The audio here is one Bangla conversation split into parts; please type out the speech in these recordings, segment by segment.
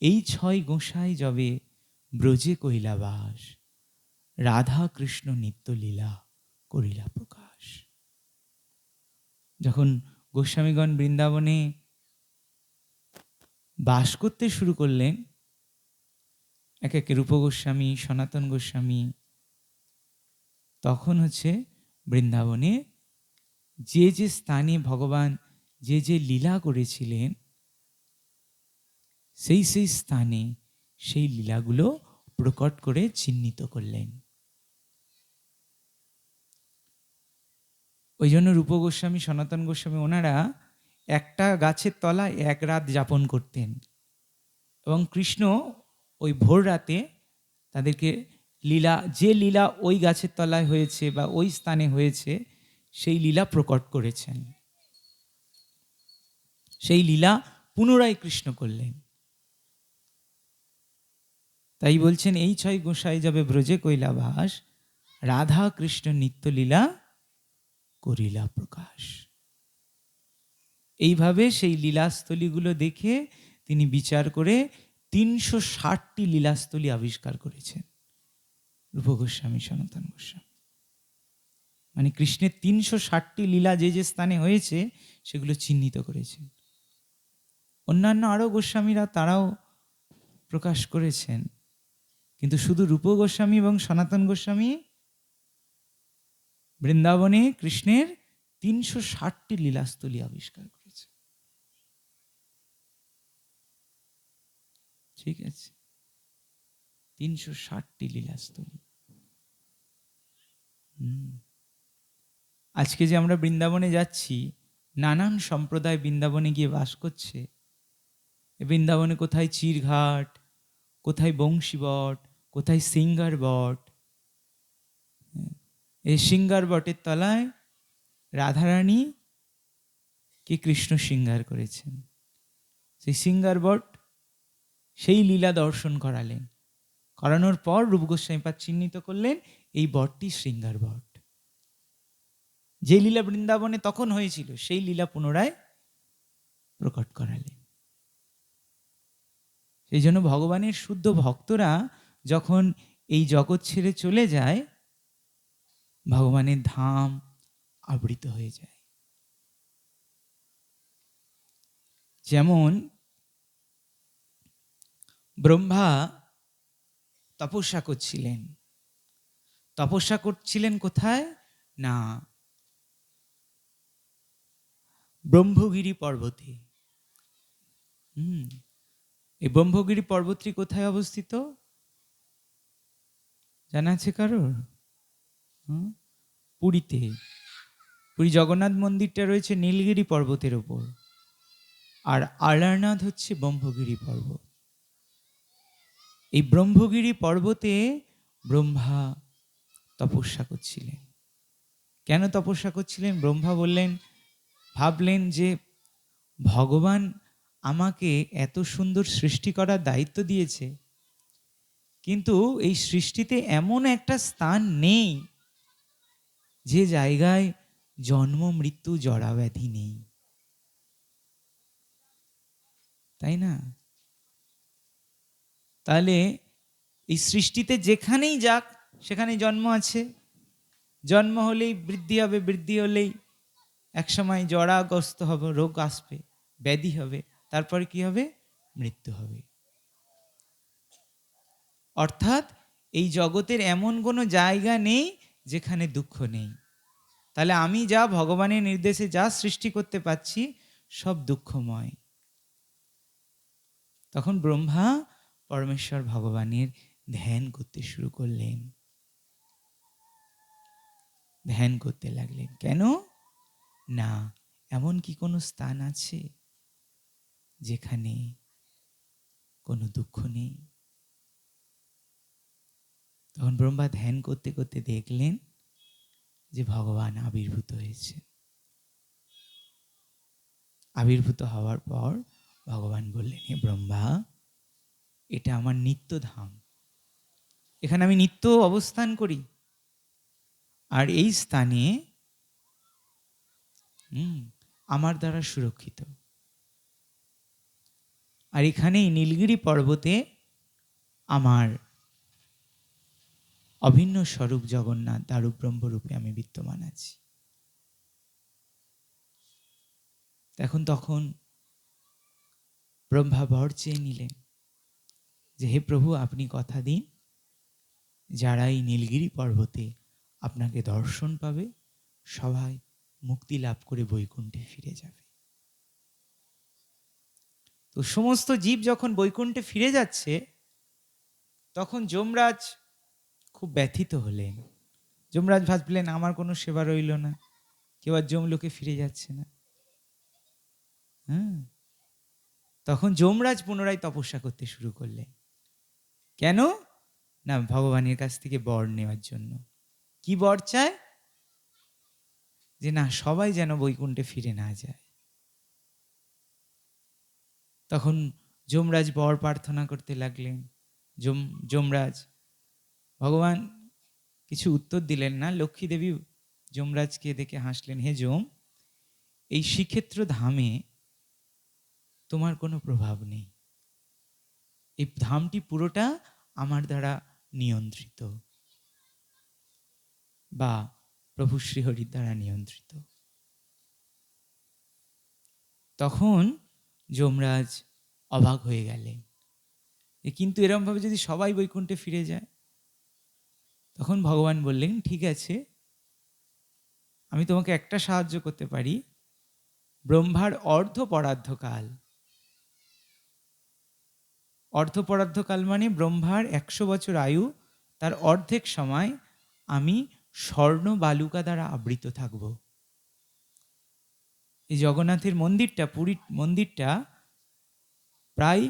এই ছয় গোসাই যবে ব্রজে কৈলাবাস, রাধা কৃষ্ণ নিত্যলীলা করিলা প্রকাশ। যখন গোস্বামীগণ বৃন্দাবনে বাস করতে শুরু করলেন, এক এক রূপ গোস্বামী, সনাতন গোস্বামী, তখন বৃন্দাবনে যে যে স্থানে ভগবান যে যে লীলা করেছিলেন, সেই সেই স্থানে সেই লীলাগুলো প্রকট করে চিহ্নিত করলেন। ওই জন্য রূপ গোস্বামী, সনাতন গোস্বামী ওনারা একটা গাছের তলায় এক রাত যাপন করতেন, এবং কৃষ্ণ ওই ভোর রাতে তাদেরকে লীলা, যে লীলা ওই গাছের তলায় হয়েছে বা ওই স্থানে হয়েছে, সেই লীলা প্রকট করেছেন। সেই লীলা পুনরায় কৃষ্ণ করলেন। তাই বলছেন, এই ছয় গোসাই যাবে ব্রজে কৈলাবাস, রাধা কৃষ্ণ নিত্যলীলা করিলা প্রকাশ। এইভাবে সেই লীলাস্থলীগুলো দেখে তিনি বিচার করে 360টি লীলাস্থলী আবিষ্কার করেছেন রূপ গোস্বামী, সনাতন গোস্বামী। মানে কৃষ্ণের 360টি লীলা যে যে স্থানে হয়েছে সেগুলো চিহ্নিত করেছেন। অন্যান্য আরও গোস্বামীরা তারাও প্রকাশ করেছেন, কিন্তু শুধু রূপ গোস্বামী এবং সনাতন গোস্বামী বৃন্দাবনে কৃষ্ণের 360টি লীলাস্থলী আবিষ্কার করেছে। ঠিক আছে, 360টি লীলাস্থলী। আজকে যে আমরা বৃন্দাবনে যাচ্ছি, নানান সম্প্রদায় বৃন্দাবনে গিয়ে বাস করছে। বৃন্দাবনে কোথায় চিরঘাট, কোথায় বংশীবট, কোথায় সিঙ্গার বট। এই সিঙ্গার বটের তলায় রাধারানী কে কৃষ্ণ সিঙ্গার করেছেন। সেই সিঙ্গার বট সেই লীলা দর্শন করালেন, করানোর পর রূপ গোস্বামীপাদ চিহ্নিত করলেন এই বটটি শৃঙ্গার বট। যে লীলা বৃন্দাবনে তখন হয়েছিল সেই লীলা পুনরায় প্রকট করালেন। সেই জন্য ভগবানের শুদ্ধ ভক্তরা যখন এই জগৎ ছেড়ে চলে যায়, ভগবানের ধাম আবৃত হয়ে যায়। যেমন ব্রহ্মা তপস্যা করছিলেন। তপস্যা করছিলেন কোথায়? না, ব্রহ্মগিরি পর্বতে। এই ব্রহ্মগিরি পর্বতটি কোথায় অবস্থিত জানা আছে কারোর? পুরীতে। পুরী জগন্নাথ মন্দিরটা রয়েছে নীলগিরি পর্বতের উপর, আর আলারনাথ হচ্ছে ব্রহ্মগিরি পর্বত। এই ব্রহ্মগিরি পর্বতে ব্রহ্মা তপস্যা করছিলেন। কেন তপস্যা করছিলেন? ব্রহ্মা ভাবলেন যে ভগবান আমাকে এত সুন্দর সৃষ্টি করার দায়িত্ব দিয়েছে, কিন্তু এই সৃষ্টিতে এমন একটা স্থান নেই যে জায়গায় জন্ম মৃত্যু জরা ব্যাধি নেই, তাই না? তাহলে এই সৃষ্টিতে যেখানেই যাক সেখানে জন্ম আছে, জন্ম হলেই বৃদ্ধি হবে, বৃদ্ধি হলেই একসময় জরাগ্রস্ত হবে, রোগ আসবে, ব্যাধি হবে, তারপরে কি হবে? মৃত্যু হবে। অর্থাৎ এই জগতের এমন কোনো জায়গা নেই যেখানে দুঃখ নেই। তাহলে আমি যা ভগবানের নির্দেশে যা সৃষ্টি করতে পারছি সব দুঃখময়। তখন ব্রহ্মা পরমেশ্বর ভগবানের ধ্যান করতে শুরু করলেন, ধ্যান করতে লাগলেন। কেন? না, এমন কি কোনো স্থান আছে যেখানে কোনো দুঃখ নেই? তখন ব্রহ্মা ধ্যান করতে করতে দেখলেন যে ভগবান আবির্ভূত হয়েছে। আবির্ভূত হওয়ার পর ভগবান বললেন, হে ব্রহ্মা, এটা আমার নিত্য ধাম, এখানে আমি নিত্য অবস্থান করি, আর এই স্থানে আমার দ্বারা সুরক্ষিত। আর এখানেই নীলগিরি পর্বতে আমার অভিন্ন স্বরূপ জগন্নাথ দারুব্রহ্মরূপে আমি বিদ্যমান আছি। তখন ব্রহ্মা বর চেয়ে নিলেন যে হে প্রভু, আপনি কথা দিন যারা এই নীলগিরি পর্বতে আপনাকে দর্শন পাবে সবাই মুক্তি লাভ করে বৈকুণ্ঠে ফিরে যাবে। তো সমস্ত জীব যখন বৈকুণ্ঠে ফিরে যাচ্ছে তখন যমরাজ খুব ব্যথিত হলেন। যমরাজ ভাবলেন আমার কোনো সেবা রইল না, কেউ আর যমলোকে ফিরে যাচ্ছে না। তখন যমরাজ পুনরায় তপস্যা করতে শুরু করলেন। কেন না, ভগবানের কাছ থেকে বর নেওয়ার জন্য। কি বর চায়? যে না, সবাই যেন বৈকুণ্ঠে ফিরে না যায়। তখন যমরাজ বর প্রার্থনা করতে লাগলেন। যমরাজ, ভগবান কিছু উত্তর দিলেন না। লক্ষ্মী দেবী যমরাজকে দেখে হাসলেন, হে যম, এই শ্রীক্ষেত্র ধামে তোমার কোনো প্রভাব নেই। এই ধামটি পুরোটা আমার দ্বারা নিয়ন্ত্রিত, বা প্রভু শ্রীহরির দ্বারা নিয়ন্ত্রিত। তখন যমরাজ অবাক হয়ে গেলেন, কিন্তু এরমভাবে যদি সবাই বৈকুণ্ঠে ফিরে যায়। তখন ভগবান বললেন, ঠিক আছে, আমি তোমাকে একটা সাহায্য করতে পারি। ব্রহ্মার অর্ধপরার্ধকাল, অর্ধপরার্ধকাল মানে ব্রহ্মার 100 বছর আয়ু, তার অর্ধেক সময় আমি স্বর্ণ বালুকা দ্বারা আবৃত থাকব। এই জগন্নাথের মন্দিরটা, পুরীর মন্দিরটা প্রায়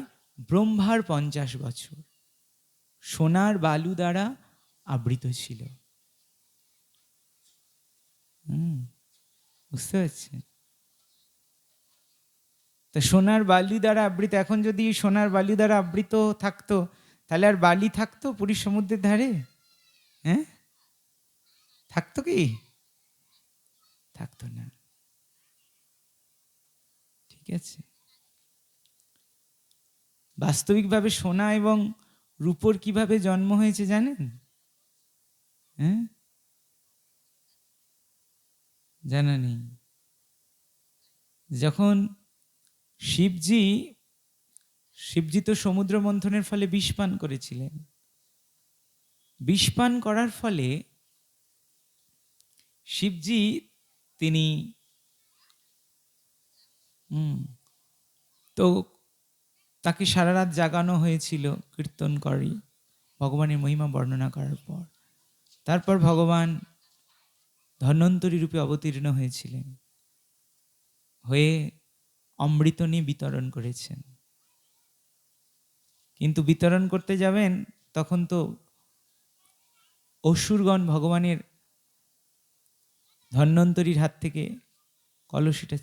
ব্রহ্মার 50 বছর সোনার বালু দ্বারা আবৃত ছিল। বুঝতে পারছেন? তা সোনার বালি দ্বারা আবৃত, এখন যদি সোনার বালি দ্বারা আবৃত থাকতো তাহলে আর বালি থাকতো পুরীর সমুদ্রের ধারে? হ্যাঁ, থাকতো কি? থাকতো না। ঠিক আছে, বাস্তবিকভাবে সোনা এবং রূপোর কিভাবে জন্ম হয়েছে জানেন? হ্যাঁ, জানা নেই। যখন শিবজি তো সমুদ্র মন্থনের ফলে বিষ পান করেছিলেন। বিষ পান করার ফলে শিবজি তিনি তো তাকে সারা রাত জাগানো হয়েছিল কীর্তন করি, ভগবানের মহিমা বর্ণনা করার পর। তারপর ভগবান ধন্বন্তরী রূপে অবতীর্ণ হয়েছিলেন, হয়ে অমৃত নিয়ে বিতরণ করেছেন। কিন্তু বিতরণ করতে যাবেন তখন তো অসুরগণ ভগবানের ধন্বন্তরীর হাত থেকে কলসিটা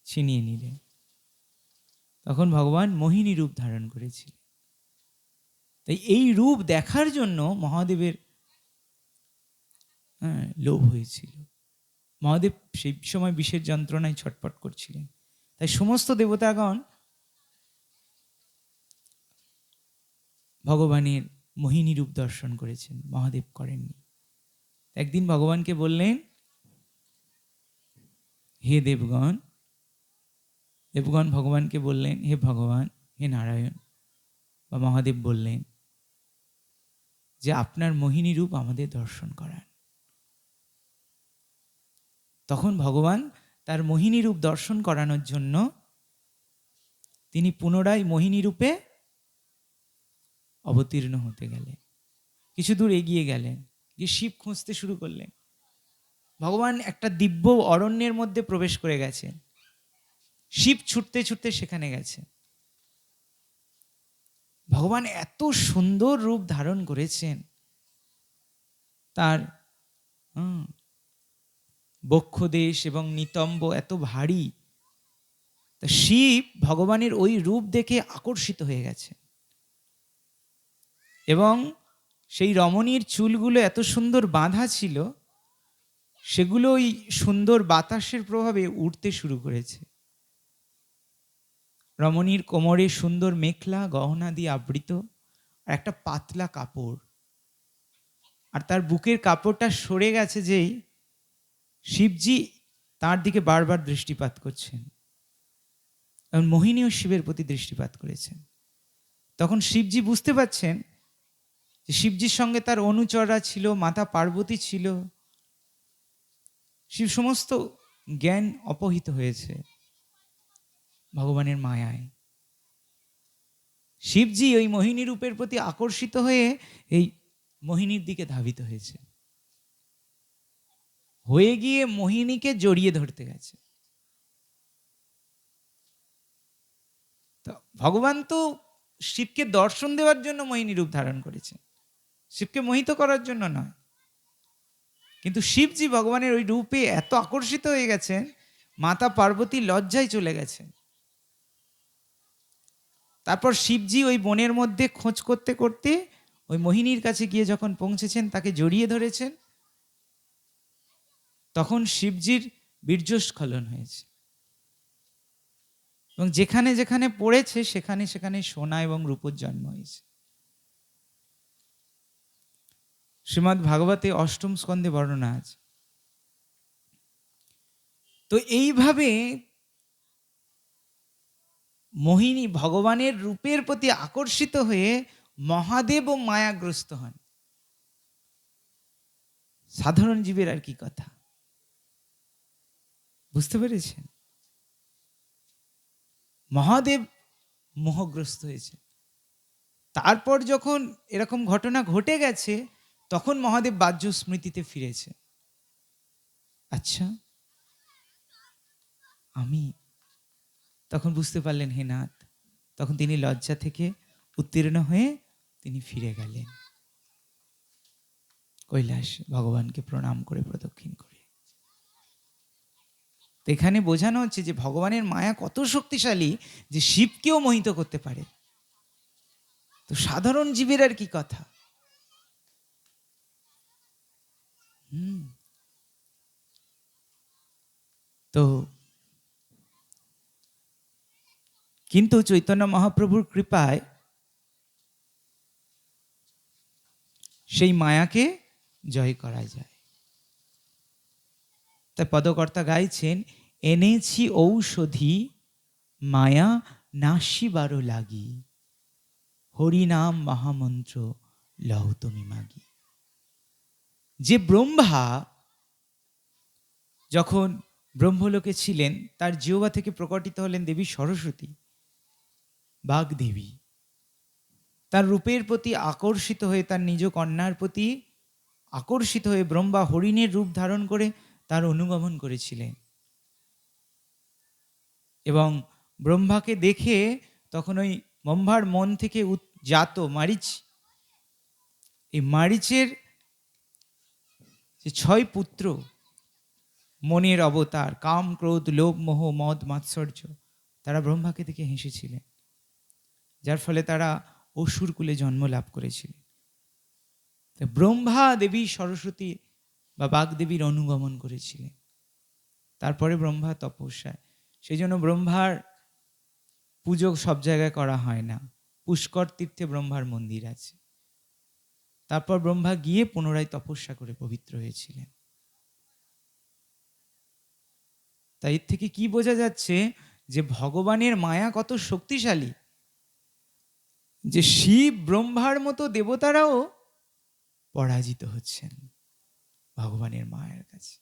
ছিনিয়ে নিলেন। তখন ভগবান মোহিনী রূপ ধারণ করেছিলেন। তাই এই রূপ দেখার জন্য মহাদেবের লোভ হয়েছিল। মহাদেব সেই সময় বিষের যন্ত্রণায় ছটফট করছিলেন। তাই সমস্ত দেবতাগণ ভগবানের মোহিনী রূপ দর্শন করেছেন, মহাদেব করেননি। একদিন ভগবানকে বললেন, হে দেবগণ ভগবানকে বললেন, হে ভগবান, হে নারায়ণ বা মহাদেব বললেন যে আপনার মোহিনী রূপ আমাদের দর্শন করান। তখন ভগবান তার মোহিনী রূপ দর্শন করানোর জন্য তিনি পুনরায় মোহিনী রূপে অবতীর্ণ হতে গেলেন। কিছু দূর এগিয়ে গেলেন, গিয়ে শিব খুঁজতে শুরু করলেন। ভগবান একটা দিব্য অরণ্যের মধ্যে প্রবেশ করে গেছেন। শিব ছুটতে ছুটতে সেখানে গেছে। ভগবান এত সুন্দর রূপ ধারণ করেছেন, তার বক্ষদেশ এবং নিতম্ব এত ভারী। তা শিব ভগবানের ওই রূপ দেখে আকর্ষিত হয়ে গেছে, এবং সেই রমণীর চুলগুলো এত সুন্দর বাঁধা ছিল, সেগুলো ওই সুন্দর বাতাসের প্রভাবে উঠতে শুরু করেছে। রমণীর কোমরে সুন্দর মেখলা গহনা দিয়ে আবৃত, আর একটা পাতলা কাপড়, আর তার বুকের কাপড়টা সরে গেছে যেই শিবজি তার দিকে বারবার দৃষ্টিপাত করছেন, এবং মোহিনীও শিবের প্রতি দৃষ্টিপাত করেছেন। তখন শিবজি বুঝতে পারছেন যে শিবজির সঙ্গে তার অনুচররা ছিল, মাতা পার্বতী ছিল। শিব সমস্ত জ্ঞান অপহৃত হয়েছে ভগবানের মায়ায়। শিবজি ওই মোহিনী রূপের প্রতি আকর্ষিত হয়ে এই মোহিনীর দিকে ধাবিত হয়েছে, হয়ে গিয়ে মোহিনীকে জড়িয়ে ধরতে গেছে। তো ভগবান তো শিবকে দর্শন দেওয়ার জন্য মোহিনী রূপ ধারণ করেছে, শিবকে মোহিত করার জন্য নয়। কিন্তু শিবজি ভগবানের ওই রূপে এত আকর্ষিত হয়ে গেছেন, মাতা পার্বতী লজ্জায় চলে গেছেন। তারপর শিবজি ওই বনের মধ্যে খোঁজ করতে করতে ওই মোহিনীর কাছে গিয়ে যখন পৌঁছেছেন, তাকে জড়িয়ে ধরেছেন, তখন শিবজির বীর্যস্খলন হয়েছে, এবং যেখানে যেখানে পড়েছে সেখানে সেখানে সোনা এবং রূপোর জন্ম হয়েছে। শ্রীমদ্ ভাগবতে অষ্টম স্কন্ধে বর্ণনা আছে। তো এইভাবে মোহিনী ভগবানের রূপের প্রতি আকর্ষিত হয়ে মহাদেব ও মায়াগ্রস্ত হন। সাধারণ জীবের আর কি কথা, বুঝতে পেরেছেন? মহাদেব মোহগ্রস্ত হয়েছে। তারপর যখন এরকম ঘটনা ঘটে গেছে, তখন মহাদেব বাহ্য স্মৃতিতে ফিরেছে। আচ্ছা, আমি তখন বুঝতে পারলেন হে নাথ। তখন তিনি লজ্জা থেকে উত্তীর্ণ হয়ে তিনি ফিরে গেলেন কৈলাস, ভগবানকে প্রণাম করে প্রদক্ষিণ করে। তো এখানে বোঝানো হচ্ছে যে ভগবানের মায়া কত শক্তিশালী যে শিবকেও মোহিত করতে পারে। তো সাধারণ জীবের আর কি কথা। তো কিন্তু চৈতন্য মহাপ্রভুর কৃপায় সেই মায়াকে জয় করা যায়। তাই পদকর্তা গাইছেন, এনেছি ঔষধি মায়া নাশিবার লাগি, হরিনাম মহামন্ত্র লও তুমি মাগি। যে ব্রহ্মা যখন ব্রহ্মলোকে ছিলেন, তার জিহ্বা থেকে প্রকটিত হলেন দেবী সরস্বতী, বাগদেবী। তার রূপের প্রতি আকর্ষিত হয়ে, তার নিজ কন্যার প্রতি আকর্ষিত হয়ে ব্রহ্মা হরিণের রূপ ধারণ করে তার অনুগমন করেছিলেন। এবং ব্রহ্মাকে দেখে তখন ওই ব্রহ্মার মন থেকে জাত মারিচ, এই মারিচের যে 6 পুত্র, মনের অবতার, কাম ক্রোধ লোভ মোহ মদ মাৎসর্য, তারা ব্রহ্মাকে দেখে হেসেছিলেন, যার ফলে তারা অসুর কুলে জন্ম লাভ করেছিলেন। ব্রহ্মা দেবী সরস্বতী বা বাগদেবীর অনুগমন করেছিলেন। তারপরে ব্রহ্মা তপস্যায়, সেই জন্য ব্রহ্মার পুজো সব জায়গায় করা হয় না। পুষ্কর তীর্থে ব্রহ্মার মন্দির আছে। তারপর ব্রহ্মা গিয়ে পুনরায় তপস্যা করে পবিত্র হয়েছিলেন। তাই এর থেকে কি বোঝা যাচ্ছে যে ভগবানের মায়া কত শক্তিশালী, যে শিব ব্রহ্মার মতো দেবতারাও পরাজিত হচ্ছেন ভগবানের মায়ের কাছে।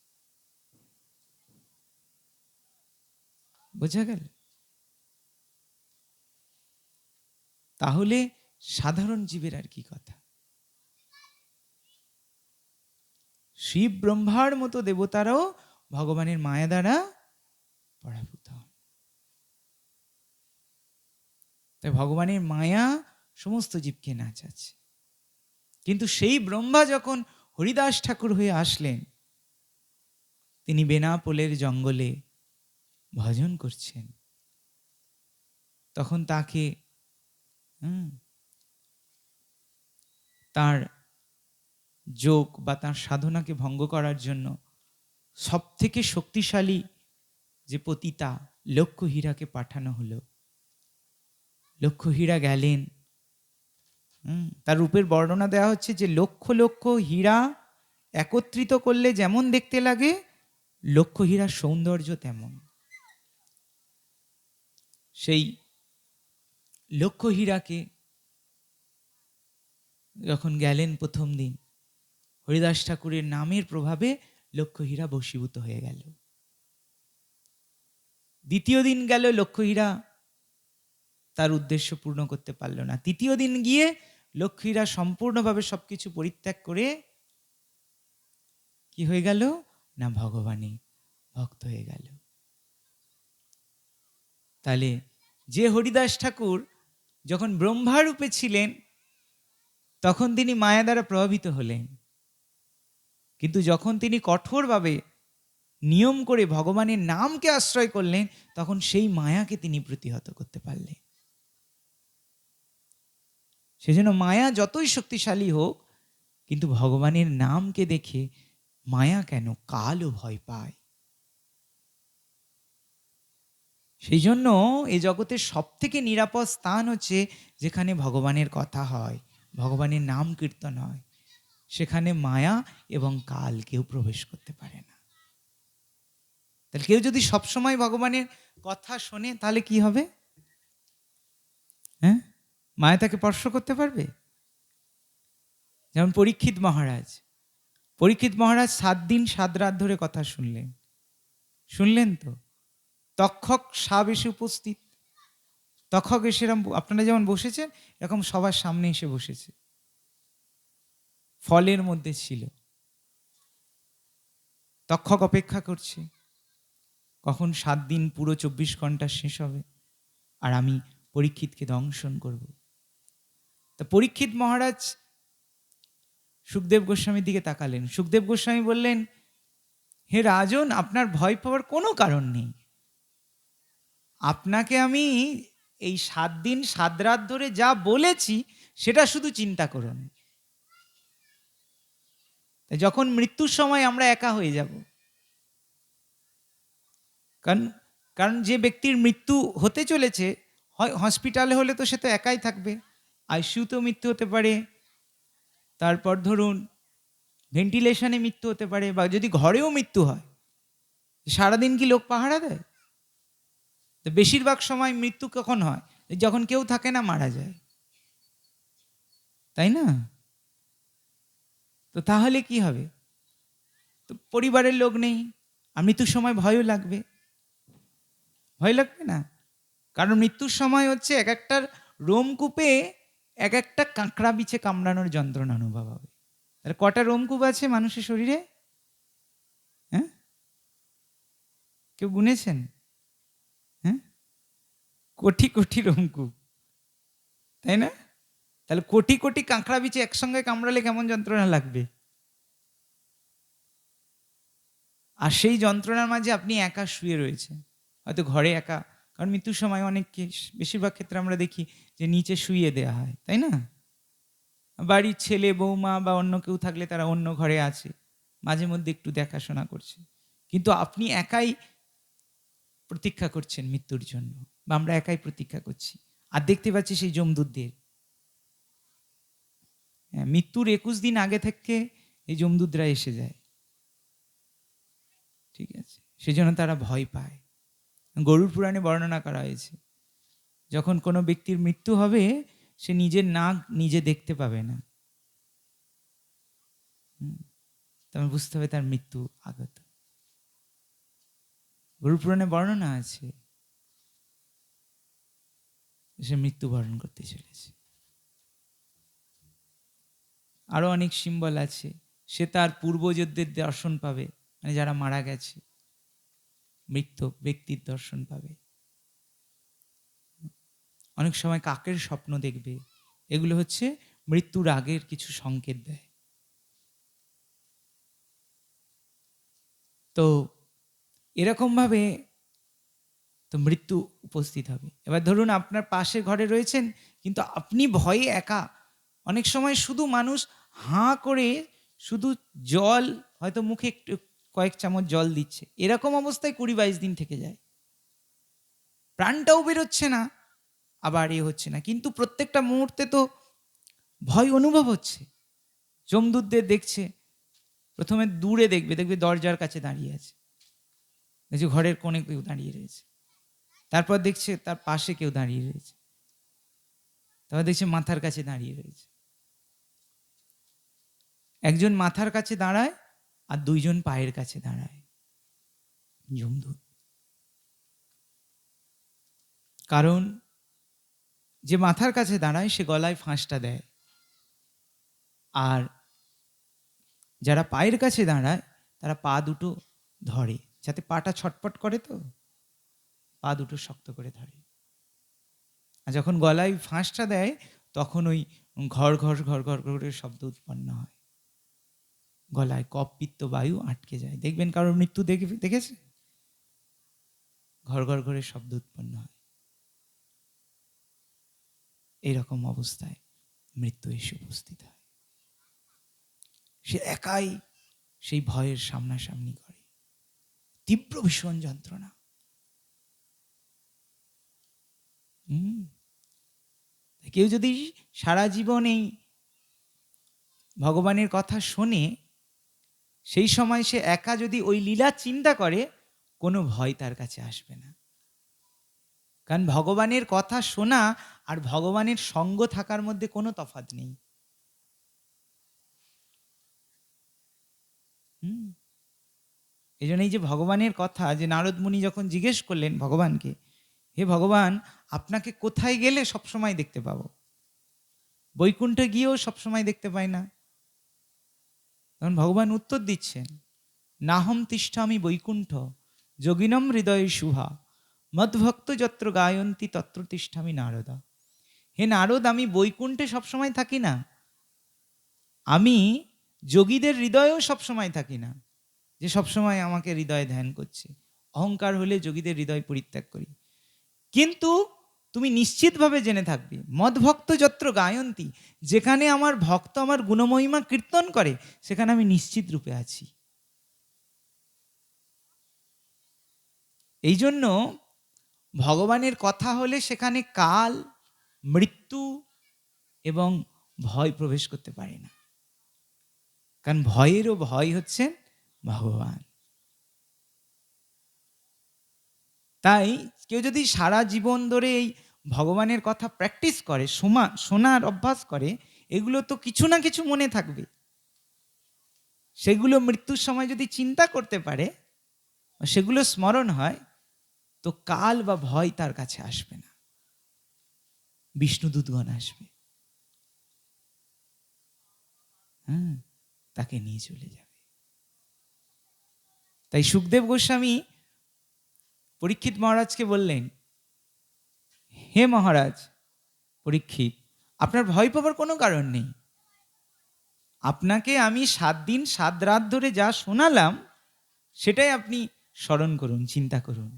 বোঝা গেল? তাহলে সাধারণ জীবের আর কি কথা। শিব ব্রহ্মার মতো দেবতারাও ভগবানের মায়া দ্বারা পরাভূত হন। তাই ভগবানের মায়া সমস্ত জীবকে নাচাচ্ছে। কিন্তু সেই ব্রহ্মা যখন হরিদাস ঠাকুর হয়ে আসলেন, তিনি বেনাপোলের জঙ্গলে ভজন করছেন, তখন তাকে তার যোগ বা তার সাধনাকে ভঙ্গ করার জন্য সব থেকে শক্তিশালী যে পতিতা লক্ষ্য হীরাকে পাঠানো হলো। লক্ষ হীরা গেলেন। তার রূপের বর্ণনা দেওয়া হচ্ছে যে লক্ষ লক্ষ হীরা একত্রিত করলে যেমন দেখতে লাগে, লক্ষ হীরার সৌন্দর্য তেমন। সেই লক্ষ হীরাকে যখন গেলেন প্রথম দিন, হরিদাস ঠাকুরের নামের প্রভাবে লক্ষ হীরা বশীভূত হয়ে গেল। দ্বিতীয় দিন গেল, লক্ষ হীরা তার উদ্দেশ্য পূর্ণ করতে পারল না। তৃতীয় দিন গিয়ে লক্ষ হীরা সম্পূর্ণভাবে সবকিছু পরিত্যাগ করে কি হয়ে গেল না, ভগবানে ভক্ত হয়ে গেল। তাহলে যে হরিদাস ঠাকুর যখন ব্রহ্মারূপে ছিলেন তখন তিনি মায়া দ্বারা প্রভাবিত হলেন, কিন্তু যখন তিনি কঠোরভাবে নিয়ম করে ভগবানের নামকে আশ্রয় করলেন তখন সেই মায়াকে তিনি প্রতিহত করতে পারলেন। সেজন্য মায়া যতই শক্তিশালী হোক, কিন্তু ভগবানের নামকে দেখে মায়া কেন, কালও ভয় পায়। সেই জন্য এই জগতের সব থেকে নিরাপদ স্থান হচ্ছে যেখানে ভগবানের কথা হয়, ভগবানের নাম কীর্তন হয়। সেখানে মায়া এবং কাল কেউ প্রবেশ করতে পারে না। তাহলে কেউ যদি সবসময় ভগবানের কথা শোনে তাহলে কি হবে? হ্যাঁ, মায়া তাকে স্পর্শ করতে পারবে? যেমন পরীক্ষিত মহারাজ 7 দিন 7 রাত ধরে কথা শুনলেন তো। তক্ষক সাপ এসে উপস্থিত, তক্ষক এসে আপনারা যেমন বসেছেন এরকম সবার সামনে এসে বসেছে, ফলের মধ্যে ছিল। তক্ষক অপেক্ষা করছে কখন 7 দিন পুরো 24 ঘন্টা শেষ হবে আর আমি পরীক্ষিতকে দংশন করব। তা পরীক্ষিত মহারাজ সুখদেব গোস্বামীর দিকে তাকালেন। সুখদেব গোস্বামী বললেন, হে রাজন, আপনার ভয় পাওয়ার কোনো কারণ নেই। আপনাকে আমি এই 7 দিন 7 রাত ধরে যা বলেছি সেটা শুধু চিন্তা করুন। যখন মৃত্যুর সময় আমরা একা হয়ে যাব, কারণ যে ব্যক্তির মৃত্যু হতে চলেছে, হয় হসপিটালে হলে তো সে তো একাই থাকবে, আইসিইউতেও মৃত্যু হতে পারে, তারপর ধরুন ভেন্টিলেশনে মৃত্যু হতে পারে, বা যদি ঘরেও মৃত্যু হয়, সারাদিন কি লোক পাহারা দেয়? তো বেশিরভাগ সময় মৃত্যু কখন হয়? যখন কেউ থাকে না, মারা যায়, তাই না? তো তাহলে কি হবে? তো পরিবারের লোক নেই, আর মৃত্যুর সময় ভয়ও লাগবে, ভয় লাগবে না? কারণ মৃত্যুর সময় হচ্ছে এক একটার রোমকূপে এক একটা কাঁকড়া বিছে কামড়ানোর যন্ত্রণা অনুভব হবে। তাহলে কটা রোমকূপ আছে মানুষের শরীরে? হ্যাঁ, কেউ গুনেছেন? হ্যাঁ, কোটি কোটি রোমকূপ, তাই না? তাহলে কোটি কোটি কাঁকড়া বিছে একসঙ্গে কামড়ালে কেমন যন্ত্রণা লাগবে? আর সেই যন্ত্রণার মাঝে আপনি একা শুয়ে রয়েছেন, হয়তো ঘরে একা, কারণ মৃত্যুর সময় অনেককে, বেশিরভাগ ক্ষেত্রে আমরা দেখি যে নিচে শুইয়ে দেওয়া হয়, তাই না? বাড়ির ছেলে বৌমা বা অন্য কেউ থাকলে তারা অন্য ঘরে আছে, মাঝে মধ্যে একটু দেখাশোনা করছে, কিন্তু আপনি একাই প্রতীক্ষা করছেন মৃত্যুর জন্য, বা আমরা একাই প্রতীক্ষা করছি। আর দেখতে পাচ্ছি সেই যমদূতদের, মৃত্যুর 21 দিন আগে থেকে এই যমদূতরা এসে যায়, ঠিক আছে? সেজন্য তারা ভয় পায়। গরুড় পুরাণে বর্ণনা করা হয়েছে, যখন কোনো ব্যক্তির মৃত্যু হবে সে নিজের নাক নিজে দেখতে পাবে না, তবে বুঝতে হবে তার মৃত্যু আগত। গরুড় পুরাণে বর্ণনা আছে সে মৃত্যুবরণ করতে চলেছে। আরো অনেক সিম্বল আছে, সে তার পূর্বজদের দর্শন পাবে, মানে যারা মারা গেছে, মৃত ব্যক্তির দর্শন পাবে। অনেক সময় কাকের স্বপ্ন দেখবে, এগুলো হচ্ছে মৃত্যুর আগের কিছু সংকেত দেয়। তো এরকম ভাবে তো মৃত্যু উপস্থিত হবে। এবার ধরুন আপনার পাশে ঘরে রয়েছেন, কিন্তু আপনি ভয়ে একা, অনেক সময় শুধু মানুষ হাঁ করে শুধু জল, হয়তো মুখে একটু কয়েক চামচ জল দিচ্ছে, এরকম অবস্থায় 20-22 দিন থেকে যায়, প্রাণটাও বেরোচ্ছে না, আবার এ হচ্ছে না, কিন্তু প্রত্যেকটা মুহূর্তে তো ভয় অনুভব হচ্ছে। যমদূতদের দেখছে, প্রথমে দূরে দেখবে, দেখবে দরজার কাছে দাঁড়িয়ে আছে, দেখছে ঘরের কোণে কেউ দাঁড়িয়ে রয়েছে, তারপর দেখছে তার পাশে কেউ দাঁড়িয়ে রয়েছে, তারপর দেখছে মাথার কাছে দাঁড়িয়ে রয়েছে। একজন মাথার কাছে দাঁড়ায় আর দুইজন পায়ের কাছে দাঁড়ায় যমদূত। কারণ যে মাথার কাছে দাঁড়ায় সে গলায় ফাঁসটা দেয়, আর যারা পায়ের কাছে দাঁড়ায় তারা পা দুটো ধরে, যাতে পাটা ছটপট করে, তো পা দুটো শক্ত করে ধরে। আর যখন গলায় ফাঁসটা দেয় তখন ওই ঘর ঘর ঘর ঘর করে শব্দ উৎপন্ন হয়, গলায় কফ পিত্ত বায়ু আটকে যায়। দেখবেন কারোর মৃত্যু দেখেছে, ঘর ঘর করে শব্দ উৎপন্ন হয়। এইরকম অবস্থায় মৃত্যু এসে উপস্থিত হয়। সে একাই সেই ভয়ের সামনাসামনি করে, তীব্র ভীষণ যন্ত্রণা। কেউ যদি সারা জীবন এই ভগবানের কথা শোনে, সেই সময় সে একা যদি ওই লীলা চিন্তা করে, কোনো ভয় তার কাছে আসবে না। কারণ ভগবানের কথা শোনা আর ভগবানের সঙ্গ থাকার মধ্যে কোনো তফাৎ নেই। এই জন্য এই যে ভগবানের কথা, যে নারদ মুনি যখন জিজ্ঞেস করলেন ভগবানকে, হে ভগবান, আপনাকে কোথায় গেলে সবসময় দেখতে পাবো? বৈকুণ্ঠে গিয়েও সবসময় দেখতে পাই না। তখন ভগবান উত্তর দিচ্ছেন, নাহম তিষ্ঠামি বৈকুণ্ঠ যোগিনম হৃদয়ে শুভা মদ্ভক্ত যত্র গায়ন্তী তত্র তিষ্ঠামি নারদা। হে নারদ, আমি বৈকুণ্ঠে সবসময় থাকি না, আমি যোগীদের হৃদয়েও সবসময় থাকি না, যে সবসময় আমাকে হৃদয়ে ধ্যান করছে। অহংকার হলে যোগীদের হৃদয় পরিত্যাগ করি। কিন্তু তুমি নিশ্চিতভাবে জেনে থাকবে, মদ্ভক্ত যত্র গায়ন্তী, যেখানে আমার ভক্ত আমার গুণমহিমা কীর্তন করে, সেখানে আমি নিশ্চিত রূপে আছি। এই জন্য ভগবানের কথা হলে সেখানে কাল, মৃত্যু এবং ভয় প্রবেশ করতে পারে না। কারণ ভয়েরও ভয় হচ্ছেন ভগবান। তাই কেউ যদি সারা জীবন ধরে এই ভগবানের কথা প্র্যাকটিস করে, শোনার অভ্যাস করে, এগুলো তো কিছু না কিছু মনে থাকবে। সেগুলো মৃত্যুর সময় যদি চিন্তা করতে পারে, সেগুলো স্মরণ হয়, তো কাল বা ভয় তার কাছে আসবে না, বিষ্ণুদূতগণ আসবে, তাকে নিয়ে চলে যাবে। তাই সুখদেব গোস্বামী পরীক্ষিত মহারাজকে বললেন, হে মহারাজ পরীক্ষিত, আপনার ভয় পাবার কোনো কারণ নেই। আপনাকে আমি 7 দিন 7 রাত ধরে যা শোনালাম, সেটাই আপনি স্মরণ করুন, চিন্তা করুন।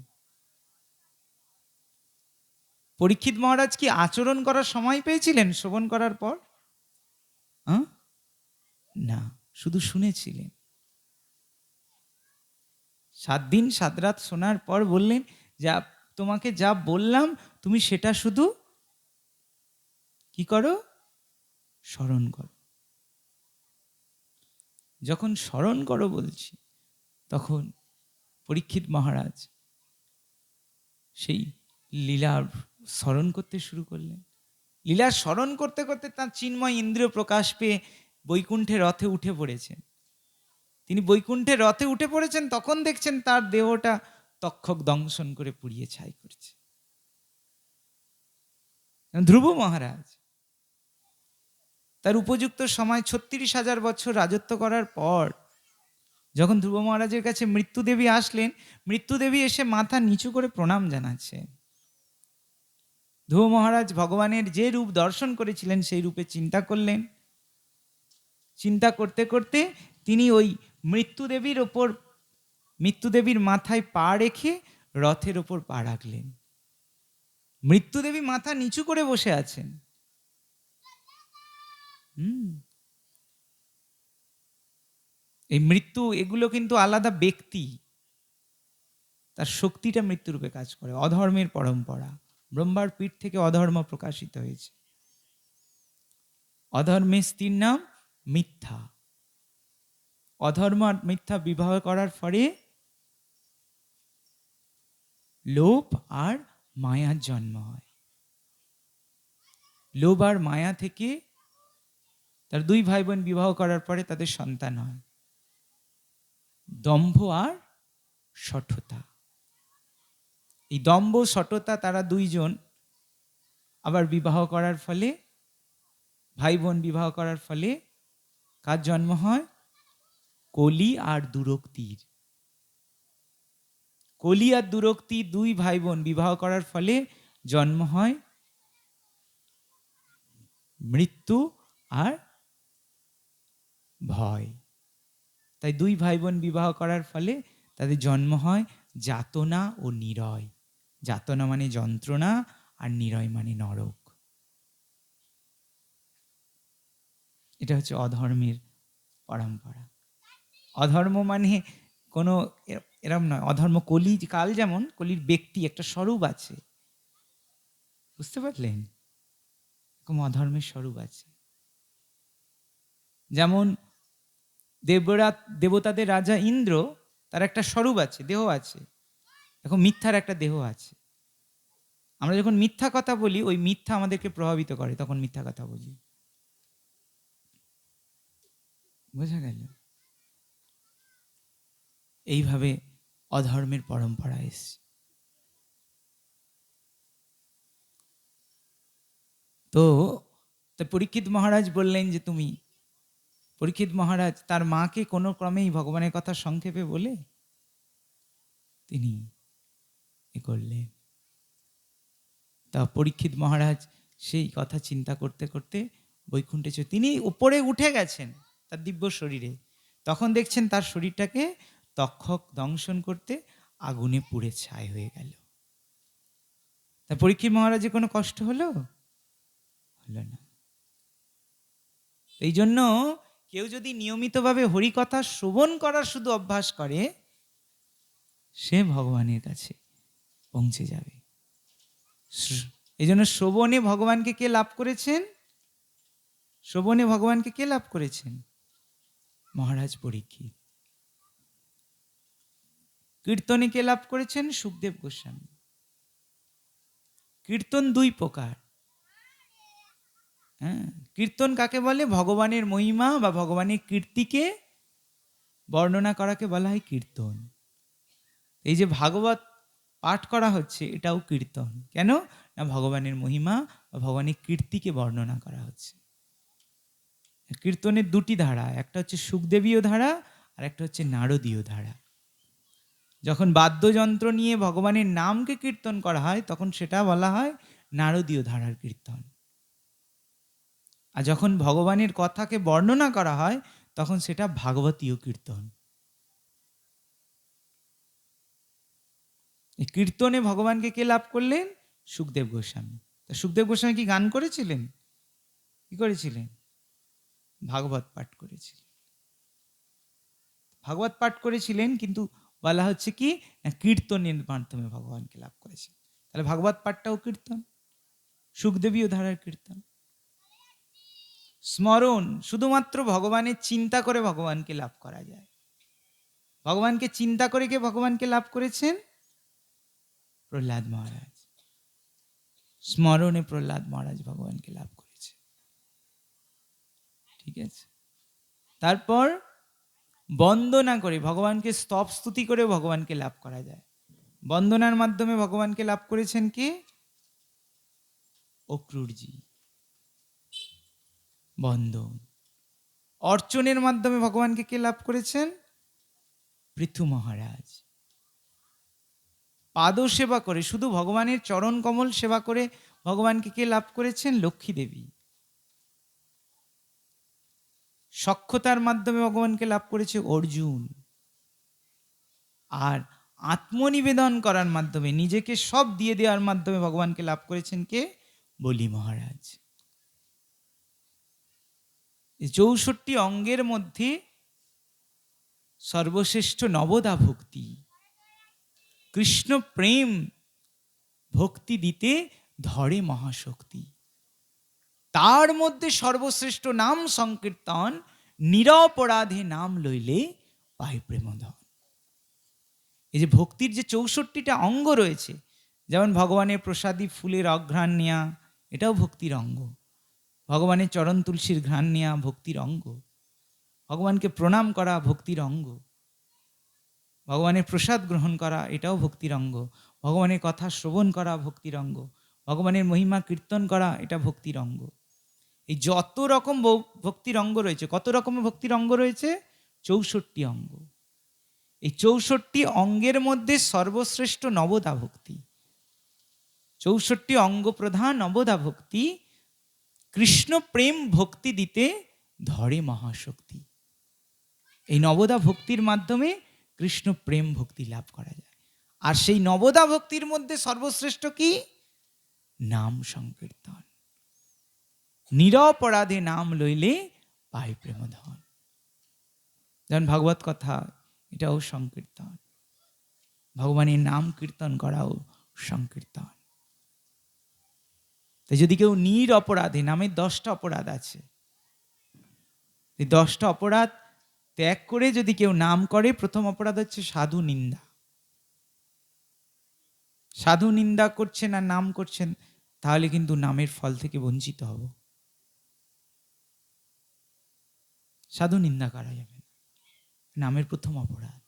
পরীক্ষিত মহারাজ কি আচরণ করার সময় পেয়েছিলেন শ্রবণ করার পর? না, শুধু শুনেছিলেন। 7 দিন 7 রাত শোনার পর বললেন, যা তোমাকে যা বললাম তুমি সেটা শুধু কি করো? স্মরণ করো। যখন স্মরণ করো বলছি, তখন পরীক্ষিত মহারাজ সেই লীলার স্মরণ করতে শুরু করলেন। লীলার স্মরণ করতে করতে তার চিন্ময় ইন্দ্রিয় প্রকাশ পেয়ে বৈকুণ্ঠের রথে উঠে পড়েছেন। তিনি বৈকুণ্ঠের রথে উঠে পড়েছেন, তখন দেখছেন তার দেহটা তক্ষক দংশন করে পুড়িয়ে ছাই করছে। ধ্রুব মহারাজ তার উপযুক্ত সময় 36,000 বছর রাজত্ব করার পর যখন ধ্রুব মহারাজের কাছে মৃত্যুদেবী আসলেন, মৃত্যুদেবী এসে মাথা নিচু করে প্রণাম জানাচ্ছেন। ধ্রুব মহারাজ ভগবানের যে রূপ দর্শন করেছিলেন সেই রূপে চিন্তা করলেন। চিন্তা করতে করতে তিনি ওই মৃত্যুদেবীর মাথায় পা রেখে রথের ওপর পা রাখলেন। মৃত্যুদেবী মাথা নিচু করে বসে আছেন। এই মৃত্যু, এগুলো কিন্তু আলাদা ব্যক্তি, তার শক্তিটা মৃত্যুরূপে কাজ করে, অধর্মের পরম্পরা। ব্রহ্মার পিঠ থেকে অধর্ম প্রকাশিত হয়েছে। অধর্মের স্ত্রীর নাম মিথ্যা। অধর্ম আর মিথ্যা বিবাহ করার ফলে লোভ আর মায়ার জন্ম হয়। লোভ আর মায়া থেকে তার দুই ভাই বোন বিবাহ করার পরে তাদের সন্তান হয়। দম্ভ আর শঠতা। এই দম্ভ শঠতা তারা দুইজন আবার বিবাহ করার ফলে, ভাই বোন বিবাহ করার ফলে কার জন্ম হয়? কলি আর দুরক্তির। কলি আর দুরক্তির দুই ভাই বোন বিবাহ করার ফলে জন্ম হয় মৃত্যু আর ভয়। তাই দুই ভাই বোন বিবাহ করার ফলে তাদের জন্ম হয় যাতনা ও নিরয়। যাতনা মানে যন্ত্রণা আর নিরয় মানে নরক। এটা হচ্ছে অধর্মের পরম্পরা। অধর্ম মানে কোনো এরম নয়। অধর্ম কলি কাল, যেমন কলির ব্যক্তি একটা স্বরূপ আছে, বুঝতে পারলেন? এরকম অধর্মের স্বরূপ আছে। যেমন দেবতাদের রাজা ইন্দ্র, তার একটা স্বরূপ আছে, দেহ আছে। এখন মিথ্যার একটা দেহ আছে। আমরা যখন মিথ্যা কথা বলি, ওই মিথ্যা আমাদেরকে প্রভাবিত করে, তখন মিথ্যা কথা বলি। বোঝা গেল? এইভাবে অধর্মের পরম্পরা এসছে। তো পরীক্ষিত মহারাজ বললেন যে তুমি, পরীক্ষিত মহারাজ তার মাকে কোনো ক্রমেই ভগবানের কথা সংক্ষেপে বলে তিনি এ করলেন। তা পরীক্ষিত মহারাজ সেই কথা চিন্তা করতে করতে বৈকুণ্ঠে তিনি উপরে উঠে গেছেন তার দিব্য শরীরে। তখন দেখছেন তার শরীরটাকে তক্ষক দংশন করতে আগুনে পুড়ে ছাই হয়ে গেল। তা পরীক্ষিত মহারাজের কোনো কষ্ট হলো? হলো না। এই জন্য কেউ যদি নিয়মিতভাবে হরিকথা শ্রবণ করার শুধু অভ্যাস করে, সে ভগবানের কাছে পৌঁছে যাবে। এই জন্য শ্রবণে ভগবানকে কে লাভ করেছেন? শ্রবণে ভগবানকে কে লাভ করেছেন? মহারাজ পরীক্ষিত। কীর্তনে কে লাভ করেছেন? সুখদেব গোস্বামী। কীর্তন দুই প্রকার। হ্যাঁ, কীর্তন কাকে বলে? ভগবানের মহিমা বা ভগবানের কীর্তিকে বর্ণনা করাকে বলা হয় কীর্তন। এই যে ভাগবত পাঠ করা হচ্ছে, এটাও কীর্তন। কেন না? ভগবানের মহিমা বা ভগবানের কীর্তিকে বর্ণনা করা হচ্ছে। কীর্তনের দুটি ধারা, একটা হচ্ছে সুখদেবীয় ধারা আর একটা হচ্ছে নারদীয় ধারা। যখন বাদ্যযন্ত্র নিয়ে ভগবানের নামকে কীর্তন করা হয়, তখন সেটা বলা হয় নারদীয় ধারার কীর্তন। আর যখন ভগবানের কথাকে বর্ণনা করা হয়, তখন সেটা ভাগবতীয় কীর্তন। এই কীর্তনে ভগবানকে কে লাভ করলেন? সুখদেব গোস্বামী। তা সুখদেব গোস্বামী কি গান করেছিলেন? কি করেছিলেন? ভাগবত পাঠ করেছিলেন। ভাগবত পাঠ করেছিলেন, কিন্তু বলা হচ্ছে কি না, কীর্তনের মাধ্যমে ভগবানকে লাভ করেছে। তাহলে ভাগবত পাঠটাও কীর্তন, সুখদেবীয় ধারার কীর্তন। স্মরণ, শুধুমাত্র ভগবানের চিন্তা করে ভগবানকে লাভ করা যায়। ভগবানকে চিন্তা করে কে ভগবানকে লাভ করেছেন? প্রহ্লাদ মহারাজ। স্মরণে প্রহ্লাদ মহারাজ ভগবানকে লাভ করেছে। ঠিক আছে। তারপর বন্দনা করে, ভগবানকে স্তব স্তুতি করে ভগবানকে লাভ করা যায়। বন্দনার মাধ্যমে ভগবানকে লাভ করেছেন কে? অক্রূরজি। বন্দন। অর্চনের মাধ্যমে ভগবানকে কে লাভ করেছেন? পৃথু মহারাজ। পাদ সেবা করে, শুধু ভগবানের চরণ কমল সেবা করে ভগবানকে কে লাভ করেছেন? লক্ষ্মী দেবী। সখ্যতার মাধ্যমে ভগবানকে লাভ করেছে অর্জুন। আর আত্মনিবেদন করার মাধ্যমে, নিজেকে সব দিয়ে দেওয়ার মাধ্যমে ভগবানকে লাভ করেছেন কে? বলি মহারাজ। 64 অঙ্গের মধ্যে সর্বশ্রেষ্ঠ নবদা ভক্তি, কৃষ্ণ প্রেম ভক্তি দিতে ধরে মহাশক্তি। তার মধ্যে সর্বশ্রেষ্ঠ নাম সংকীর্তন, নিরপরাধে নাম লইলে পাই প্রেমধন। এই যে ভক্তির যে 64টা অঙ্গ রয়েছে, যেমন ভগবানের প্রসাদী ফুলের অঘ্রাণ নেয়া, এটাও ভক্তির অঙ্গ। ভগবানের চরণ তুলসীর ঘ্রাণ নেয়া ভক্তির অঙ্গ। ভগবানকে প্রণাম করা ভক্তির অঙ্গ। ভগবানের প্রসাদ গ্রহণ করা, এটাও ভক্তির অঙ্গ। ভগবানের কথা শ্রবণ করা ভক্তির অঙ্গ। ভগবানের মহিমা কীর্তন করা, এটা ভক্তির অঙ্গ। এই যত রকম ভক্তির অঙ্গ রয়েছে, কত রকমের ভক্তির অঙ্গ রয়েছে? 64 অঙ্গ। এই 64 অঙ্গের মধ্যে সর্বশ্রেষ্ঠ নবদা ভক্তি। 64 অঙ্গ প্রধান নবদা ভক্তি। কৃষ্ণ প্রেম ভক্তি দিতে ধরে মহাশক্তি। এই নবদা ভক্তির মাধ্যমে কৃষ্ণ প্রেম ভক্তি লাভ করা যায়। আর সেই নবদা ভক্তির মধ্যে সর্বশ্রেষ্ঠ কি? নাম সংকীর্তন। নিরপরাধে নাম লইলে পাই প্রেমধন। যেমন ভাগবত কথা, এটাও সংকীর্তন। ভগবানের নাম কীর্তন করাও সংকীর্তন। তাই যদি কেউ নিরপরাধে, নামের 10টা অপরাধ আছে, এই 10টা অপরাধ ত্যাগ করে যদি কেউ নাম করে, প্রথম অপরাধ হচ্ছে সাধু নিন্দা। সাধু নিন্দা করছেন আর নাম করছেন, তাহলে কিন্তু নামের ফল থেকে বঞ্চিত হব। সাধু নিন্দা করা যাবে না, নামের প্রথম অপরাধ।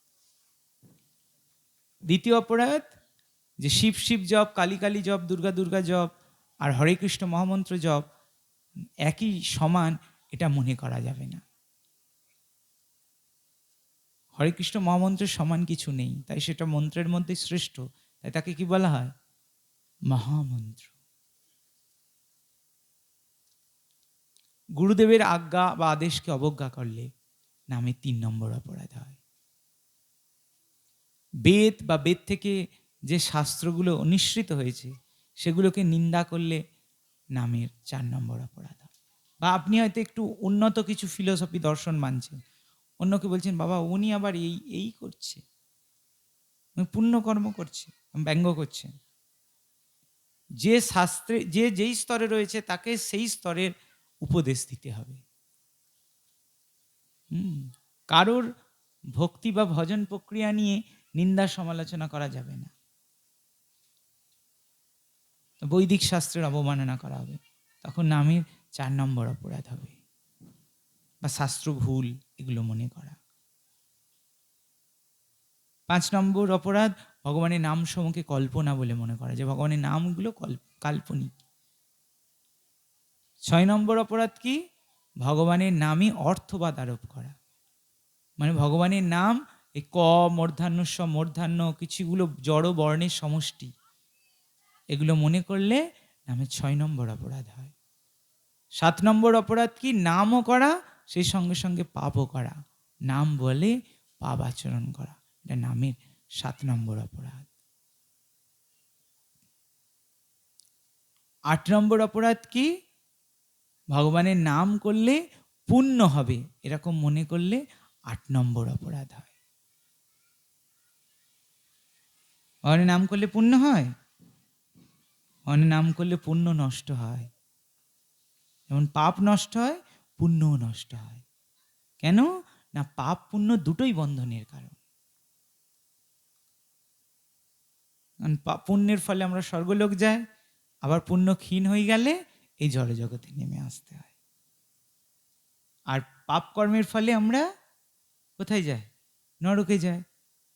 দ্বিতীয় অপরাধ, যে শিব শিব জপ, কালী কালী জপ, দুর্গা দুর্গা জপ আর হরে কৃষ্ণ মহামন্ত্র জপ একই সমান, এটা মনে করা যাবে না। হরে কৃষ্ণ মহামন্ত্রের সমান কিছু নেই, তাই সেটা মন্ত্রের মধ্যে শ্রেষ্ঠ, তাই তাকে কি বলা হয়? মহামন্ত্র। গুরুদেবের আজ্ঞা বা আদেশকে অবজ্ঞা করলে নামে 3 নম্বর অপরাধ হয়। বেদ বা বেদ থেকে যে শাস্ত্রগুলো নিঃসৃত হয়েছে, সেগুলোকে নিন্দা করলে নামের 4 নম্বর অপরাধ হয়। বা আপনি হয়তো একটু উন্নত কিছু ফিলোসফি দর্শন মানছেন, অন্যকে বলছেন বাবা উনি আবার এই এই করছে, পুণ্যকর্ম করছে, ব্যঙ্গ করছেন। যে শাস্ত্রে যে যেই স্তরে রয়েছে তাকে সেই স্তরের উপদেশ দিতে হবে। কারোর ভক্তি বা ভজন প্রক্রিয়া নিয়ে নিন্দা সমালোচনা করা যাবে না। বৈদিক শাস্ত্রের অবমাননা করা হবে, তখন নামের 4 নম্বর অপরাধ হবে। বা শাস্ত্র ভুল, এগুলো মনে করা। 5 নম্বর অপরাধ, ভগবানের নাম সমূহকে কল্পনা বলে মনে করা, যে ভগবানের নামগুলো কাল্পনিক। 6 নম্বর অপরাধ কি? ভগবানের নামে অর্থবাদ আরোপ করা। মানে ভগবানের নাম এই ক, মূর্ধান্য, মূর্ধান্য কিছুগুলো জড় বর্ণের সমষ্টি, এগুলো মনে করলে নামে 6 নম্বর অপরাধ হয়। 7 নম্বর অপরাধ কি? নামও করা, সেই সঙ্গে সঙ্গে পাপও করা। নাম বলে পাপ আচরণ করা, এটা নামের 7 নম্বর অপরাধ। 8 নম্বর অপরাধ কি? ভগবানের নাম করলে পুণ্য হবে, এরকম মনে করলে 8 নম্বর অপরাধ হয়। ভগবানের নাম করলে পুণ্য হয়? ভগবানের নাম করলে পুণ্য নষ্ট হয়। যেমন পাপ নষ্ট হয়, পুণ্যও নষ্ট হয়। কেন না? পাপ পুণ্য দুটোই বন্ধনের কারণ। পুণ্যের ফলে আমরা স্বর্গলোক যাই, আবার পুণ্য ক্ষীণ হয়ে গেলে এই জড় জগতে নেমে আসতে হয়। আর পাপ কর্মের ফলে আমরা কোথায় যাই? নরকে যাই।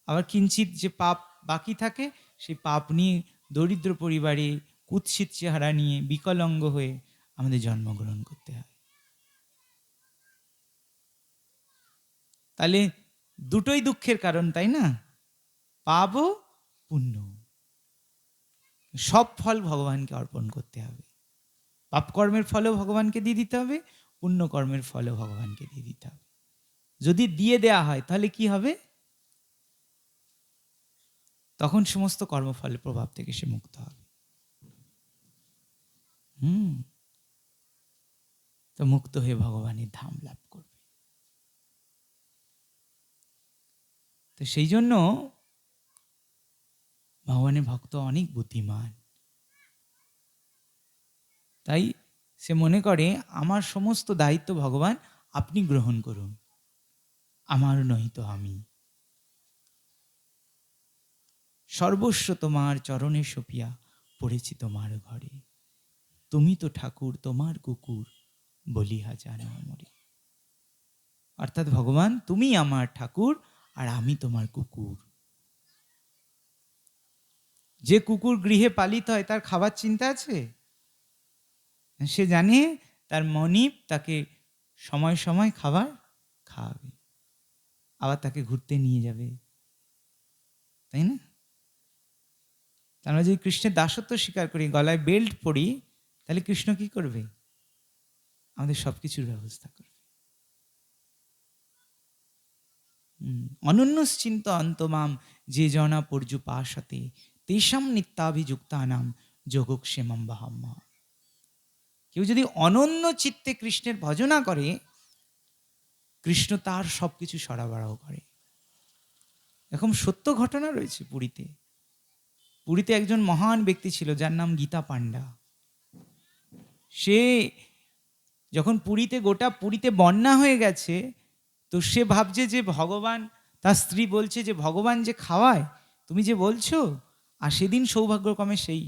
আবার কিঞ্চিত যে পাপ বাকি থাকে, সেই পাপ নিয়ে দরিদ্র পরিবারে কুৎসিত চেহারা নিয়ে বিকলাঙ্গ হয়ে আমাদের জন্মগ্রহণ করতে হয়। তাহলে দুটোই দুঃখের কারণ, তাই না? পাপও পুণ্য, সব ফল ভগবানকে অর্পণ করতে হবে। পাপ কর্মের ফলও ভগবানকে দিয়ে দিতে হবে, পুণ্য কর্মের ফলও ভগবানকে দিয়ে দিতে হবে। যদি দিয়ে দেয়া হয় তাহলে কি হবে? তখন সমস্ত কর্মফলের প্রভাব থেকে সে মুক্ত হবে। তো মুক্ত হয়ে ভগবানের ধাম লাভ করবে। তো সেই জন্য ভগবানের ভক্ত অনেক বুদ্ধিমান। তাই সে মনে করে আমার সমস্ত দায়িত্ব ভগবান আপনি গ্রহণ করুন, আমার নহিত আমি। সর্বস্ব তোমার চরণে সপিয়া পড়েছি তোমার ঘরে, তুমি তো ঠাকুর তোমার কুকুর বলিহা জানো মরে। অর্থাৎ ভগবান তুমি আমার ঠাকুর আর আমি তোমার কুকুর। যে কুকুর গৃহে পালিত হয় তার খাবার চিন্তা আছে? সে জানে তার মনিব তাকে সময় সময় খাবার খাওয়াবে, আবার তাকে ঘুরতে নিয়ে যাবে, তাই না? আমরা যদি কৃষ্ণের দাসত্ব স্বীকার করি, গলায় বেল্ট পরি, তাহলে কৃষ্ণ কি করবে? আমাদের সবকিছুর ব্যবস্থা করবে। অনন্যশ্চিন্ত অন্তমাম যে জনা পর্যুপাসতে তেষাম নিত্যাভিযুক্তানাম যোগক্ষেমম বাহাম্মা। কেউ যদি অনন্য চিত্তে কৃষ্ণের ভজনা করে, কৃষ্ণ তার সবকিছু সরবরাহ করে। এরকম সত্য ঘটনা রয়েছে পুরীতে। পুরীতে একজন মহান ব্যক্তি ছিল যার নাম গীতা পান্ডা। সে যখন গোটা পুরীতে বন্যা হয়ে গেছে, তো সে ভাবছে যে ভগবান, তার স্ত্রী বলছে যে ভগবান যে খাওয়ায় তুমি যে বলছো, আর সেদিন সৌভাগ্যক্রমে সেই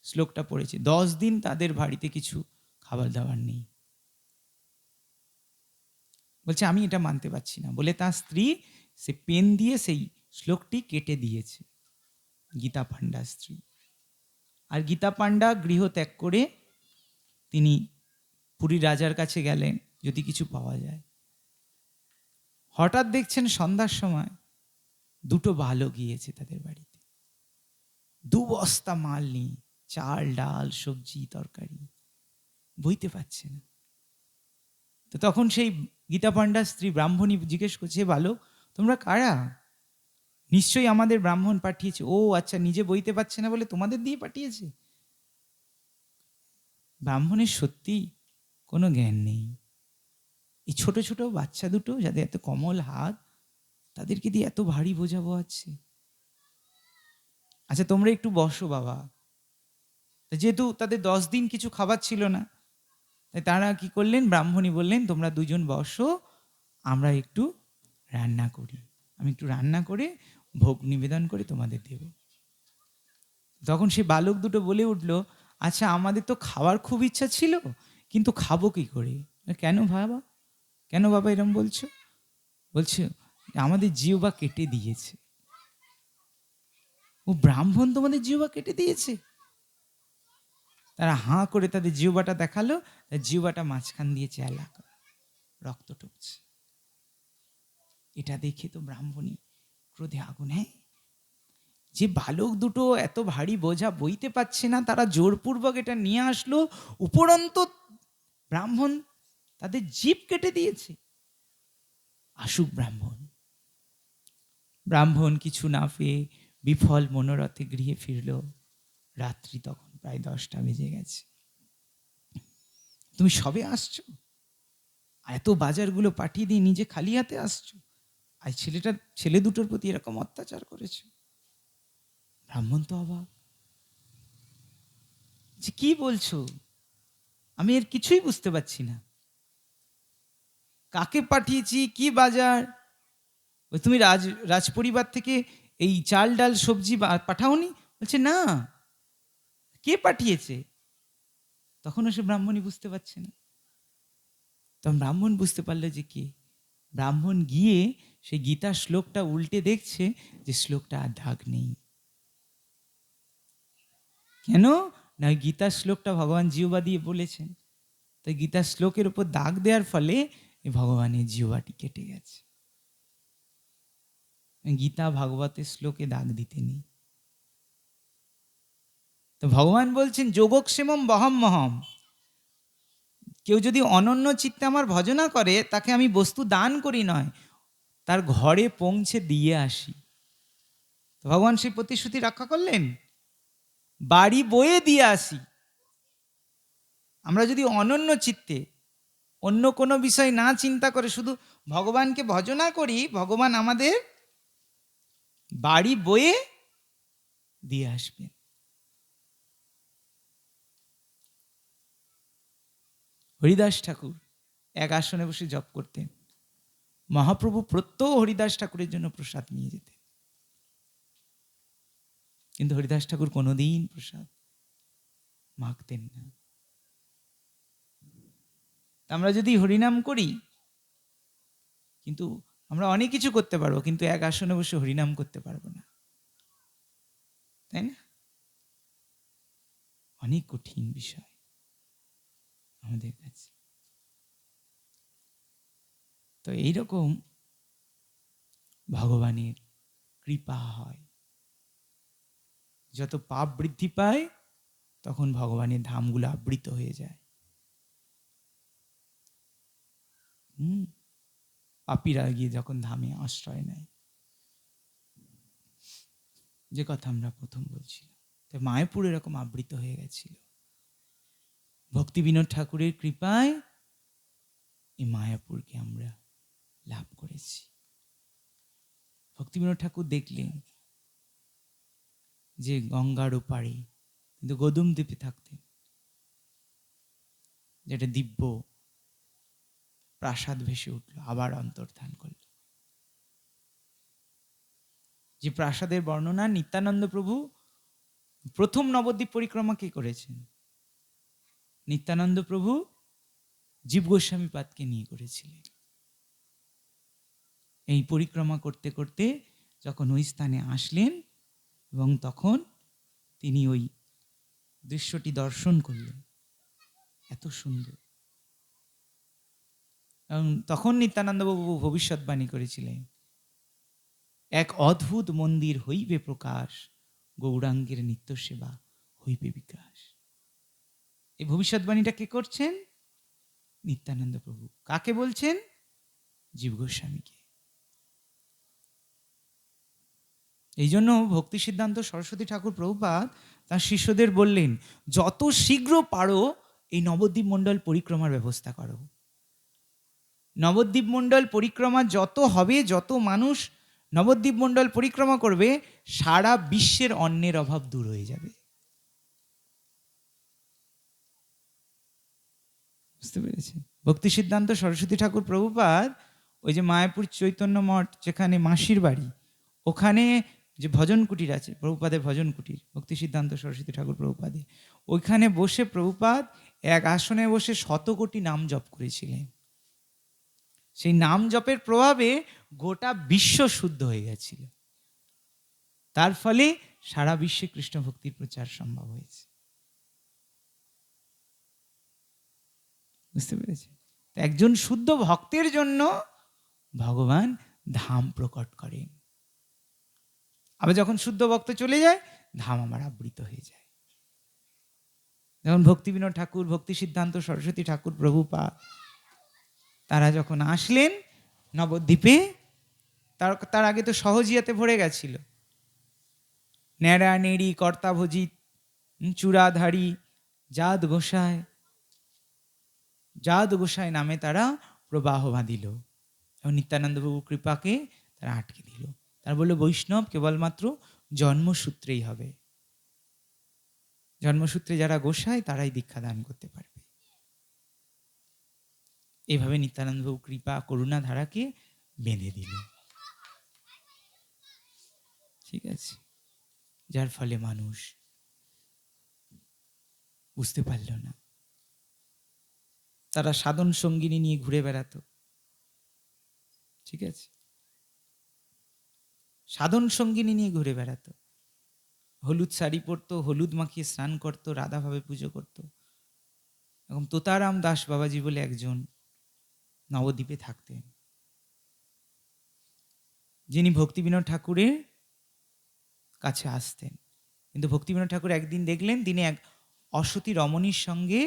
শ্লোকটা পড়েছে, 10 দিন তাদের বাড়িতে কিছু খাবার দাবার নেই। বলছে আমি এটা মানতে পারছি না বলে তার স্ত্রী সে পেন দিয়ে সেই শ্লোকটি কেটে দিয়েছে, গীতা পান্ডার স্ত্রী। আর গীতা পান্ডা গৃহ ত্যাগ করে তিনি পুরী রাজার কাছে গেলেন যদি কিছু পাওয়া যায়। হঠাৎ দেখছেন সন্ধ্যার সময় 2টো বালক গিয়েছে তাদের বাড়িতে, 2 বস্তা মাল নিয়ে, চাল ডাল সবজি তরকারি, বইতে পারছে না। তো তখন সেই গীতা পান্ডার স্ত্রী ব্রাহ্মণী জিজ্ঞেস করছে, বালক তোমরা কারা? নিশ্চয়ই আমাদের ব্রাহ্মণ পাঠিয়েছে। ও আচ্ছা, নিজে বইতে পারছে না বলে তোমাদের দিয়ে পাঠিয়েছে। ব্রাহ্মণের সত্যি কোনো জ্ঞান নেই। এই ছোট ছোট বাচ্চা দুটো যাদের এত কোমল হাত, তাদেরকে দিয়ে এত ভারী বোঝা বোয়াচ্ছে। আচ্ছা তোমরা একটু বসো বাবা। যেহেতু তাদের 10 দিন কিছু খাবার ছিল না, তাই তারা কি করলেন, ব্রাহ্মণী বললেন তোমরা 2 জন বসো, আমরা একটু রান্না করি, আমি একটু রান্না করে ভোগ নিবেদন করে তোমাদের দেব। তখন সেই বালক দুটো বলে উঠলো, আচ্ছা আমাদের তো খাওয়ার খুব ইচ্ছা ছিল, কিন্তু খাবো কি করে? কেন বাবা, কেন বাবা এরম বলছো? বলছে আমাদের জিহ্বা কেটে দিয়েছে। ও ব্রাহ্মণ তোমাদের জিহ্বা কেটে দিয়েছে? তারা হাঁ করে তাদের জিহ্বাটা দেখালো, জিহ্বাটা মাঝখান দিয়ে চেলা, রক্ত টুকছে। এটা দেখে তো ব্রাহ্মণী ক্রোধে আগুন। হ্যাঁ, যে বালক দুটো এত ভারী বোঝা বইতে পারছে না, তারা জোরপূর্বক এটা নিয়ে আসলো, উপরন্ত ব্রাহ্মণ তাদের জিভ কেটে দিয়েছে। আসুক ব্রাহ্মণ। ব্রাহ্মণ কিছু না পেয়ে বিফল মনোরথে গৃহে ফিরল। রাত্রি তখন প্রায় 10টা বেজে গেছে। তুমি সবে আসছো, এত বাজারগুলো পাঠিয়ে দিয়ে নিজে খালি হাতে আসছো, আর ছেলে দুটোর প্রতি এরকম অত্যাচার করেছো। ব্রাহ্মণ তো অবাক, যে কি বলছো, আমি এর কিছুই বুঝতে পারছি না। কাকে পাঠিয়েছি, কি বাজার? তুমি রাজপরিবার থেকে এই চাল ডাল সবজি পাঠাওনি? বলছে না। কে পাঠিয়েছে? তখনও সে ব্রাহ্মণই বুঝতে পারছে না। তখন ব্রাহ্মণ বুঝতে পারলো যে কে। ব্রাহ্মণ গিয়ে সেই গীতার শ্লোকটা উল্টে দেখছে যে শ্লোকটা আর দাগ নেই। কেন না, গীতার শ্লোকটা ভগবান জিহ্বা দিয়ে বলেছেন, তাই গীতার শ্লোকের উপর দাগ দেওয়ার ফলে ভগবানের জিহ্বাটি কেটে গেছে। গীতা ভাগবতের শ্লোকে দাগ দিতে নেই। তো ভগবান বলছেন যোগক্ষেমম বহম্মহম, কেউ যদি অনন্য চিত্তে আমার ভজনা করে, তাকে আমি বস্তু দান করি নয়, তার ঘরে পৌঁছে দিয়ে আসি। তো ভগবান সেই প্রতিশ্রুতি রক্ষা করলেন, বাড়ি বয়ে দিয়ে আসি। আমরা যদি অনন্য চিত্তে অন্য কোনো বিষয় না চিন্তা করে শুধু ভগবানকে ভজনা করি, ভগবান আমাদের বাড়ি বয়ে দিয়ে আসবেন। হরিদাস ঠাকুর এক আসনে বসে জপ করতেন, মহাপ্রভু প্রত্যহ হরিদাস ঠাকুরের জন্য প্রসাদ নিয়ে যেতেন, কিন্তু হরিদাস ঠাকুর কোনোদিন প্রসাদ মাখতেন না। আমরা যদি হরিনাম করি, কিন্তু আমরা অনেক কিছু করতে পারবো, কিন্তু এক আসনে বসে হরিনাম করতে পারবো না, তাই না? অনেক কঠিন বিষয় আমাদের কাছে। তো এইরকম ভগবানের কৃপা হয়। যত পাপ বৃদ্ধি পায় তখন ভগবানের ধামগুলো আবৃত হয়ে যায়। পাপীরা গিয়ে যখন ধামে আশ্রয় নেয়, যে কথা আমরা প্রথম বলছিলাম, তো মায়াপুর এরকম আবৃত হয়ে গেছিল। ভক্তি বিনোদ ঠাকুরের কৃপায় এই মায়াপুরকে আমরা লাভ করেছি। ভক্তি বিনোদ ঠাকুর দেখলেন যে গঙ্গার ওপারে, কিন্তু গদুম দ্বীপে থাকতেন, যেটা দিব্য প্রাসাদ ভেসে উঠল, আবার অন্তর্ধান করল। যে প্রাসাদের বর্ণনা নিত্যানন্দ প্রভু প্রথম নবদ্বীপ পরিক্রমা কে করেছেন? নিত্যানন্দ প্রভু জীব গোস্বামী পাদকে নিয়ে করেছিলেন। এই পরিক্রমা করতে করতে যখন ওই স্থানে আসলেন এবং তখন তিনি ওই দৃশ্যটি দর্শন করলেন, এত সুন্দর। এবং তখন নিত্যানন্দবাবু ভবিষ্যৎবাণী করেছিলেন, এক অদ্ভুত মন্দির হইবে প্রকাশ, গৌরাঙ্গের নিত্য সেবা হইবে বিকাশ। এই ভবিষ্যৎবাণীটা কে করছেন? নিত্যানন্দ প্রভু। কাকে বলছেন? জীব গোস্বামীকে। এই জন্য ভক্তি সিদ্ধান্ত সরস্বতী ঠাকুর প্রভুপাদ তার শিষ্যদের বললেন, যত শীঘ্র পারো এই নবদ্বীপ মণ্ডল পরিক্রমার ব্যবস্থা করো। নবদ্বীপ মণ্ডল পরিক্রমা যত হবে, যত মানুষ নবদ্বীপ মণ্ডল পরিক্রমা করবে, সারা বিশ্বের অন্নের অভাব দূর হয়ে যাবে। বুঝতে পেরেছেন? ভক্তি সিদ্ধান্ত সরস্বতী ঠাকুর প্রভুপাদ ওই যে মায়াপুর চৈতন্য মঠ, যেখানে মাসির বাড়ি, ওখানে যে ভজন কুটির আছে, প্রভুপাদের ভজন কুটির, ভক্তি সিদ্ধান্ত সরস্বতী ঠাকুর প্রভুপাদে, ওইখানে বসে প্রভুপাদ এক আসনে বসে 100 কোটি নাম জপ করেছিলেন। সেই নাম জপের প্রভাবে গোটা বিশ্ব শুদ্ধ হয়ে গেছিল। তার ফলে সারা বিশ্বে কৃষ্ণ ভক্তির প্রচার সম্ভব হয়েছে। বুঝতে পেরেছি? একজন শুদ্ধ ভক্তের জন্য ভগবান ধাম প্রকট করেন। আবার যখন শুদ্ধ ভক্ত চলে যায়, ধাম আমার আবৃত হয়ে যায়। যেমন ভক্তি বিনোদ ঠাকুর, ভক্তি সিদ্ধান্ত সরস্বতী ঠাকুর প্রভুপাদ, তারা যখন আসলেন নবদ্বীপে, তার আগে তো সহজিয়াতে ভরে গেছিল। ন্যাড়া নেড়ি কর্তাভোজিত চূড়াধারী জাত গোসাই নামে তারা প্রবাহ বাঁধিল এবং নিত্যানন্দবাবু কৃপাকে তারা আটকে দিল। তারা বলল, বৈষ্ণব কেবলমাত্র জন্মসূত্রেই হবে, জন্মসূত্রে যারা গোসাই তারাই দীক্ষা দান করতে পারবে। এইভাবে নিত্যানন্দবাবু কৃপা করুণা ধারাকে বেঁধে দিল। ঠিক আছে? যার ফলে মানুষ বুঝতে পারল না। তারা সাধন সঙ্গিনী নিয়ে ঘুরে বেড়াতো। ঠিক আছে? সাধন সঙ্গিনী নিয়ে ঘুরে বেড়াতো, হলুদ শাড়ি পরতো, হলুদ মাখিয়ে স্নান করতো, রাধাভাবে পুজো করতো। এবং তোতারাম দাস বাবাজি বলে একজন নবদ্বীপে থাকতেন, যিনি ভক্তি বিনোদ ঠাকুরের কাছে আসতেন। কিন্তু ভক্তি বিনোদ ঠাকুর একদিন দেখলেন তিনি এক অসতী রমণীর সঙ্গে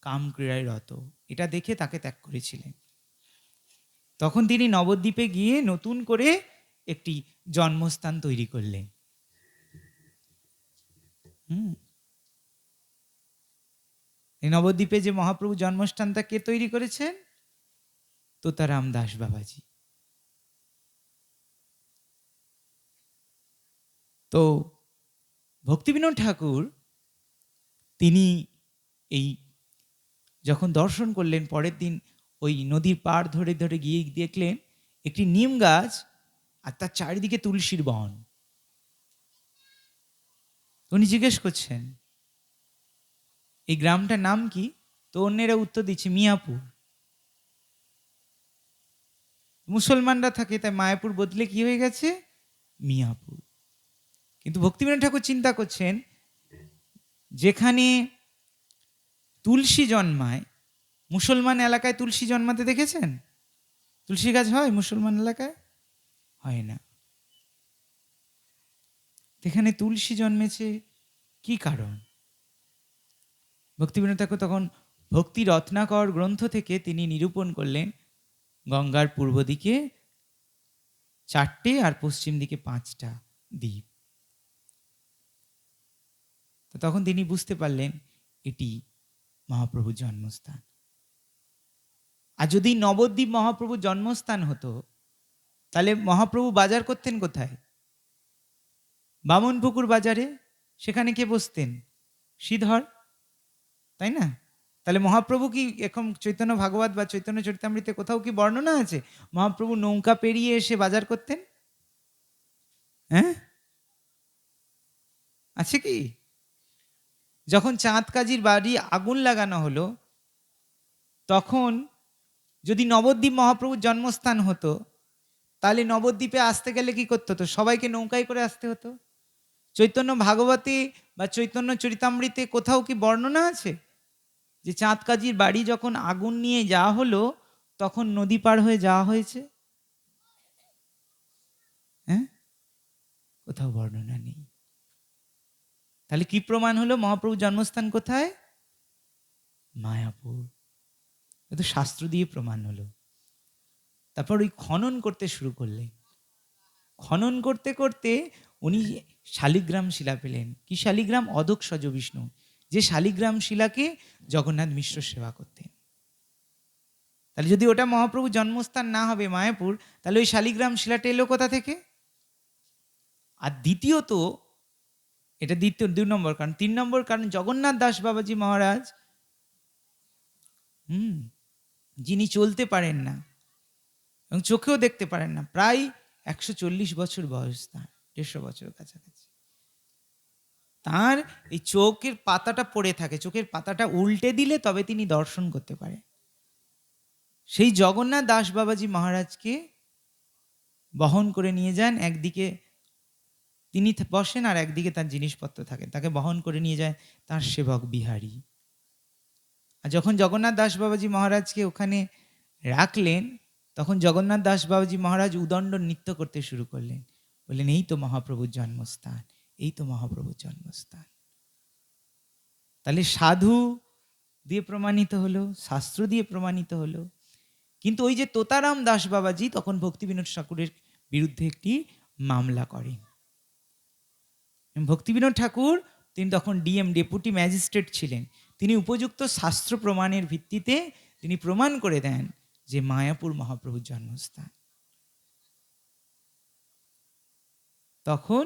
কাম ক্রীড়ায় রত। এটা দেখে তাকে ত্যাগ করেছিলেন। তখন তিনি নবদ্বীপে গিয়ে নতুন করে একটি জন্মস্থান তৈরি করলেন। এই নবদ্বীপে যে মহাপ্রভু জন্মস্থানটা কে তৈরি করেছেন? তোতারাম দাস বাবাজি। তো ভক্তি বিনোদ ঠাকুর তিনি এই যখন দর্শন করলেন পরের দিন ওই নদীর পাড় ধরে ধরে গিয়ে দেখলেন একটি নিম গাছ আর তার চারিদিকে তুলসীর বন। উনি জিজ্ঞেস করছেন এই গ্রামটার নাম কি? তো অন্যেরা উত্তর দিচ্ছে মিয়াপুর। মুসলমানরা থাকে তাই মায়াপুর বদলে কি হয়ে গেছে? মিয়াপুর। কিন্তু ভক্তিবিনোদ ঠাকুর চিন্তা করছেন যেখানে তুলসী জন্মায়, মুসলমান এলাকায় তুলসী জন্মাতে দেখেছেন? তুলসী গাছ হয় মুসলমান এলাকায়? হয় না। এখানে তুলসী জন্মেছে কি কারণ? ভক্তিবিনোদ ঠাকুর তখন ভক্তি রত্নাকর গ্রন্থ থেকে তিনি নিরূপণ করলেন গঙ্গার পূর্ব দিকে 4টে আর পশ্চিম দিকে 5টা দ্বীপ। তো তখন তিনি বুঝতে পারলেন এটি মহাপ্রভুর জন্মস্থান। আর যদি নবদ্বীপ মহাপ্রভুর জন্মস্থান হতো তাহলে মহাপ্রভু বাজার করতেন কোথায়? বামনপুকুর বাজারে। সেখানে কে বসতেন? শ্রীধর, তাই না? তাহলে মহাপ্রভু কি এখন চৈতন্য ভাগবত বা চৈতন্য চরিতামৃতে কোথাও কি বর্ণনা আছে মহাপ্রভু নৌকা পেরিয়ে এসে বাজার করতেন? হ্যাঁ, আছে কি? যখন চাঁদ কাজীর বাড়ি আগুন লাগানো হলো তখন যদি নবদ্বীপ মহাপ্রভুর জন্মস্থান হতো তাহলে নবদ্বীপে আসতে গেলে কি করতে হতো? সবাইকে নৌকায় করে আসতে হতো। চৈতন্য ভাগবতী বা চৈতন্য চরিতামৃতে কোথাও কি বর্ণনা আছে যে চাঁদ কাজীর বাড়ি যখন আগুন নিয়ে যাওয়া হলো তখন নদী পার হয়ে যাওয়া হয়েছে? হ্যাঁ, কোথাও বর্ণনা নেই। তাহলে কি প্রমাণ হলো মহাপ্রভুর জন্মস্থান কোথায়? মায়াপুর। তো শাস্ত্র দিয়ে প্রমাণ হলো। তারপর ওই খনন করতে শুরু করলেন। খনন করতে করতে উনি শালিগ্রাম শিলা পেলেন। কি শালিগ্রাম? অধোক্ষজ বিষ্ণু, যে শালিগ্রাম শিলাকে জগন্নাথ মিশ্র সেবা করতেন। তাহলে যদি ওটা মহাপ্রভুর জন্মস্থান না হবে মায়াপুর, তাহলে ওই শালিগ্রাম শিলাটা এলো কোথা থেকে? আর দ্বিতীয়ত, এটা দ্বিতীয় 2 নম্বর কারণ। 3 নম্বর কারণ জগন্নাথ দাস বাবাজি মহারাজ যিনি চলতে পারেন না এবং চোখেও দেখতে পারেন না, প্রায় 140 বছর বয়স তার, 150 বছর কাছাকাছি। তার এই চোখের পাতাটা পড়ে থাকে, চোখের পাতাটা উল্টে দিলে তবে তিনি দর্শন করতে পারেন। সেই জগন্নাথ দাস বাবাজি মহারাজকে বহন করে নিয়ে যান, একদিকে তিনি বসেন আর একদিকে তার জিনিসপত্র থাকে, তাকে বহন করে নিয়ে যায় তার সেবক বিহারী। আর যখন জগন্নাথ দাস বাবাজি মহারাজকে ওখানে রাখলেন তখন জগন্নাথ দাস বাবাজি মহারাজ উদণ্ড নৃত্য করতে শুরু করলেন, বললেন এই তো মহাপ্রভুর জন্মস্থান, এই তো মহাপ্রভুর জন্মস্থান। তাহলে সাধু দিয়ে প্রমাণিত হলো, শাস্ত্র দিয়ে প্রমাণিত হলো। কিন্তু ওই যে তোতারাম দাস বাবাজি তখন ভক্তিবিনোদ ঠাকুরের বিরুদ্ধে একটি মামলা করেন। ভক্তিবিনোদ ঠাকুর তিনি তখন ডিএম, ডেপুটি ম্যাজিস্ট্রেট ছিলেন। তিনি উপযুক্ত শাস্ত্র প্রমাণের ভিত্তিতে তিনি প্রমাণ করে দেন যে মায়াপুর মহাপ্রভুর জন্মস্থান। তখন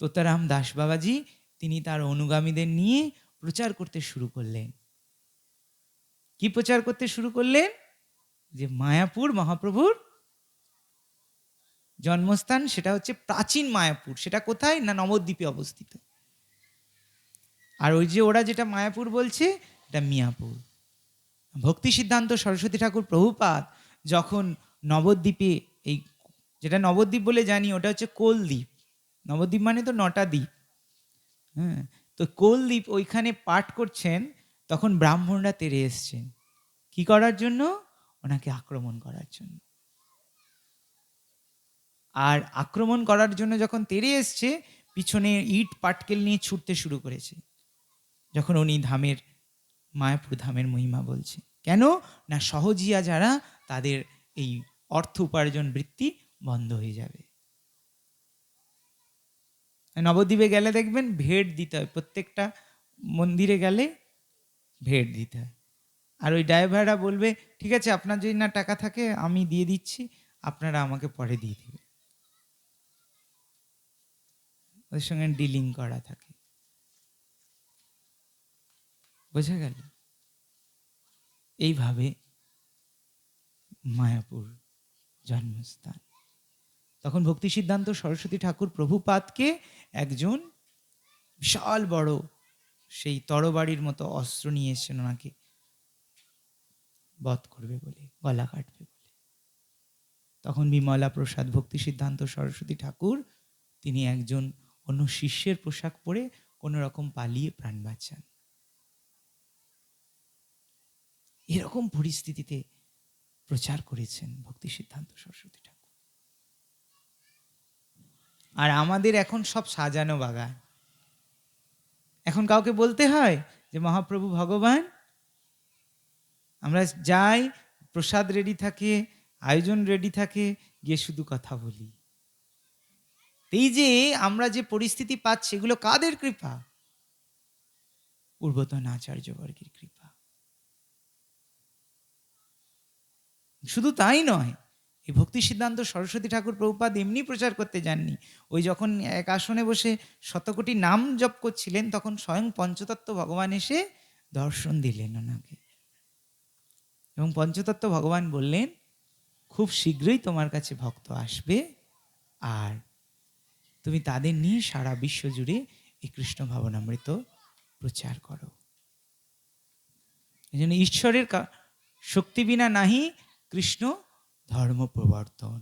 তোতারাম দাস বাবাজি তিনি তার অনুগামীদের নিয়ে প্রচার করতে শুরু করলেন। কি প্রচার করতে শুরু করলেন? যে মায়াপুর মহাপ্রভুর জন্মস্থান, সেটা হচ্ছে প্রাচীন মায়াপুর। সেটা কোথায়? না নবদ্বীপে অবস্থিত। আর ওই যে ওরা যেটা মায়াপুর বলছে এটা মিয়াপুর। ভক্তি সিদ্ধান্ত সরস্বতী ঠাকুর প্রভুপাদ যখন নবদ্বীপে, এই যেটা নবদ্বীপ বলে জানি ওটা হচ্ছে কোলদ্বীপ, নবদ্বীপ মানে তো 9টা দ্বীপ। হ্যাঁ, তো কোলদ্বীপ ওইখানে পাঠ করছেন তখন ব্রাহ্মণরা তেড়ে এসছেন। কি করার জন্য? ওনাকে আক্রমণ করার জন্য। আর আক্রমণ করার জন্য যখন তেড়ে এসছে পিছনে ইট পাটকেল নিয়ে ছুটতে শুরু করেছে যখন উনি ধামের, মায়াপুর ধামের মহিমা বলছে। কেন না সহজিয়া যারা তাদের এই অর্থ উপার্জন বৃত্তি বন্ধ হয়ে যাবে। নবদ্বীপে গেলে দেখবেন ভেট দিতে হয়, প্রত্যেকটা মন্দিরে গেলে ভেট দিতে হয়। আর ওই ড্রাইভাররা বলবে ঠিক আছে আপনার যদি না টাকা থাকে আমি দিয়ে দিচ্ছি, আপনারা আমাকে পরে দিয়ে দেবে। ওদের সঙ্গে ডিলিং করা থাকে। বোঝা গেল? এইভাবে মায়াপুর জন্মস্থান। তখন ভক্তি সিদ্ধান্ত সরস্বতী ঠাকুর প্রভুপাদকে একজন বিশাল বড় সেই তরবারির মতো অস্ত্র নিয়ে এসেছেন ওনাকে বধ করবে বলে, গলা কাটবে বলে। তখন বিমলা প্রসাদ ভক্তি সিদ্ধান্ত সরস্বতী ঠাকুর তিনি একজন অন্য শিষ্যের পোশাক পরে কোনো রকম পালিয়ে প্রাণ বাঁচান। এরকম পরিস্থিতিতে প্রচার করেছেন ভক্তি সিদ্ধান্ত সরস্বতী ঠাকুর। আর আমাদের এখন সব সাজানো বাগান। এখন কাউকে বলতে হয় যে মহাপ্রভু ভগবান, আমরা যাই, প্রসাদ রেডি থাকে, আয়োজন রেডি থাকে, গিয়ে শুধু কথা বলি। এই যে আমরা যে পরিস্থিতি পাচ্ছি, এগুলো কাদের কৃপা? পূর্বতন আচার্যবর্গের কৃপা। শুধু তাই নয়, এই ভক্তি সিদ্ধান্ত সরস্বতী ঠাকুর প্রভুপাদ এমনি প্রচার করতে যাননি। ওই যখন এক আসনে বসে শতকোটি নাম জপ করছিলেন, তখন স্বয়ং পঞ্চতত্ত্ব ভগবান এসে দর্শন দিলেন ওনাকে। এবং পঞ্চতত্ত্ব ভগবান বললেন, খুব শীঘ্রই তোমার কাছে ভক্ত আসবে, আর তুমি তাদের নিয়ে সারা বিশ্ব জুড়ে এই কৃষ্ণ ভাবনামৃত প্রচার করো। এই জন্য ঈশ্বরের শক্তি বিনা নাহি কৃষ্ণ ধর্ম প্রবর্তন।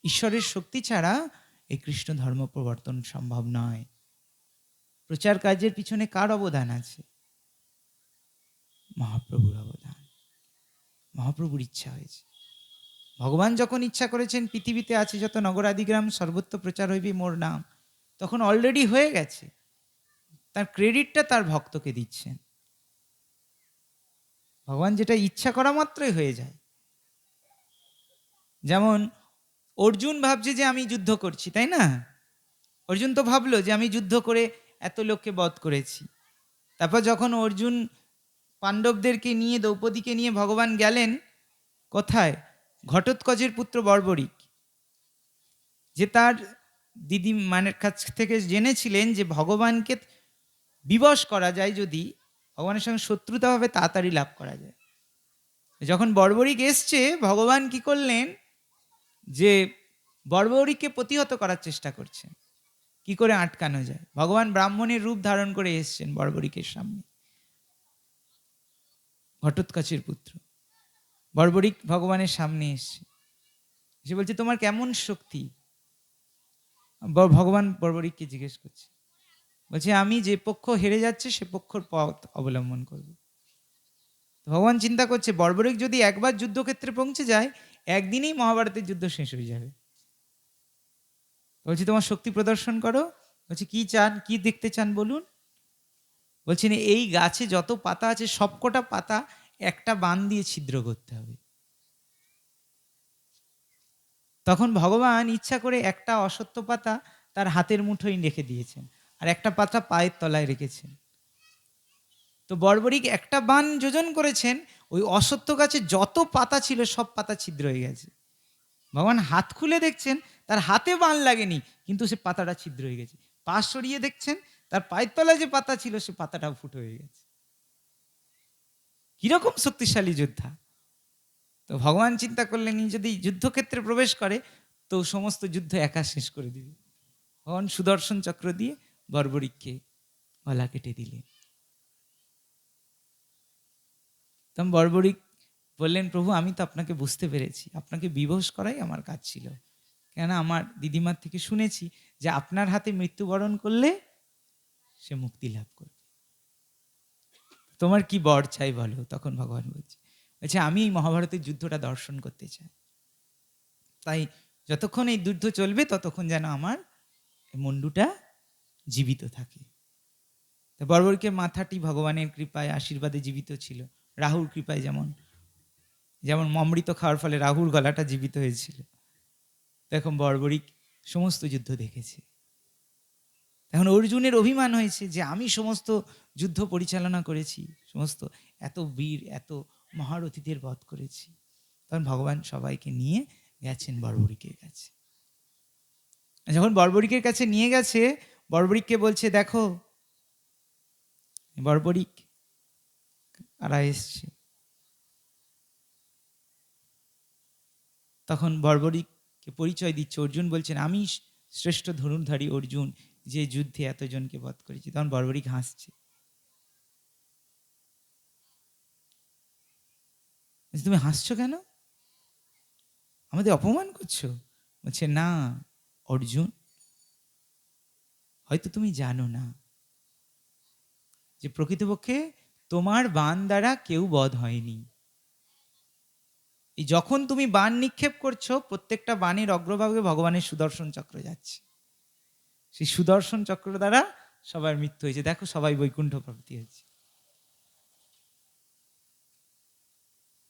ঈশ্বরের শক্তি ছাড়া এই কৃষ্ণ ধর্ম প্রবর্তন সম্ভব নয়। প্রচার কার্যের পিছনে কার অবদান আছে? মহাপ্রভুর অবদান। মহাপ্রভুর ইচ্ছা হয়েছে। ভগবান যখন ইচ্ছা করেছেন পৃথিবীতে আছে যত নগরাদিগ্রাম সর্বত্র প্রচার হইবে মোর নাম, তখন অলরেডি হয়ে গেছে। তার ক্রেডিটটা তার ভক্তকে দিচ্ছেন। ভগবান যেটা ইচ্ছা করা মাত্রই হয়ে যায়। যেমন অর্জুন ভাবছে যে আমি যুদ্ধ করছি, তাই না? অর্জুন তো ভাবলো যে আমি যুদ্ধ করে এত লোককে বধ করেছি। তারপর যখন অর্জুন পাণ্ডবদেরকে নিয়ে, দ্রৌপদীকে নিয়ে ভগবান গেলেন কোথায়? ঘটোৎকচের পুত্র বর্বরিক, যে তার দিদি মানের কাছ থেকে জেনেছিলেন যে ভগবানকে বিবশ করা যায়, যদি ভগবানের সঙ্গে শত্রুতাভাবে তাড়াতাড়ি লাভ করা যায়। যখন বর্বরিক এসছে, ভগবান কি করলেন যে বর্বরিককে প্রতিহত করার চেষ্টা করছেন, কি করে আটকানো যায়। ভগবান ব্রাহ্মণের রূপ ধারণ করে এসছেন বর্বরিকের সামনে। ঘটোৎকচের পুত্র বর্বরিক ভগবানের সামনে এসছে, সে বলছে তোমার কেমন শক্তি? ভগবান বর্বরিককে জিজ্ঞেস করছে, বলছে আমি যে পক্ষ হেরে যাচ্ছে সে পক্ষর পথ অবলম্বন করব। ভগবান চিন্তা করছে বর্বরিক যদি একবার যুদ্ধক্ষেত্রে পৌঁছে যায়, একদিনেই মহাভারতের যুদ্ধ শেষ হয়ে যাবে। বলছি তোমার শক্তি প্রদর্শন করো। বলছে কি চান, কি দেখতে চান বলুন। বলছেন এই গাছে যত পাতা আছে সবকটা পাতা একটা বান দিয়ে ছিদ্র করতে হবে। তখন ভগবান ইচ্ছা করে একটা অশ্বত্থ পাতা তার হাতের মুঠোয় রেখে দিয়েছেন, আর একটা পাতা পায়ের তলায় রেখেছেন। তো বর্বরিক একটা বান যোজন করেছেন, ওই অশ্বত্থ গাছে যত পাতা ছিল সব পাতা ছিদ্র হয়ে গেছে। ভগবান হাত খুলে দেখছেন তার হাতে বান লাগেনি, কিন্তু সে পাতাটা ছিদ্র হয়ে গেছে। পা সরিয়ে দেখছেন তার পায়ের তলায় যে পাতা ছিল সে পাতাটাও ফুটো হয়ে গেছে। কিরকম শক্তিশালী যোদ্ধা! তো ভগবান চিন্তা করলেন যদি যুদ্ধক্ষেত্রে প্রবেশ করে তো সমস্ত যুদ্ধ একা শেষ করে দিবে। ভগবান সুদর্শন চক্র দিয়ে বর্বরিককে গলা কেটে দিলেন। তখন বর্বরিক বললেন, প্রভু আমি তো আপনাকে বুঝতে পেরেছি, আপনাকে বিবশ করাই আমার কাজ ছিল। কেন আমার দিদিমার থেকে শুনেছি যে আপনার হাতে মৃত্যুবরণ করলে সে মুক্তি লাভ করবে। তোমার কি বর চাই বলো। তখন ভগবান বলছে আমি এই মহাভারতের যুদ্ধটা দর্শন করতে চাই, তাই যতক্ষণ এই যুদ্ধ চলবে ততক্ষণ যেন আমার মুন্ডুটা জীবিত থাকে। বর্বরিকের মাথাটি ভগবানের কৃপায় আশীর্বাদে জীবিত ছিল। রাহুর কৃপায় যেমন যেমন অমৃত খাওয়ার ফলে রাহুর গলাটা জীবিত হয়েছিল, এখন বর্বরিক সমস্ত যুদ্ধ দেখেছে। এখন অর্জুনের অভিমান হয়েছে যে আমি সমস্ত যুদ্ধ পরিচালনা করেছি, সমস্ত এত বীর এত মহারথীদের বধ করেছি। তখন ভগবান সবাইকে নিয়ে গেছেন বর্বরিকের কাছে। যখন বর্বরিকের কাছে নিয়ে গেছে, বর্বরিককে বলছে দেখো বর্বরিক কারা এসছে। তখন বর্বরীকে পরিচয় দিচ্ছে, অর্জুন বলছেন আমি শ্রেষ্ঠ ধনুর্ধারী অর্জুন, যে যুদ্ধে এতজনকে বধ করেছি। তখন বর্বরী হাসছে, তুমি হাসছো কেন, আমাদের অপমান করছো? বলছে না অর্জুন, হয়তো তুমি জানো না যে প্রকৃতপক্ষে তোমার বাণ দ্বারা কেউ বধ হয়নি। এই যখন তুমি বাণ নিক্ষেপ করছো, প্রত্যেকটা বাণের অগ্রভাগে ভগবানের সুদর্শন চক্র যাচ্ছে, সেই সুদর্শন চক্র দ্বারা সবার মৃত্যু হয়েছে। দেখো সবাই বৈকুণ্ঠ প্রাপ্তি হয়েছে।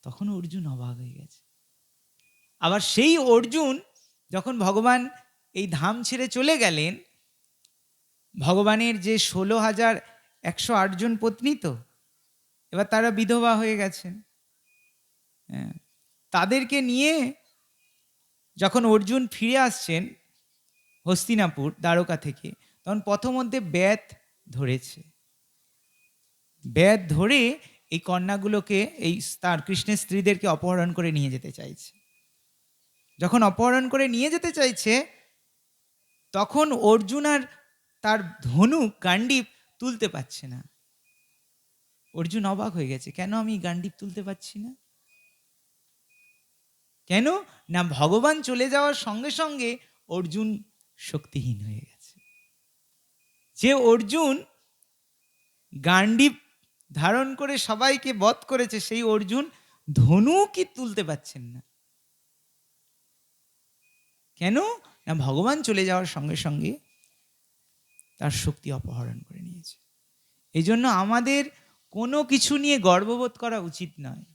তখন অর্জুন অবাক হয়ে গেছে। আবার সেই অর্জুন যখন ভগবান এই ধাম ছেড়ে চলে গেলেন, ভগবানের যে 16,108 জন পত্নী, তো এবার তারা বিধবা হয়ে গেছেন। হ্যাঁ, তাদেরকে নিয়ে যখন অর্জুন ফিরে আসছেন হস্তিনাপুর দ্বারকা থেকে, তখন পথমধ্যে ব্যাধ ধরেছে। ব্যাধ ধরে এই কন্যাগুলোকে, এই তার কৃষ্ণের স্ত্রীদেরকে অপহরণ করে নিয়ে যেতে চাইছে। যখন অপহরণ করে নিয়ে যেতে চাইছে, তখন অর্জুন আর তার ধনুক গান্ডীব তুলতে পারছে না। অর্জুন অবাক হয়ে গেছে, কেন আমি গান্ডীব তুলতে পারছি না? কেন না, ভগবান চলে যাওয়ার সঙ্গে সঙ্গে অর্জুন শক্তিহীন হয়ে গেছে। যে অর্জুন গান্ডীব ধারণ করে সবাইকে বধ করেছে, সেই অর্জুন ধনুকই তুলতে পারছেন না। কেন না, ভগবান চলে যাওয়ার সঙ্গে সঙ্গে তার শক্তি অপহরণ করে নিয়েছে। এই জন্য আমাদের কোনো কিছু নিয়ে গর্ববোধ করা উচিত নয়।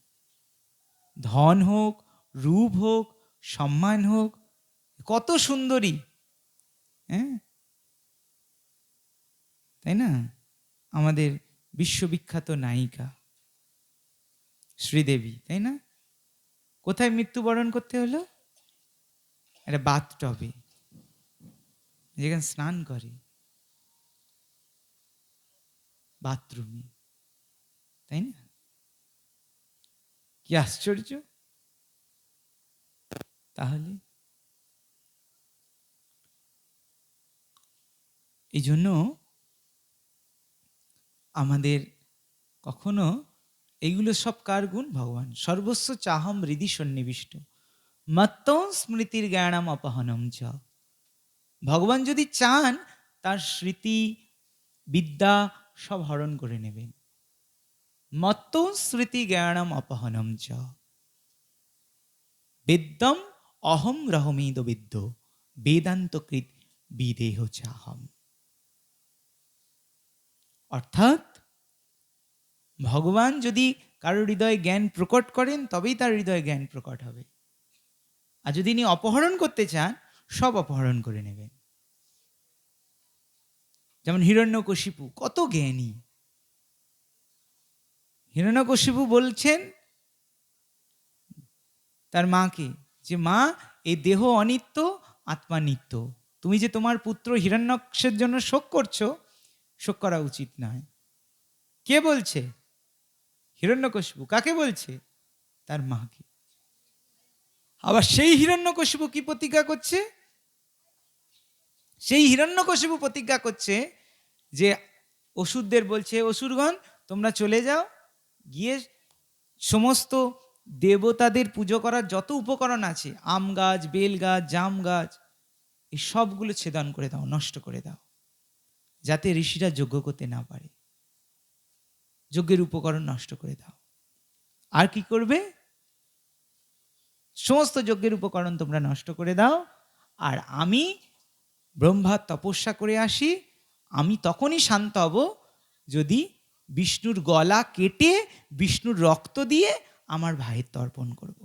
ধন হোক, রূপ হোক, সম্মান হোক, কত সুন্দরী, হ্যাঁ তাই না? আমাদের বিশ্ববিখ্যাত নায়িকা শ্রীদেবী, তাই না? কোথায় মৃত্যুবরণ করতে হলো? একটা বাথটবে, যেখানে স্নান করে, বাথরুমে, তাই না? কি আশ্চর্য! তাহলে এই জন্য আমাদের কখনো এইগুলো সব কার গুণ? ভগবান। সর্বস্ব চাহম হৃদি সন্নিবিষ্ট মত্ত স্মৃতির জ্ঞানম অপহনম চ। ভগবান যদি চান, তার স্মৃতি বিদ্যা সব হরণ করে নেবেন। মত্ত স্মৃতি জ্ঞানম অপহনম চ বেদ্যম অহম রহমেদ বিদ্য বেদান্তকৃত বিদেহ চাহম। অর্থাৎ ভগবান যদি কারো হৃদয়ে জ্ঞান প্রকট করেন, তবেই তার হৃদয়ে জ্ঞান প্রকট হবে। আর যদি তিনি অপহরণ করতে চান, সব অপহরণ করে নেবেন। যেমন হিরণ্যকশিপু কত জ্ঞানী। হিরণ্যকশিপু বলছেন তার মাকে যে মা, এই দেহ অনিত্য, আত্মা নিত্য। তুমি যে তোমার পুত্র হিরণ্যকের জন্য শোক করছো, শোক করা উচিত নয়। কে বলছে? হিরণ্যকশিপু। কাকে বলছে? তার মাকে। আবার সেই হিরণ্যকশিপু কি প্রতিজ্ঞা করছে? সেই হিরণ্যকশিপু প্রতিজ্ঞা করছে যে অসুরদের বলছে, অসুরগণ তোমরা চলে যাও, গিয়ে সমস্ত দেবতাদের পুজো করার যত উপকরণ আছে, আম গাছ, বেল গাছ, জাম গাছ, এই সবগুলো ছেদন করে দাও, নষ্ট করে দাও, যাতে ঋষিরা যজ্ঞ করতে না পারে। যজ্ঞের উপকরণ নষ্ট করে দাও। আর কি করবে? সমস্ত যজ্ঞের উপকরণ তোমরা নষ্ট করে দাও, আর আমি ব্রহ্মার তপস্যা করে আসি। আমি তখনই শান্ত হব যদি বিষ্ণুর গলা কেটে বিষ্ণুর রক্ত দিয়ে আমার ভাইয়ের তর্পণ করব।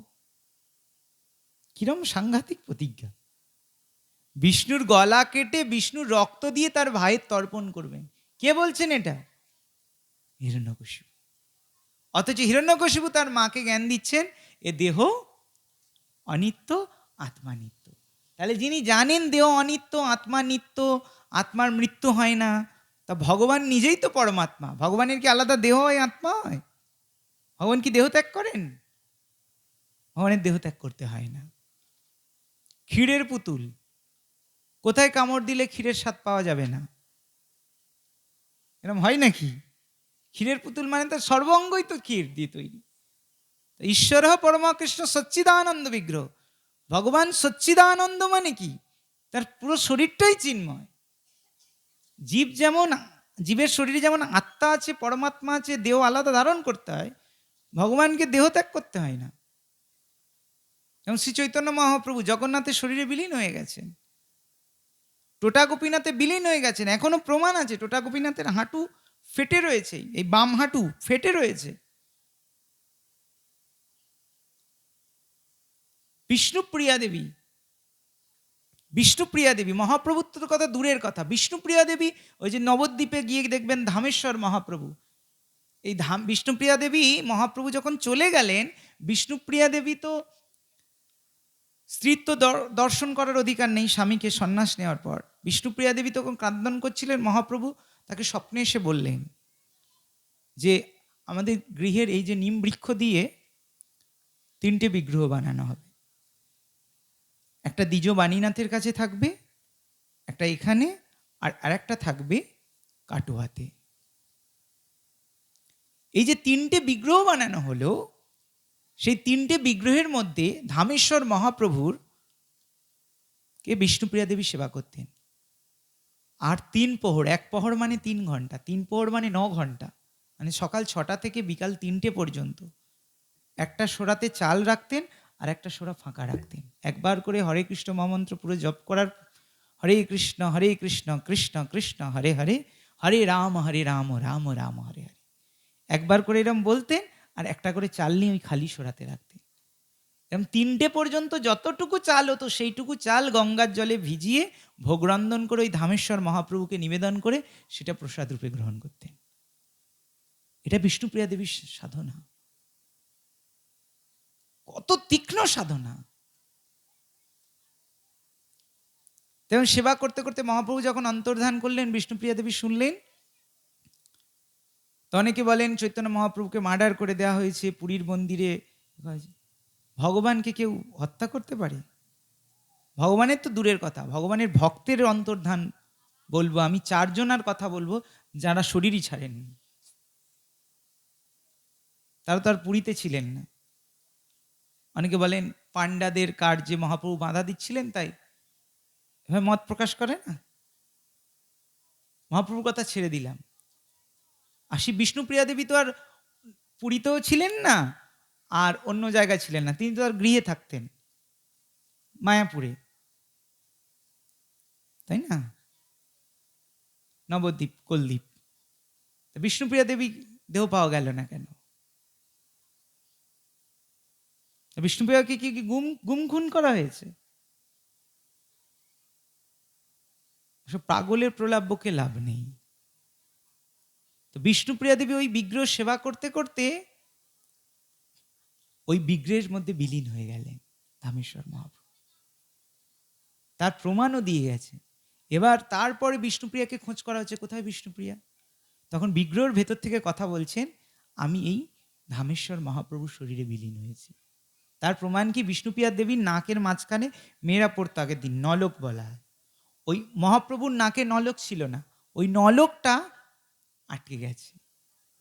কিরম সাংঘাতিক প্রতিজ্ঞা! বিষ্ণুর গলা কেটে বিষ্ণুর রক্ত দিয়ে তার ভাইয়ের তর্পণ করবেন। কে বলছেন এটা? হিরণ্যকশিপু। অথচ হিরণ্যকশিপু তার মাকে জ্ঞান দিচ্ছেন এ দেহ অনিত্য, আত্মা নিত্য। তাহলে যিনি জানেন দেহ অনিত্য, আত্মা নিত্য, আত্মার মৃত্যু হয় না, তা ভগবান নিজেই তো পরমাত্মা। ভগবানের কি আলাদা দেহ হয়, আত্মা হয়? ভগবান কি দেহ ত্যাগ করেন? ভগবানের দেহ ত্যাগ করতে হয় না। ক্ষীরের পুতুল, কোথায় কামড় দিলে ক্ষীরের স্বাদ পাওয়া যাবে না, এরকম হয় নাকি? ক্ষীরের পুতুল মানে তো সর্বঙ্গই তো ক্ষীর দিয়ে তৈরি। ঈশ্বর পরমকৃষ্ণ সচ্চিদানন্দ বিগ্রহ, ভগবান সচ্চিদানন্দ মানে কি? তার পুরো শরীরটাই চিন্ময়। জীব যেমন, জীবের শরীরে যেমন আত্মা আছে, পরমাত্মা আছে, দেহ আলাদা ধারণ করতে হয়, ভগবানকে দেহ ত্যাগ করতে হয় না। এবং শ্রী চৈতন্য মহাপ্রভু জগন্নাথের শরীরে বিলীন হয়ে গেছেন, টোটা গোপীনাথে বিলীন হয়ে গেছেন। এখনো প্রমাণ আছে, টোটা গোপীনাথের হাঁটু ফেটে রয়েছে, এই বাম হাঁটু ফেটে রয়েছে। বিষ্ণুপ্রিয়া দেবী, বিষ্ণুপ্রিয়া দেবী, মহাপ্রভুত্বের কথা দূরের কথা, বিষ্ণুপ্রিয়া দেবী ওই যে নবদ্বীপে গিয়ে দেখবেন ধামেশ্বর মহাপ্রভু, এই বিষ্ণুপ্রিয়া দেবী মহাপ্রভু যখন চলে গেলেন, বিষ্ণুপ্রিয়া দেবী তো স্ত্রীত্ব দর্শন করার অধিকার নেই স্বামীকে সন্ন্যাস নেওয়ার পর। বিষ্ণুপ্রিয়া দেবী তখন ক্রন্দন করছিলেন, মহাপ্রভু তাকে স্বপ্নে এসে বললেন যে আমাদের গৃহের এই যে নিম বৃক্ষ দিয়ে 3টে বিগ্রহ বানানো হবে, একটা দ্বিজ বাণীনাথের কাছে থাকবে, একটা এখানে, আর আরেকটা থাকবে কাটোয়াতে। এই যে 3টে বিগ্রহ বানানো হলো, সেই 3টে বিগ্রহের মধ্যে ধামেশ্বর মহাপ্রভুর কে বিষ্ণুপ্রিয়া দেবী সেবা করতেন। আর 3 প্রহর, 1 প্রহর মানে 3 ঘন্টা, 3 প্রহর মানে 9 ঘন্টা, মানে সকাল 6টা থেকে বিকাল 3টে পর্যন্ত একটা সোরাতে চাল রাখতেন আর একটা সোরা ফাঁকা রাখতেন। একবার করে হরে কৃষ্ণ মহামন্ত্র পুরো জপ করার, হরে কৃষ্ণ কৃষ্ণ কৃষ্ণ হরে হরে, হরে রাম রাম রাম হরে হরে, একবার করে এরম বলতেন, আর একটা করে চাল নিয়ে ওই খালি সোরাতে রাখতেন। এরকম 3টে পর্যন্ত যতটুকু চাল হতো সেইটুকু চাল গঙ্গার জলে ভিজিয়ে ভোগরন্ধন করে ওই ধামেশ্বর মহাপ্রভুকে নিবেদন করে সেটা প্রসাদ রূপে গ্রহণ করতেন। এটা বিষ্ণুপ্রিয়া দেবীর সাধনা, কত তীক্ষ্ণ সাধনা। তেমন সেবা করতে করতে মহাপ্রভু যখন অন্তর্ধান করলেন, বিষ্ণুপ্রিয়া দেবী শুনলেন। তো অনেকে বলেন চৈতন্য মহাপ্রভুকে মার্ডার করে দেওয়া হয়েছে পুরীর মন্দিরে। ভগবানকে কেউ হত্যা করতে পারে? ভগবানের তো দূরের কথা, ভগবানের ভক্তের অন্তর্ধান বলবো আমি, 4 জনার কথা বলবো যারা শরীরই ছাড়েননি, তারা তো আর পুরীতে ছিলেন না। অনেকে বলেন পাণ্ডাদের কার্যে মহাপ্রভু বাধা দিচ্ছিলেন, তাই এভাবে মত প্রকাশ করে না। মহাপ্রভুর কথা ছেড়ে দিলাম, আসি বিষ্ণুপ্রিয়া দেবী তো আর পুরীতেও ছিলেন না আর অন্য জায়গায় ছিলেন না, তিনি তো আর গৃহে থাকতেন মায়াপুরে, তাই না, নবদ্বীপ কোলদ্বীপ। বিষ্ণুপ্রিয়া দেবী দেহ পাওয়া গেল না কেন? বিষ্ণুপ্রিয়াকে কি গুম খুন করা হয়েছে? সব পাগলের প্রলাপকে লাভ নেই। তো বিষ্ণুপ্রিয়া দেবী ওই বিগ্রহ সেবা করতে করতে ওই বিগ্রহের মধ্যে বিলীন হয়ে গেলেন ধামেশ্বর মহাপ্রভু, তার প্রমাণও দিয়ে গেছে। এবার তারপরে বিষ্ণুপ্রিয়াকে খোঁজ করা হচ্ছে, কোথায় বিষ্ণুপ্রিয়া? তখন বিগ্রহের ভেতর থেকে কথা বলছেন, আমি এই ধামেশ্বর মহাপ্রভুর শরীরে বিলীন হয়েছি। তার প্রমাণ কি? বিষ্ণুপ্রিয়া দেবীর নাকের মাঝখানে মেয়েরা পড়তো আগের দিন নলক বলা হয়, ওই মহাপ্রভুর নাকে নলক ছিল না, ওই নলকটা আটকে গেছে,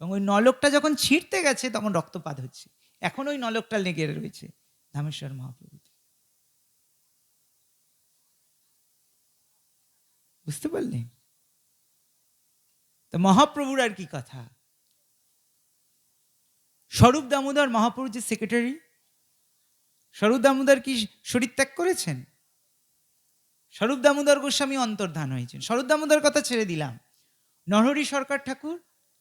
এবং ওই নলকটা যখন ছিঁড়তে গেছে তখন রক্তপাত হচ্ছে, এখন ওই নলকটা লেগে রয়েছে ধামেশ্বর মহাপ্রভুতে। বুঝতে পারলেন? তো মহাপ্রভুর আর কি কথা। স্বরূপ দামোদর মহাপ্রভুর যে সেক্রেটারি, স্বরূপ দামোদর কি শরীর ত্যাগ করেছেন? স্বরূপ দামোদর গোস্বামী অন্তর্ধান হয়েছেন। স্বরূপ দামোদর কথা ছেড়ে দিলাম, নরহরি সরকার ঠাকুর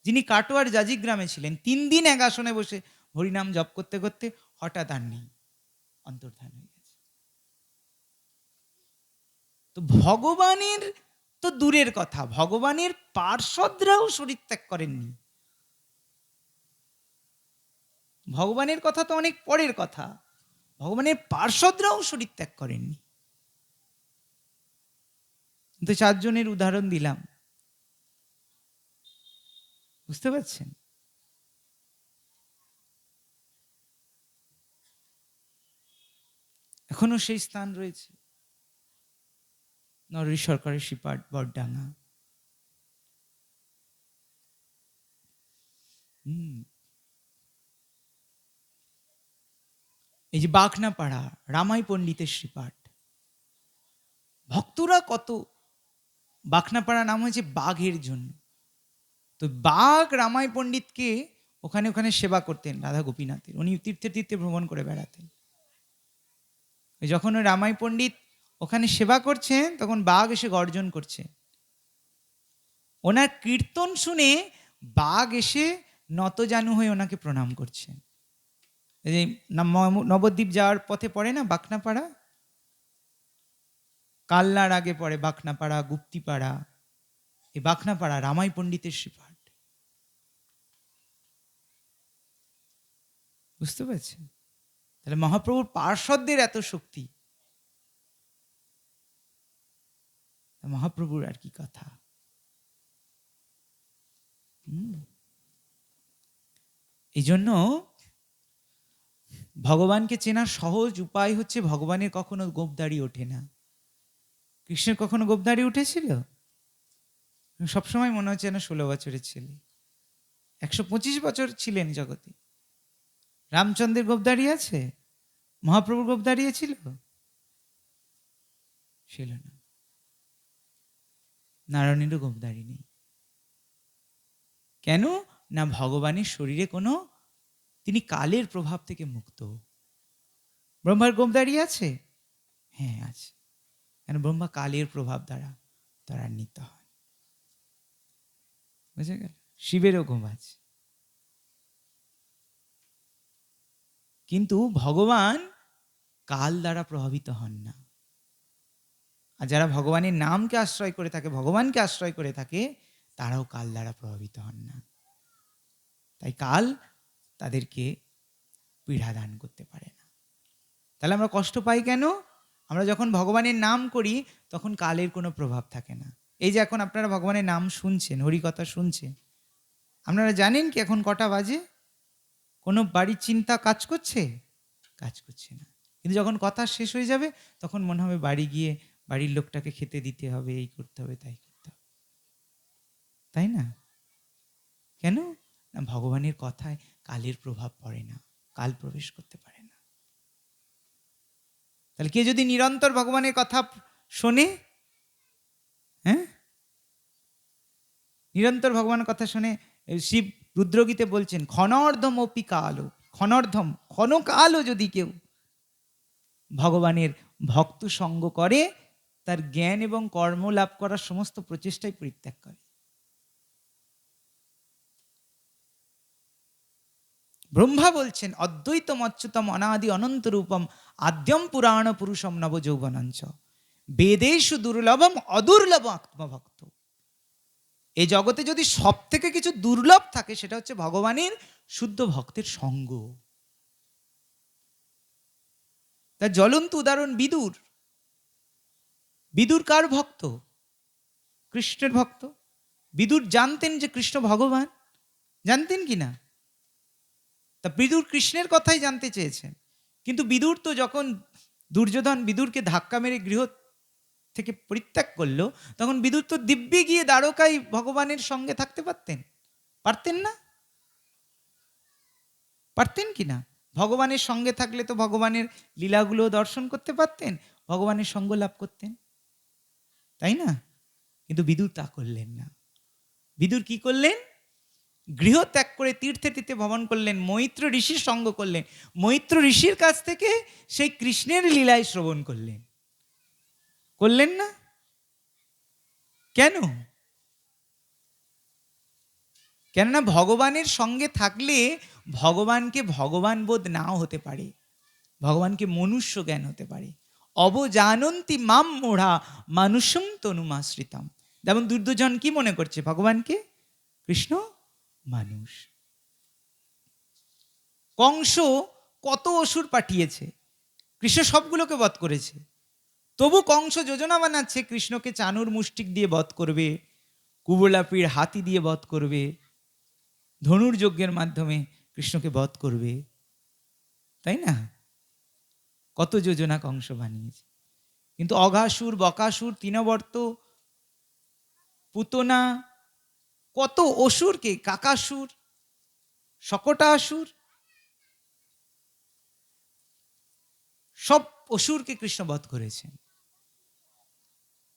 যিনি কাটোয়ার জাজি গ্রামে ছিলেন, 3 দিন এক আসনে বসে হরিনাম জপ করতে করতে হঠাৎ আর নেই, অন্তর্ধান হয়ে গেছে। তো ভগবানের তো দূরের কথা, ভগবানের পার্ষদরাও শরীর ত্যাগ করেননি। ভগবানের কথা তো অনেক পরের কথা, ভগবানের পার্ষদরাও শরীর ত্যাগ করেননি। কিন্তু 4 জনের উদাহরণ দিলাম, বুঝতে পারছেন? এখনো সেই স্থান রয়েছে। নরহরি সরকারের শ্রীপাঠ বড়ডাঙ্গা। এই যে বাখনাপাড়া রামাই পণ্ডিতের শ্রীপাঠ, ভক্তরা কত। বাখনাপাড়া নাম হয়েছে বাঘের জন্য। তো বাঘ রামাই পণ্ডিতকে ওখানে ওখানে সেবা করতেন রাধা গোপীনাথের। উনি তীর্থে তীর্থে ভ্রমণ করে বেড়াতেন। যখন ওই রামাই পণ্ডিত ওখানে সেবা করছেন তখন বাঘ এসে গর্জন করছে। ওনার কীর্তন শুনে বাঘ এসে নতজানু হয়ে ওনাকে প্রণাম করছে। এই যে নবদ্বীপ যাওয়ার পথে পড়ে না বাখনাপাড়া, কাল্লার আগে পড়ে বাখনাপাড়া, গুপ্তিপাড়া। এই বাখনাপাড়া রামাই পণ্ডিতের শ্রীপাঠ। বুঝতে পারছেন? তাহলে মহাপ্রভুর পার্শ্বদের এত শক্তি, মহাপ্রভুর আর কি কথা। এই জন্য ভগবানকে চেনার সহজ উপায় হচ্ছে, ভগবানের কখনো গোঁপদাড়ি ওঠে না। কৃষ্ণের কখনো গোঁপদাড়ি উঠেছিল? সবসময় মনে হচ্ছে না 16 বছরের ছেলে। 125 বছর ছিলেন জগতে। রামচন্দ্রের গোঁপদাড়ি আছে? মহাপ্রভুর গোঁপদাড়ি ছিল? ছিল না। নারায়ণেরও গোঁপদাড়ি নেই। কেন না? ভগবানের শরীরে কোনো, তিনি কালের প্রভাব থেকে মুক্ত। ব্রহ্মার গোঁপদাড়ি আছে? হ্যাঁ আছে, কেন? ব্রহ্মা কালের প্রভাব দ্বারা ত্বরান্বিত হয়। বুঝে গেল? শিবেরও গোঁপ আছে। কিন্তু ভগবান কাল দ্বারা প্রভাবিত হন না। আর যারা ভগবানের নামকে আশ্রয় করে থাকে, ভগবানকে আশ্রয় করে থাকে, তারাও কাল দ্বারা প্রভাবিত হন না। তাই কাল তাদেরকে পীড়া দান করতে পারে না। তাহলে আমরা কষ্ট পাই কেন? আমরা যখন ভগবানের নাম করি তখন কালের কোনো প্রভাব থাকে না। এই যে এখন আপনারা ভগবানের নাম শুনছেন, হরিকথা শুনছেন, আপনারা জানেন কি এখন কটা বাজে? কোনো বাড়ির চিন্তা কাজ করছে? কাজ করছে না। কিন্তু যখন কথা শেষ হয়ে যাবে তখন মনে হবে বাড়ি গিয়ে বাড়ির লোকটাকে খেতে দিতে হবে, এই করতে হবে, তাই করতে হবে, তাই না? কেন না? ভগবানের কথায় কালের প্রভাব পড়ে না, কাল প্রবেশ করতে পারে না। তাহলে কে যদি নিরন্তর ভগবানের কথা শোনে, হ্যাঁ, নিরন্তর ভগবানের কথা শোনে, শিব রুদ্রগীতে বলছেন ক্ষণর্ধম অপি কালো, ক্ষণর্ধম ক্ষণকালও যদি কেউ ভগবানের ভক্ত সঙ্গ করে, তার জ্ঞান এবং কর্ম লাভ করার সমস্ত প্রচেষ্টাই পরিত্যাগ করে। ব্রহ্মা বলছেন অদ্বৈতম অচ্যুতম অনাদি অনন্ত রূপম আদ্যম পুরাণ পুরুষম নব যৌবনাঞ্চ বেদেষু দুর্লভম অদুর্লভ আত্মভক্ত। এই জগতে যদি সব থেকে কিছু দুর্লভ থাকে সেটা হচ্ছে ভগবানের শুদ্ধ ভক্তের সঙ্গ। তার জ্বলন্ত উদাহরণ বিদুর। বিদুর কার ভক্ত? কৃষ্ণের ভক্ত। বিদুর জানতেন যে কৃষ্ণ ভগবান? জানতেন কি না? তা বিদুর কৃষ্ণের কথাই জানতে চেয়েছেন। কিন্তু বিদুর তো যখন দুর্যোধন বিদুরকে ধাক্কা মেরে গৃহ থেকে পরিত্যাগ করলো, তখন বিদুর তো দিব্যি গিয়ে দ্বারকায় ভগবানের সঙ্গে থাকতে পারতেন? পারতেন না? পারতেন কি না? ভগবানের সঙ্গে থাকলে তো ভগবানের লীলাগুলো দর্শন করতে পারতেন, ভগবানের সঙ্গ লাভ করতেন, তাই না? কিন্তু বিদুর তা করলেন না। বিদুর কি করলেন? গৃহ ত্যাগ করে তীর্থে তীর্থে ভ্রমণ করলেন, মৈত্র ঋষির সঙ্গ করলেন, মৈত্র ঋষির কাছ থেকে সেই কৃষ্ণের লীলায় শ্রবণ করলেন। করলেন না? কেন? কেননা ভগবানের সঙ্গে থাকলে ভগবানকে ভগবান বোধ নাও হতে পারে, ভগবানকে মনুষ্য জ্ঞান হতে পারে। অবজানন্তি মাম মোড়া মানুষম তনুমাশ্রিতাম। যেমন দুর্যোধন কি মনে করছে? ভগবানকে কৃষ্ণ মানুষ। কংস কত অসুর পাঠিয়েছে, কৃষ্ণ সবগুলোকে বধ করেছে, তবু কংস যোজনা বানাচ্ছে কৃষ্ণকে চানুর মুষ্টিক দিয়ে বধ করবে, কুবলাপির হাতি দিয়ে বধ করবে, ধনুর্যজ্ঞের মাধ্যমে কৃষ্ণকে বধ করবে, তাই না? কত যোজনা কংস বানিয়েছে। কিন্তু অঘাসুর, বকাসুর, তৃণবর্ত, পুতনা, কত অসুরকে, কাকাসুর, শকটাসুর, সব অসুরকে কৃষ্ণ বধ করেছেন।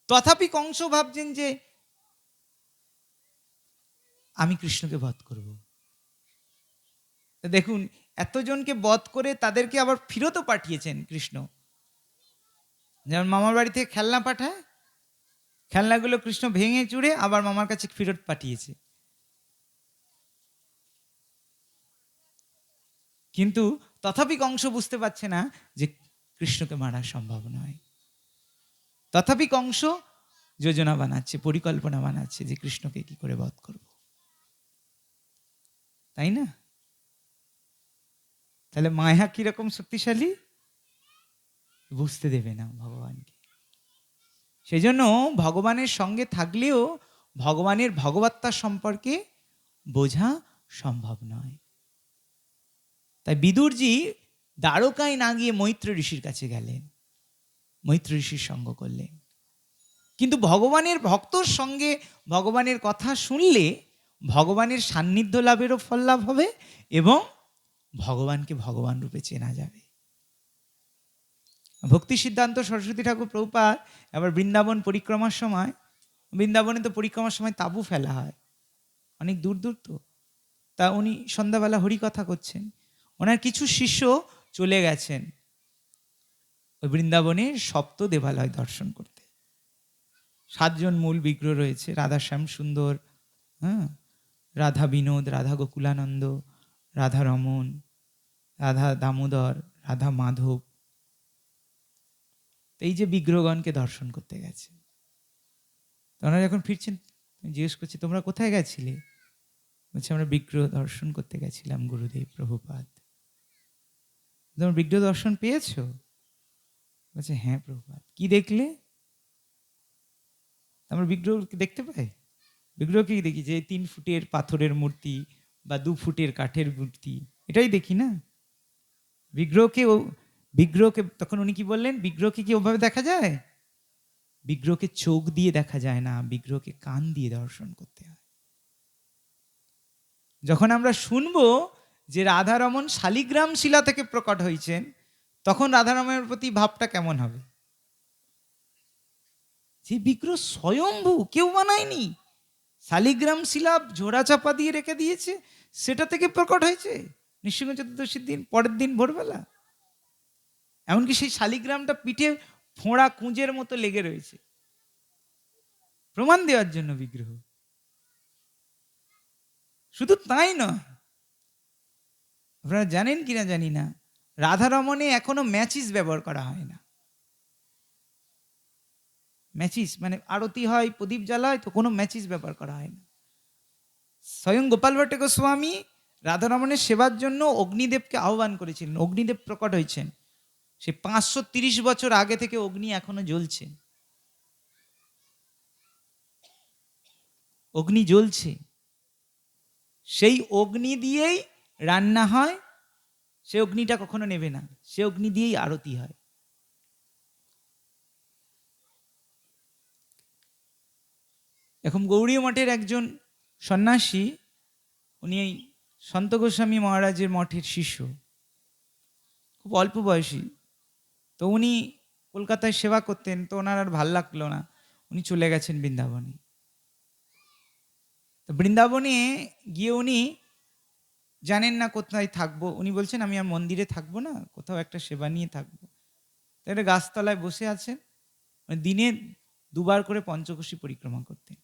তথাপি কংস ভাবছেন যে আমি কৃষ্ণকে বধ করব। দেখুন, এতজনকে বধ করে তাদেরকে আবার ফিরতও পাঠিয়েছেন কৃষ্ণ। যেমন মামার বাড়ি থেকে খেলনা পাঠায়, খেলনাগুলো কৃষ্ণ ভেঙে চুড়ে আবার মামার কাছে ফেরত পাঠিয়েছে। কিন্তু তথাপি কংস বুঝতে পারছে না যে কৃষ্ণকে মারা সম্ভব নয়। তথাপি কংস যোজনা বানাচ্ছে, পরিকল্পনা বানাচ্ছে যে কৃষ্ণকে কি করে বধ করব, তাই না? তাহলে মায়া কিরকম শক্তিশালী বুঝতে দেবে না ভগবানকে। সেই জন্য ভগবানের সঙ্গে থাকলেও ভগবানের ভগবত্তা সম্পর্কে বোঝা সম্ভব নয়। তাই বিদুরজি দ্বারকায় না গিয়ে মৈত্র ঋষির কাছে গেলেন, মৈত্র ঋষির সঙ্গ করলেন। কিন্তু ভগবানের ভক্তর সঙ্গে ভগবানের কথা শুনলে ভগবানের সান্নিধ্য লাভেরও ফল লাভ হবে এবং ভগবানকে ভগবান রূপে চেনা যাবে। ভক্তি সিদ্ধান্ত সরস্বতী ঠাকুর প্রভুপাদ আবার বৃন্দাবন পরিক্রমার সময়, বৃন্দাবনে তো পরিক্রমার সময় তাঁবু ফেলা হয়, অনেক দূর দূর তো, তা উনি সন্ধ্যাবেলা হরিকথা করছেন, ওনার কিছু শিষ্য চলে গেছেন ওই বৃন্দাবনে সপ্ত দেবালয় দর্শন করতে। 7 জন মূল বিগ্রহ রয়েছে, রাধা শ্যাম সুন্দর, হ্যাঁ, রাধা বিনোদ, রাধা গোকুলানন্দ, রাধা রমন, রাধা দামোদর, রাধা মাধব। এই যে বিগ্রহগণকে দর্শন করতে গেছে, ওনারা যখন ফিরছেন জিজ্ঞেস করছে তোমরা কোথায় গেছিলে? বলছে আমরা বিগ্রহ দর্শন করতে গেছিলাম গুরুদেব প্রভুপাদ। তোমরা বিগ্রহ দর্শন পেয়েছো? বলছে হ্যাঁ প্রভুপাদ। কি দেখলে? আমরা বিগ্রহ দেখতে পাই? বিগ্রহ কি দেখি? যে 3 ফুটের পাথরের মূর্তি বা 2 ফুটের কাঠের মূর্তি, এটাই দেখি না। বিগ্রহকে তখন উনি কি বললেন, বিগ্রহকে কি ওভাবে দেখা যায়? বিগ্রহকে চোখ দিয়ে দেখা যায় না, বিগ্রহকে কান দিয়ে দর্শন করতে হয়। যখন আমরা শুনবো যে রাধারমণ শালিগ্রাম শিলা থেকে প্রকট হয়েছেন, তখন রাধারমণের প্রতি ভাবটা কেমন হবে? যে বিগ্রহ স্বয়ম্ভু, কেউ বানায়নি, শালিগ্রাম শিলা ঝোড়া চাপা দিয়ে রেখে দিয়েছে, সেটা থেকে প্রকট হয়েছে নৃসিংহ চতুর্দশীর দিন, পরের দিন ভোরবেলা। এমনকি সেই শালিগ্রামটা পিঠে ফোঁড়া কুঁজের মতো লেগে রয়েছে, প্রমাণ দেওয়ার জন্য বিগ্রহ। শুধু তাই নয়, আপনারা জানেন কিনা জানি না, রাধারমণে এখনো ম্যাচিস ব্যবহার করা হয় না। ম্যাচিস মানে আরতি হয়, প্রদীপ জ্বালা হয়, তো কোনো ম্যাচিস ব্যবহার করা হয় না। স্বয়ং গোপাল ভট্ট গোস্বামী রাধারমণের সেবার জন্য অগ্নিদেবকে আহ্বান করেছিলেন। অগ্নিদেব প্রকট হয়েছেন, সে 530 বছর আগে থেকে অগ্নি এখনো জ্বলছে, অগ্নি জ্বলছে, সেই অগ্নি দিয়েই রান্না হয়, সে অগ্নিটা কখনো নেবে না, সে অগ্নি দিয়েই আরতি হয়। এখন গৌড়ীয় মঠের একজন সন্ন্যাসী, উনি এই সন্ত গোস্বামী মহারাজের মঠের শিষ্য, খুব অল্প বয়সী। তো উনি কলকাতায় সেবা করতেন, তো ওনার আর ভাল লাগলো না, উনি চলে গেছেন বৃন্দাবনে। তো বৃন্দাবনে গিয়ে উনি জানেন না কোথায় থাকবো, উনি বলছেন আমি আর মন্দিরে থাকবো না, কোথাও একটা সেবা নিয়ে থাকবো। তো একটা গাছতলায় বসে আছেন, দিনে 2 বার করে পঞ্চকোশী পরিক্রমা করতেন।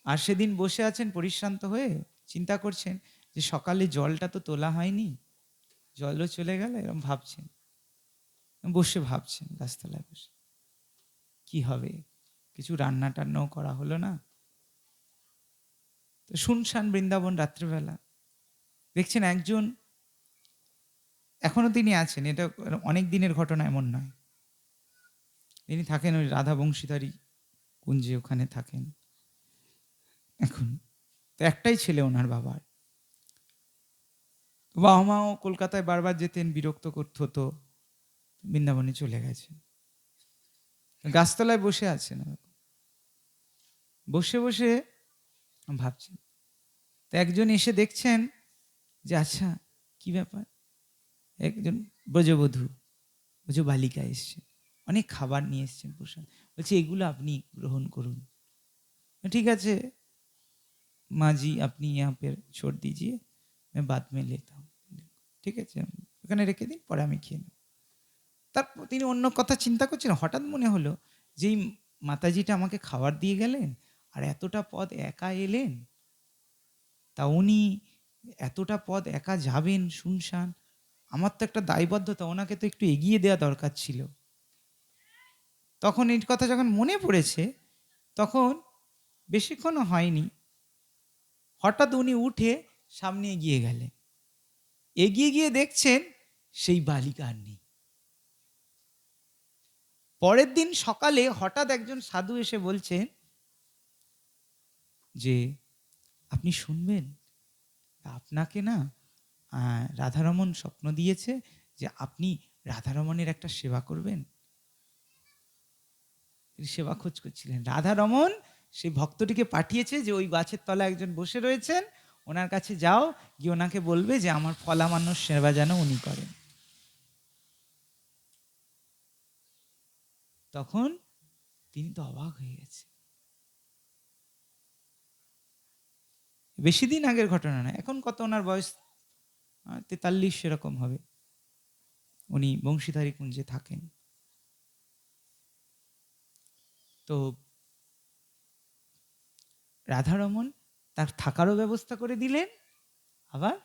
আর সেদিন বসে আছেন পরিশ্রান্ত হয়ে, চিন্তা করছেন যে সকালে জলটা তো তোলা হয়নি, জলও চলে গেল, এরকম ভাবছেন, বসে ভাবছেন গাছতলায় বসে কি হবে, কিছু রান্না টান্নাও করা হলো না। তো শুনশান বৃন্দাবন, রাত্রিবেলা দেখছেন একজন, এখনো তিনি আছেন, এটা অনেক দিনের ঘটনা এমন নয়, তিনি থাকেন ওই রাধা বংশীধারী কুঞ্জে, ওখানে থাকেন এখন। তো একটাই ছেলে ওনার বাবার, বাবা মাও কলকাতায় বারবার যেতেন, বিরক্ত করতে হতো, বৃন্দাবনে চলে গেছেন। গাছতলায় বসে আছেন, বসে বসে ভাবছেন। তো একজন এসে দেখছেন যে আচ্ছা কি ব্যাপার, একজন ব্রজবধূ বালিকা এসছে, অনেক খাবার নিয়ে এসছেন প্রসাদ, বলছে এগুলো আপনি গ্রহণ করুন। ঠিক আছে মাঝি, আপনি यहाँ पे छोड़ दीजिए, मैं बाद में लेता हूँ। ঠিক আছে ওখানে রেখে দিন, পরে আমি খেয়ে নেব। তারপর তিনি অন্য কথা চিন্তা করছেন, হঠাৎ মনে হলো যে এই মাতাজিটা আমাকে খাবার দিয়ে গেলেন আর এতটা পথ একা এলেন, তা উনি এতটা পথ একা যাবেন শুনশান, আমার তো একটা দায়বদ্ধতা, ওনাকে তো একটু এগিয়ে দেওয়া দরকার ছিল। তখন এই কথা যখন মনে পড়েছে, তখন বেশিক্ষণও হয়নি, হঠাৎ উনি উঠে সামনে এগিয়ে গেলেন। এগিয়ে গিয়ে দেখছেন সেই বালিকা আর নেই। পরের দিন সকালে হঠাৎ একজন সাধু এসে বলছেন যে আপনি শুনবেন, আপনাকে না রাধারমণ স্বপ্ন দিয়েছে যে আপনি রাধারমণের একটা সেবা করবেন। তিনি সেবা খোঁজ করছিলেন। রাধারমণ সেই ভক্তটিকে পাঠিয়েছে যে ওই গাছের তলায় একজন বসে রয়েছেন, ওনার কাছে যাও, গিয়ে ওনাকে বলবে যে আমার ফলামান্য সেবা যেন উনি করেন। তখন তিনি তো অবাক হয়ে গেছে। বেশি দিন আগের ঘটনা না, এখন কত ওনার বয়স 43 সেরকম হবে, উনি বংশীধারী কুঞ্জে থাকেন। তো রাধারমণ তার থাকারও ব্যবস্থা করে দিলেন, আবার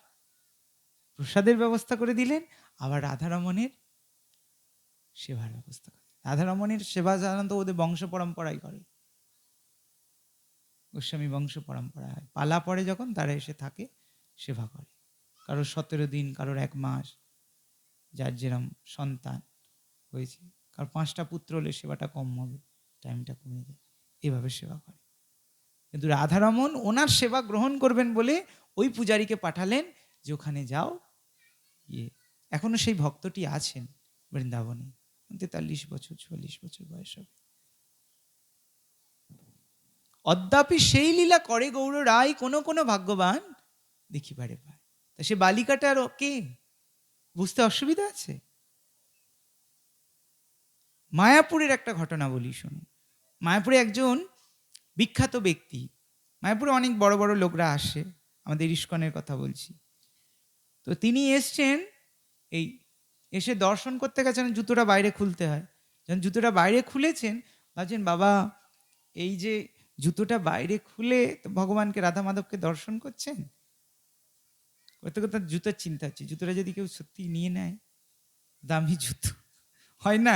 প্রসাদের ব্যবস্থা করে দিলেন, আবার রাধারমণের সেবার ব্যবস্থা করে। রাধারমণের সেবা সাধারণত ওদের বংশ পরম্পরাই করে, গোস্বামী বংশ পরম্পরা হয়। পালা পড়ে যখন তারা এসে থাকে, সেবা করে। কারোর 17 দিন, কারোর 1 মাস, যার যেরম সন্তান হয়েছে, কারোর 5টা পুত্র হলে সেবাটা কম হবে, টাইমটা কমে যায়, এভাবে সেবা করে। কিন্তু রাধারমণ ওনার সেবা গ্রহণ করবেন বলে ওই পূজারীকে পাঠালেন যে ওখানে যাও, এখনো সেই ভক্তটি আছেন বৃন্দাবনে, 43 বছর 44 বছর বয়স হবে। অদ্যাপি সেই লীলা করে গৌর রায়, কোনো কোনো ভাগ্যবান দেখিবারে পায়। তা সে বালিকাটার কে বুঝতে অসুবিধা আছে? মায়াপুরের একটা ঘটনা বলি শুনুন। মায়াপুরে একজন বিখ্যাত ব্যক্তি, মায়াপুরে অনেক বড় বড় লোকরা আসে, আমাদের ইস্কনের কথা বলছি। তো তিনি এসছেন, এই এসে দর্শন করতে গেছেন, জুতোটা বাইরে খুলতে হয়। যখন জুতোটা বাইরে খুলেছেন, ভাবছেন বাবা এই যে জুতোটা বাইরে খুলে তো ভগবানকে রাধা মাধবকে দর্শন করছেন, করতে করতে জুতোর চিন্তা হচ্ছে, জুতোটা যদি কেউ সত্যি নিয়ে নেয়, দামি জুতো হয় না,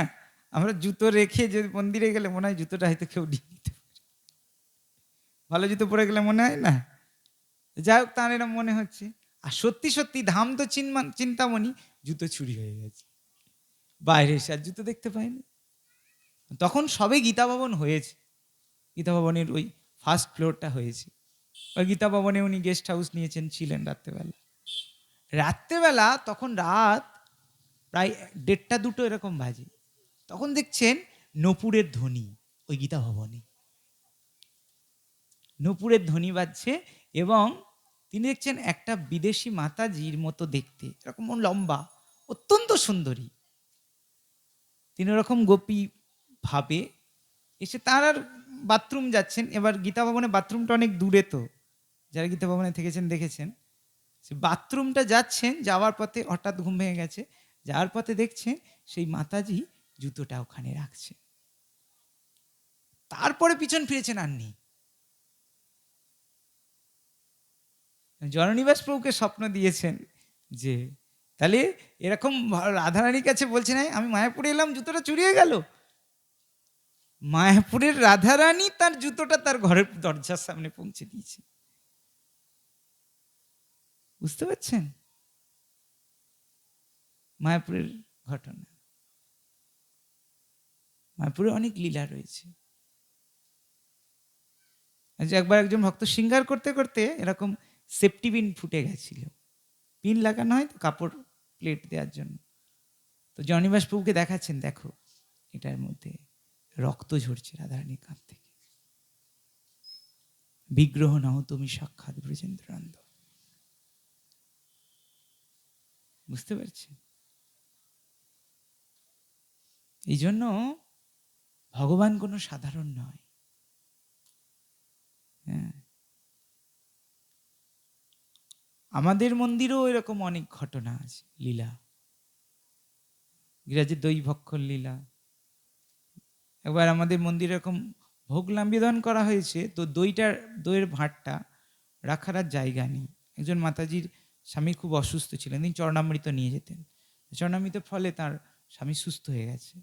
আমরা জুতো রেখে যদি মন্দিরে গেলে মনে হয় জুতোটা হয়তো কেউ নিয়ে নিতে পারে, ভালো জুতো পরে গেলে মনে হয় না। যাই হোক, তার এরকম মনে হচ্ছে। আর সত্যি সত্যি ধাম তো চিন্তামণি, জুতো চুরি হয়ে গেছে, বাইরে এসে আর জুতো দেখতে পায়নি। তখন সবে গীতা ভবন হয়েছে, গীতা ভবনের ওই ফার্স্ট ফ্লোরটা হয়েছে, ওই গীতা ভবনে উনি গেস্ট হাউস নিয়েছেন, ছিলেন রাত্রেবেলা। তখন রাত প্রায় 1:30-2 এরকম বাজে। তখন দেখছেন নূপুরের ধ্বনি ওই গীতা ভবনে, নূপুরের ধ্বনি বাজছে, এবং তিনি দেখছেন একটা বিদেশি মাতাজির মতো দেখতে, এরকম লম্বা, অত্যন্ত সুন্দরী, তিনি ওরকম গোপী ভাবে এসে তার আর বাথরুম যাচ্ছেন। এবার গীতা ভবনে বাথরুমটা অনেক দূরে, তো যারা গীতা ভবনে থেকেছেন দেখেছেন, সে বাথরুমটা যাচ্ছেন, যাওয়ার পথে হঠাৎ ঘুম ভেঙে গেছে, যাওয়ার পথে দেখছেন সেই মাতাজি জুতোটা ওখানে রাখছে। তারপরে পিছন ফিরেছেন, আর নেই। জননিবাস প্রভুকে স্বপ্ন দিয়েছেন যে তাহলে এরকম রাধারানীর কাছে বলছেন, আমি মায়াপুরে এলাম, জুতোটা চুরি হয়ে গেল। মায়াপুরের রাধারানী তার জুতোটা তার ঘরের দরজার সামনে পৌঁছে দিয়েছে। বুঝতে পারছেন মায়াপুরের ঘটনা? মায়াপুরে অনেক লীলা রয়েছে। একবার একজন ভক্ত শৃঙ্গার করতে করতে এরকম সেফটি পিন ফুটে গেছিল, পিন লাগানো হয় তো কাপড় প্লেট দেওয়ার জন্য। তো জনিবাস প্রভুকে দেখাচ্ছেন, দেখো এটার মধ্যে রক্ত ঝরছে রাধারানীর কাঁধ থেকে। বিগ্রহ নাও তুমি সাক্ষাৎ ব্রজেন্দ্রানন্দ। বুঝতে পারছি? এই জন্য ভগবান কোনো সাধারণ নয়। হ্যাঁ, আমাদের মন্দিরেও এরকম অনেক ঘটনা আছে, লীলা। গিরাজের দই ভক্ষণ লীলা। একবার আমাদের মন্দিরে এরকম ভোগ নিবেদন করা হয়েছে, তো দইয়ের ভাঁড়টা রাখার আর জায়গা নেই। একজন মাতাজির স্বামী খুব অসুস্থ ছিলেন, তিনি চরণামৃত নিয়ে যেতেন। চরণামৃতের ফলে তার স্বামী সুস্থ হয়ে গেছে।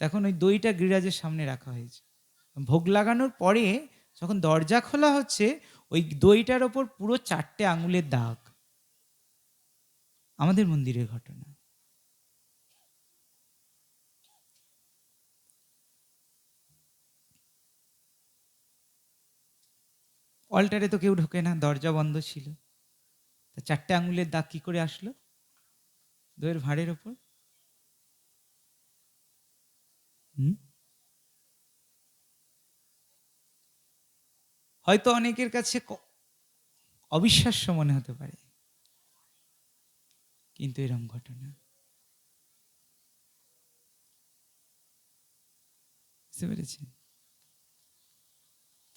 তখন ওই দইটা গিরিরাজের সামনে রাখা হয়েছে। ভোগ লাগানোর পরে যখন দরজা খোলা হচ্ছে, ওই দইটার ওপর পুরো 4টে আঙুলের দাগ। আমাদের মন্দিরের ঘটনা। অল্টারে তো কেউ ঢোকে না, দরজা বন্ধ ছিল। 4টে আঙুলের দাগ কি করে আসলো দইয়ের ভাঁড়ের ওপর? হয়তো অনেকের কাছে অবিশ্বাস্য মনে হতে পারে, কিন্তু এরকম ঘটনা। বুঝতে পেরেছি?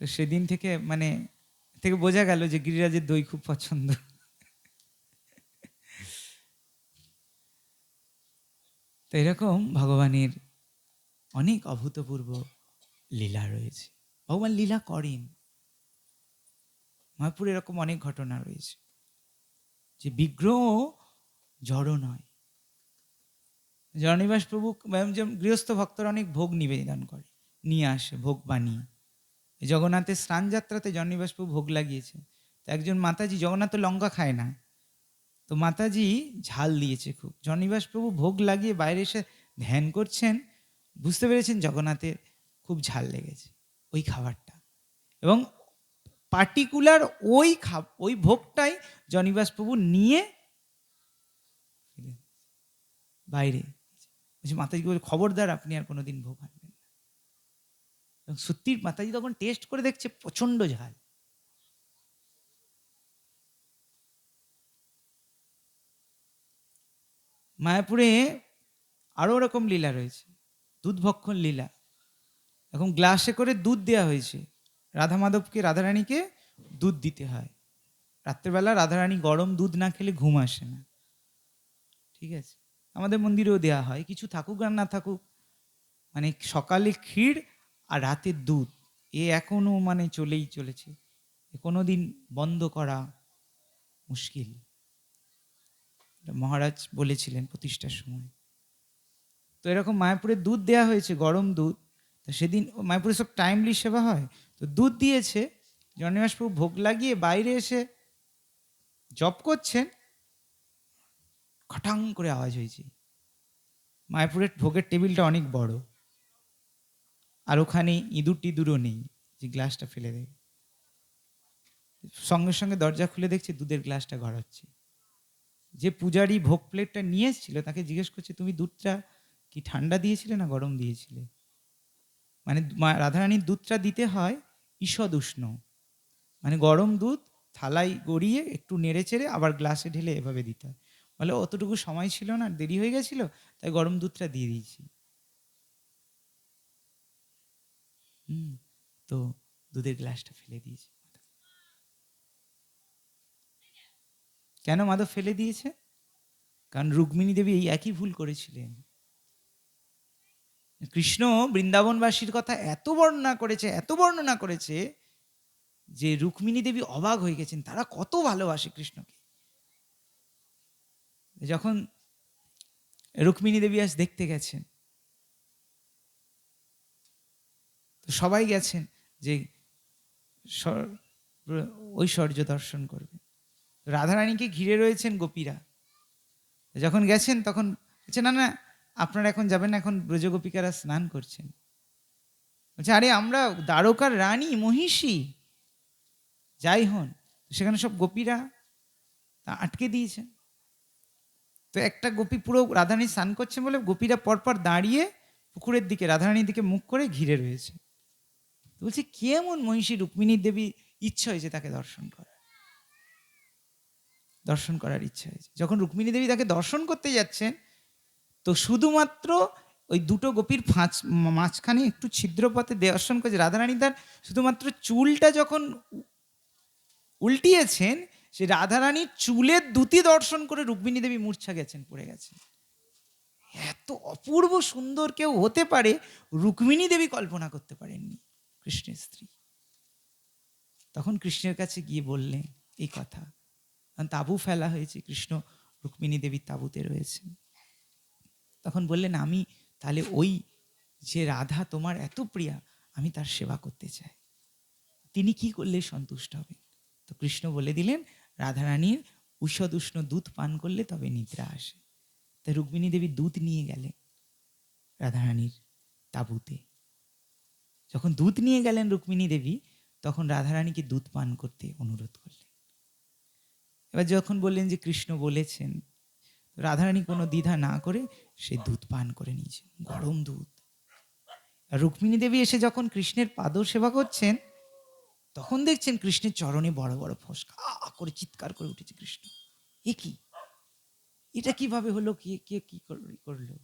তো সেদিন থেকে থেকে বোঝা গেল যে গিরিরাজের দই খুব পছন্দ। তো এরকম ভগবানের অনেক অভূতপূর্ব লীলা রয়েছে। ভগবান লীলা করেন। মায়াপুরে এরকম অনেক ঘটনা রয়েছে যে বিগ্রহ জড় নয়। জগন্নিবাস প্রভু গৃহস্থ ভক্তরা অনেক ভোগ নিবেদন করে, নিয়ে আসে ভোগ বানিয়ে। জগন্নাথের স্নান যাত্রাতে জগন্নিবাস প্রভু ভোগ লাগিয়েছে। তো একজন মাতাজি, জগন্নাথ তো লঙ্কা খায় না, তো মাতাজি ঝাল দিয়েছে খুব। জগন্নিবাস প্রভু ভোগ লাগিয়ে বাইরে এসে ধ্যান করছেন, বুঝতে পেরেছেন জগন্নাথের খুব ঝাল লেগেছে ওই খাবারটা, এবং পার্টিকুলার ওই ভোগটাই জগন্নিবাস প্রভু নিয়ে বাইরে। মাতাজি বলে, খবরদার আপনি আর কোনোদিন ভোগ আনবেন না। এবং সত্যি মাতাজি তখন টেস্ট করে দেখছে প্রচন্ড ঝাল। মায়াপুরে আরো রকম লীলা রয়েছে, দুধ ভক্ষণ লীলা। এখন গ্লাসে করে দুধ দেওয়া হয়েছে, রাধা মাধবকে, রাধারানীকে দুধ দিতে হয়। রাত্রেবেলা রাধারানী গরম দুধ না খেলে ঘুম আসে না, ঠিক আছে? আমাদের মন্দিরেও দেওয়া হয়, কিছু থাকুক আর না থাকুক। সকালে ক্ষীর আর রাতে দুধ, এখনো চলেই চলেছে। কোনোদিন বন্ধ করা মুশকিল। মহারাজ বলেছিলেন প্রতিষ্ঠার সময়। তো এরকম মায়াপুরে দুধ দেওয়া হয়েছে, গরম দুধ। তো সেদিন মায়াপুরে সব টাইমলি সেবা হয়, তো দুধ দিয়েছে। জগন্নিবাস প্রভু ভোগ লাগিয়ে বাইরে এসে জপ করছেন, খটাং করে আওয়াজ হয়েছে। মায়াপুরের ভোগের টেবিলটা অনেক বড়, আর ওখানে ইঁদুর টিঁদুরও নেই যে গ্লাসটা ফেলে দেয়। সঙ্গে সঙ্গে দরজা খুলে দেখছে দুধের গ্লাসটা গড়াচ্ছে। যে পূজারি ভোগ প্লেটটা নিয়ে এসেছিল তাকে জিজ্ঞেস করছে, তুমি দুধটা কি ঠান্ডা দিয়েছিলে না গরম দিয়েছিলে? রাধারানীর দুধটা দিতে হয় ঈষদ উষ্ণ, গরম দুধ থালায় গড়িয়ে একটু নেড়ে চেড়ে আবার গ্লাসে ঢেলে এভাবে দিতে হয়। বলে অতটুকু সময় ছিল না, দেরি হয়ে গেছিল, তাই গরম দুধটা দিয়ে দিয়েছি। তো দুধের গ্লাসটা ফেলে দিয়েছে। কেন মাধব ফেলে দিয়েছে? কারণ রুক্মিণী দেবী এই একই ভুল করেছিলেন। কৃষ্ণ বৃন্দাবনবাসীর কথা এত বর্ণনা করেছে যে রুক্মিণী দেবী অবাক হয়ে গেছেন, তারা কত ভালোবাসে কৃষ্ণকে। যখন রুক্মিণী দেবী আজ দেখতে গেছেন, তো সবাই গেছেন যে ঐশ্বর্য দর্শন করবে। রাধারানীকে ঘিরে রয়েছেন গোপীরা। যখন গেছেন তখন বলছে, না না আপনারা এখন যাবেন না, এখন ব্রজগোপিকারা স্নান করছেন। বলছে, আরে আমরা দ্বারকার রানী মহিষী, যাই হন। সেখানে সব গোপীরা আটকে দিয়েছেন। তো একটা গোপী পুরো রাধারানী স্নান করছেন বলে গোপীরা পরপর দাঁড়িয়ে পুকুরের দিকে, রাধারানীর দিকে মুখ করে ঘিরে রয়েছে। তো বলছে কেমন মহিষী রুক্মিণী দেবী ইচ্ছা হয়েছে তাকে দর্শন করার ইচ্ছা হয়েছে। যখন রুক্মিণী দেবী তাকে দর্শন করতে যাচ্ছেন, তো শুধুমাত্র ওই দুটো গোপীর মাঝখানে একটু ছিদ্রপথে দর্শন করেছে। রাধারানী তার শুধুমাত্র চুলটা যখন উল্টিয়েছেন, সে রাধারানীর চুলের দুটি দর্শন করে রুক্মিণী দেবী মূর্ছা গেছেন, পড়ে গেছেন। এত অপূর্ব সুন্দর কেউ হতে পারে রুক্মিণী দেবী কল্পনা করতে পারেননি, কৃষ্ণের স্ত্রী। তখন কৃষ্ণের কাছে গিয়ে বললেন এই কথা। তাঁবু ফেলা হয়েছে, কৃষ্ণ রুক্মিণী দেবীর তাঁবুতে রয়েছেন। তখন বললেন আমি তাহলে ওই যে রাধা তোমার এত প্রিয়া, আমি তার সেবা করতে চাই, তিনি কি করলে সন্তুষ্ট হবেন? তো কৃষ্ণ বলে দিলেন রাধারানীর উষদ উষ্ণ দুধ পান করলে তবে নিদ্রা আসে। তাই রুক্মিণী দেবী দুধ নিয়ে গেলেন রাধারানীর তাঁবুতে। যখন দুধ নিয়ে গেলেন রুক্মিণী দেবী, তখন রাধারানীকে দুধ পান করতে অনুরোধ করলেন। এবার যখন বললেন যে কৃষ্ণ বলেছেন, রাধারানী কোনো দ্বিধা না করে সে দুধ পান করে নিয়েছেন, গরম দুধ। আর রুক্মিণী দেবী এসে যখন কৃষ্ণের পাদ সেবা করছেন, তখন দেখছেন কৃষ্ণের চরণে বড় বড় ফোসকা, করে চিৎকার করে উঠেছে কৃষ্ণ, এ কি, এটা কিভাবে হলো, কে কে কি করলো?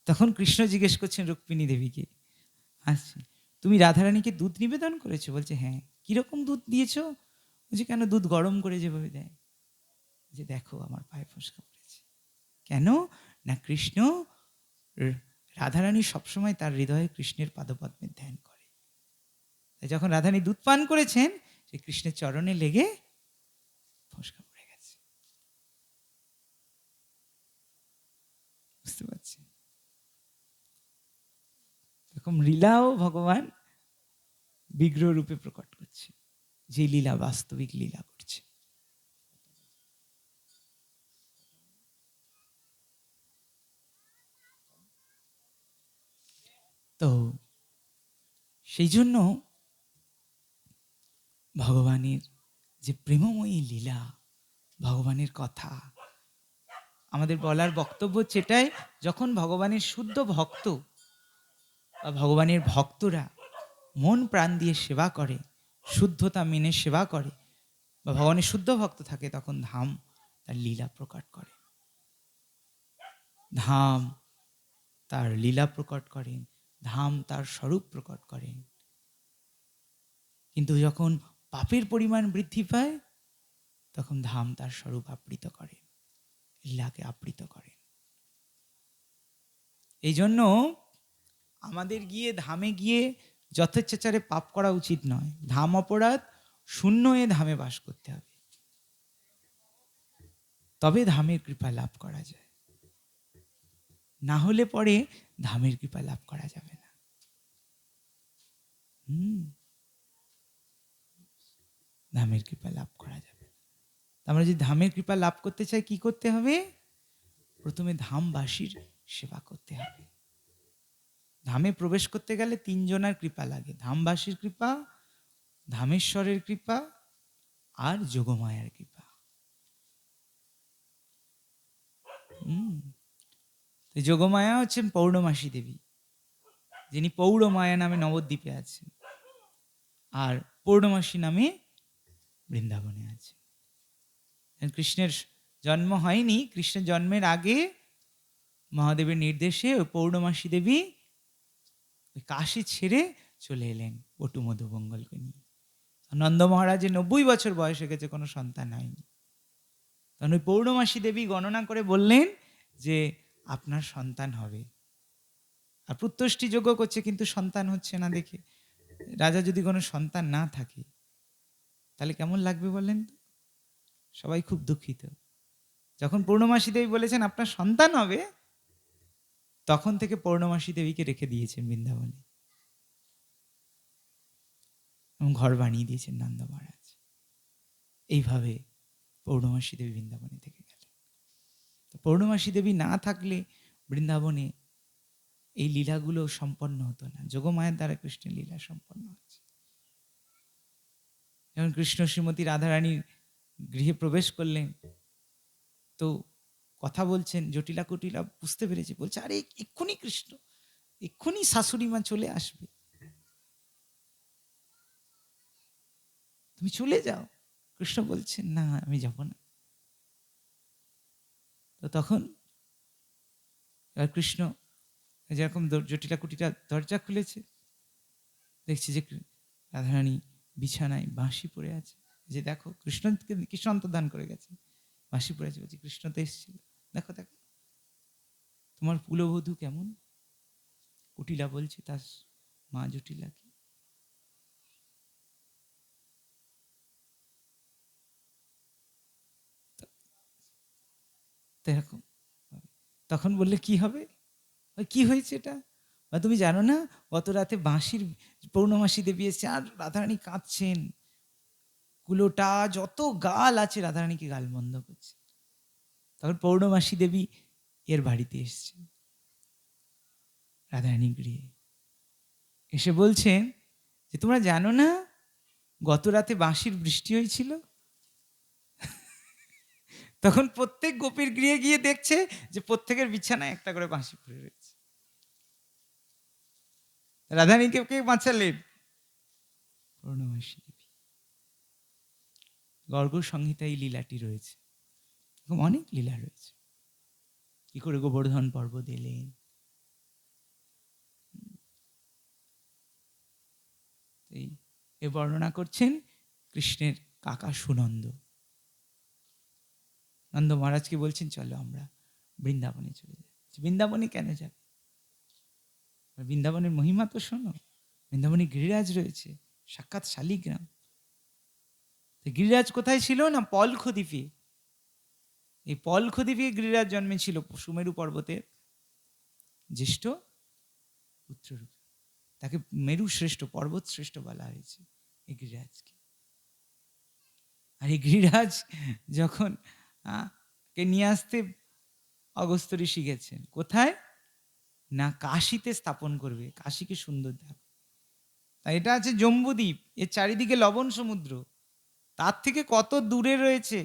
তখন কৃষ্ণ জিজ্ঞেস করছেন রুক্মিণী দেবীকে, আচ্ছা তুমি রাধারানীকে দুধ নিবেদন করেছো? বলছে হ্যাঁ। কিরকম দুধ দিয়েছো? বলছে কেন, দুধ গরম করে যেভাবে দেয়। যে দেখো আমার পায়ে ফোসকা পড়েছে। কেন না, কৃষ্ণ রাধারানী সবসময় তার হৃদয়ে কৃষ্ণের পাদপদ্মের ধ্যান করে। যখন রাধারানী দুধ পান করেছেন, সে কৃষ্ণের চরণে লেগে ফোসকা পড়ে গেছে। বুঝতে পারছি এরকম লীলাও ভগবান বিগ্রহ রূপে প্রকট করছে, যে লীলা বাস্তবিক লীলা করছে। তো সেই জন্য ভগবানের যে প্রেমময়ী লীলা, ভগবানের কথা আমাদের বলার বক্তব্য সেটাই, যখন ভগবানের শুদ্ধ ভক্ত বা ভগবানের ভক্তরা মন প্রাণ দিয়ে সেবা করে, শুদ্ধতা মেনে সেবা করে, বা ভগবানের শুদ্ধ ভক্ত থাকে, তখন ধাম তার লীলা প্রকট করে, ধাম তার লীলা প্রকট করেন, ধাম তার স্বরূপ প্রকট করেন। কিন্তু যখন পাপের পরিমাণ বৃদ্ধি পায়, তখন ধাম তার স্বরূপ আবৃত করে, লীলাকে আবৃত করে। এই জন্য আমাদের গিয়ে ধামে গিয়ে যথেচ্ছাচারে পাপ করা উচিত নয়। ধাম অপরাধ শূন্য এ ধামে বাস করতে হবে, তবে ধামের কৃপা লাভ করা যায়, না হলে পরে ধামের কৃপা লাভ করা যাবে না। ধামের কৃপা লাভ করা যাবে না। আমরা যদি ধামের কৃপা লাভ করতে চাই, কি করতে হবে? প্রথমে ধামবাসীর সেবা করতে হবে। ধামে প্রবেশ করতে গেলে তিনজনের কৃপা লাগে, ধামবাসীর কৃপা, ধামেশ্বরের কৃপা, আর যোগমায়ার কৃপা। যোগমায়া হচ্ছেন পৌর্ণমাসী দেবী, যিনি পৌরমায়া নামে নবদ্বীপে আছেন, আর পৌর্ণমাসী নামে বৃন্দাবনে আছে। কৃষ্ণের জন্ম হয়নি, কৃষ্ণের জন্মের আগে মহাদেবের নির্দেশে ওই পৌর্ণমাসী দেবী ওই কাশী ছেড়ে চলে এলেন বটু মধুমঙ্গলকে নিয়ে। নন্দ মহারাজের 90 বছর বয়স হয়ে গেছে, কোনো সন্তান হয়নি। তখন ওই পৌর্ণমাসী দেবী গণনা করে বললেন যে আপনার সন্তান হবে। আর পুত্রষ্টি যজ্ঞ করছে, কিন্তু সন্তান হচ্ছে না দেখে রাজা যদি কোনো সন্তান না থাকে তাহলে কেমন লাগবে বলেন তো? সবাই খুব দুঃখিত। যখন পৌর্ণমাসী দেবী বলেছেন আপনার সন্তান হবে, তখন থেকে পৌর্ণমাসী দেবীকে রেখে দিয়েছেন বৃন্দাবনে, এবং ঘর বানিয়ে দিয়েছেন নন্দ মহারাজ। এইভাবে পৌর্ণমাসী দেবী বৃন্দাবনে থেকে গেলেন। তো পৌর্ণমাসী দেবী না থাকলে বৃন্দাবনে এই লীলাগুলো সম্পন্ন হতো না। যোগমায়ের দ্বারা কৃষ্ণের লীলা সম্পন্ন হচ্ছে। যেমন কৃষ্ণ শ্রীমতী রাধারানীর গৃহে প্রবেশ করলেন, তো কথা বলছেন, জটিলা কুটিলা বুঝতে পেরেছে, বলছে আরে এক্ষুনি কৃষ্ণ, এক্ষুনি শাশুড়ি মা চলে আসবে, তুমি চলে যাও। কৃষ্ণ বলছেন না, আমি যাব না। তো তখন এবার কৃষ্ণ যেরকম জটিলা কুটিটা দরজা খুলেছে, দেখছি যে রাধারানী বিছানায় বাঁশি পড়ে আছে। যে দেখো, কৃষ্ণ অন্তর্ধান করে গেছে, বাঁশি পড়ে আছে। বলছি কৃষ্ণ তো এসেছিল, দেখো দেখো তোমার কুলবধূ কেমন। কুটিলা বলছে তার মা জটিলাকে। এরকম তখন বললে কি হবে, কি হয়েছে এটা, বা তুমি জানো না গত রাতে বাঁশির পৌর্ণমাসী দেবী এসেছে আর রাধারানী কাঁদছেন, কুলোটা যত গাল আছে রাধারানীকে গাল বন্ধ করছে। তখন পৌর্ণমাসী দেবী এর বাড়িতে এসছে, রাধারানী গৃহে এসে বলছেন যে তোমরা জানো না গত রাতে বাঁশির বৃষ্টি হয়েছিল। তখন প্রত্যেক গোপীর গৃহে গিয়ে দেখছে যে প্রত্যেকের বিছানায় একটা করে বাঁশি পড়ে রয়েছে। রাধারানীকে কে বাঁচালেন? পৌর্ণমাসী দেবী। গর্গ সংহিতায় এই লীলাটি রয়েছে, অনেক লীলা রয়েছে। কি করে গোবর্ধন পর্বত এলেন, এ বর্ণনা করছেন কৃষ্ণের কাকা সুনন্দ। নন্দ মহারাজকে বলছেন চলো আমরা বৃন্দাবনে চলে যাই। বৃন্দাবনে কেন যাবে? বৃন্দাবনের মহিমা তো শোনো, বৃন্দাবনে গিরিরাজ রয়েছে, সাক্ষাৎ শালিগ্রাম। গিরিরাজ কোথায় ছিল না? পলখদ্বীপে। এই পলখদ্বীপে গিরিরাজ জন্মেছিল, সুমেরু পর্বতের জ্যেষ্ঠ পুত্ররূপে। তাকে মেরু শ্রেষ্ঠ, পর্বত শ্রেষ্ঠ বলা হয়েছে এই গিরিরাজকে। আর এই গিরিরাজ যখন কে নিয়ে আসতে অগস্ত্য ঋষি গেছেন, কোথায় না কাশীতে স্থাপন করবে, কাশীকে সুন্দর দেখো। তাই এটা আছে জম্বুদ্বীপ, এর চারিদিকে লবণ সমুদ্র, তার থেকে কত দূরে রয়েছে।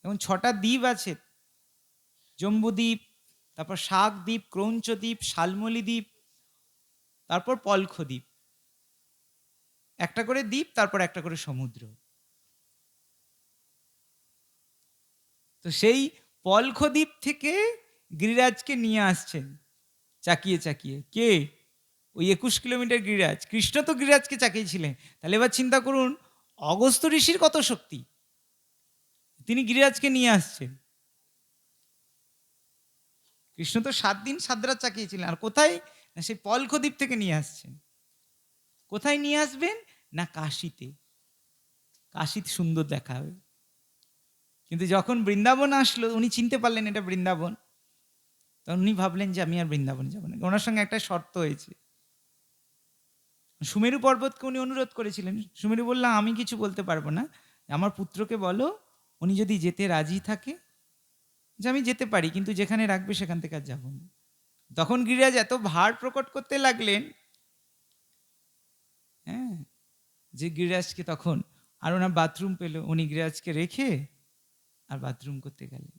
এবং 6টা দ্বীপ আছে, জম্বুদ্বীপ, তারপর শাকদ্বীপ, ক্রৌঞ্চদ্বীপ, শালমলী দ্বীপ, তারপর পলখদ্বীপ। একটা করে দ্বীপ, তারপর একটা করে সমুদ্র। তো সেই পলখদ্বীপ থেকে গিরিরাজকে নিয়ে আসছেন চাকিয়ে চাকিয়ে। কে? ওই 21 কিলোমিটার গিরিরাজ। কৃষ্ণ তো গিরিরাজকে চাকিয়েছিলেন। তাহলে এবার চিন্তা করুন অগস্ত্য ঋষির কত শক্তি, তিনি গিরিরাজকে নিয়ে আসছেন। কৃষ্ণ তো 7 দিন 7 রাত চাকিয়েছিলেন, আর কোথায় না সেই পলখদ্বীপ থেকে নিয়ে আসছেন। কোথায় নিয়ে আসবেন না কাশীতে। কাশীতে সুন্দর দেখা হবে। কিন্তু যখন বৃন্দাবন আসলো, উনি চিনতে পারলেন এটা বৃন্দাবন, তখন উনি ভাবলেন যে আমি আর বৃন্দাবনে যাবো না। ওনার সঙ্গে একটা শর্ত হয়েছে। সুমেরু পর্বতকে উনি অনুরোধ করেছিলেন। সুমেরু বললাম আমি কিছু বলতে পারবো না, আমার পুত্রকে বলো, উনি যদি যেতে রাজি থাকে যে আমি যেতে পারি, কিন্তু যেখানে রাখবে সেখান থেকে আর যাবো না। তখন গিরিরাজ এত ভার প্রকট করতে লাগলেন, হ্যাঁ, যে গিরিরাজকে তখন আর ওনার বাথরুম পেল, উনি গিরিরাজকে রেখে আর বাথরুম করতে গেলেন।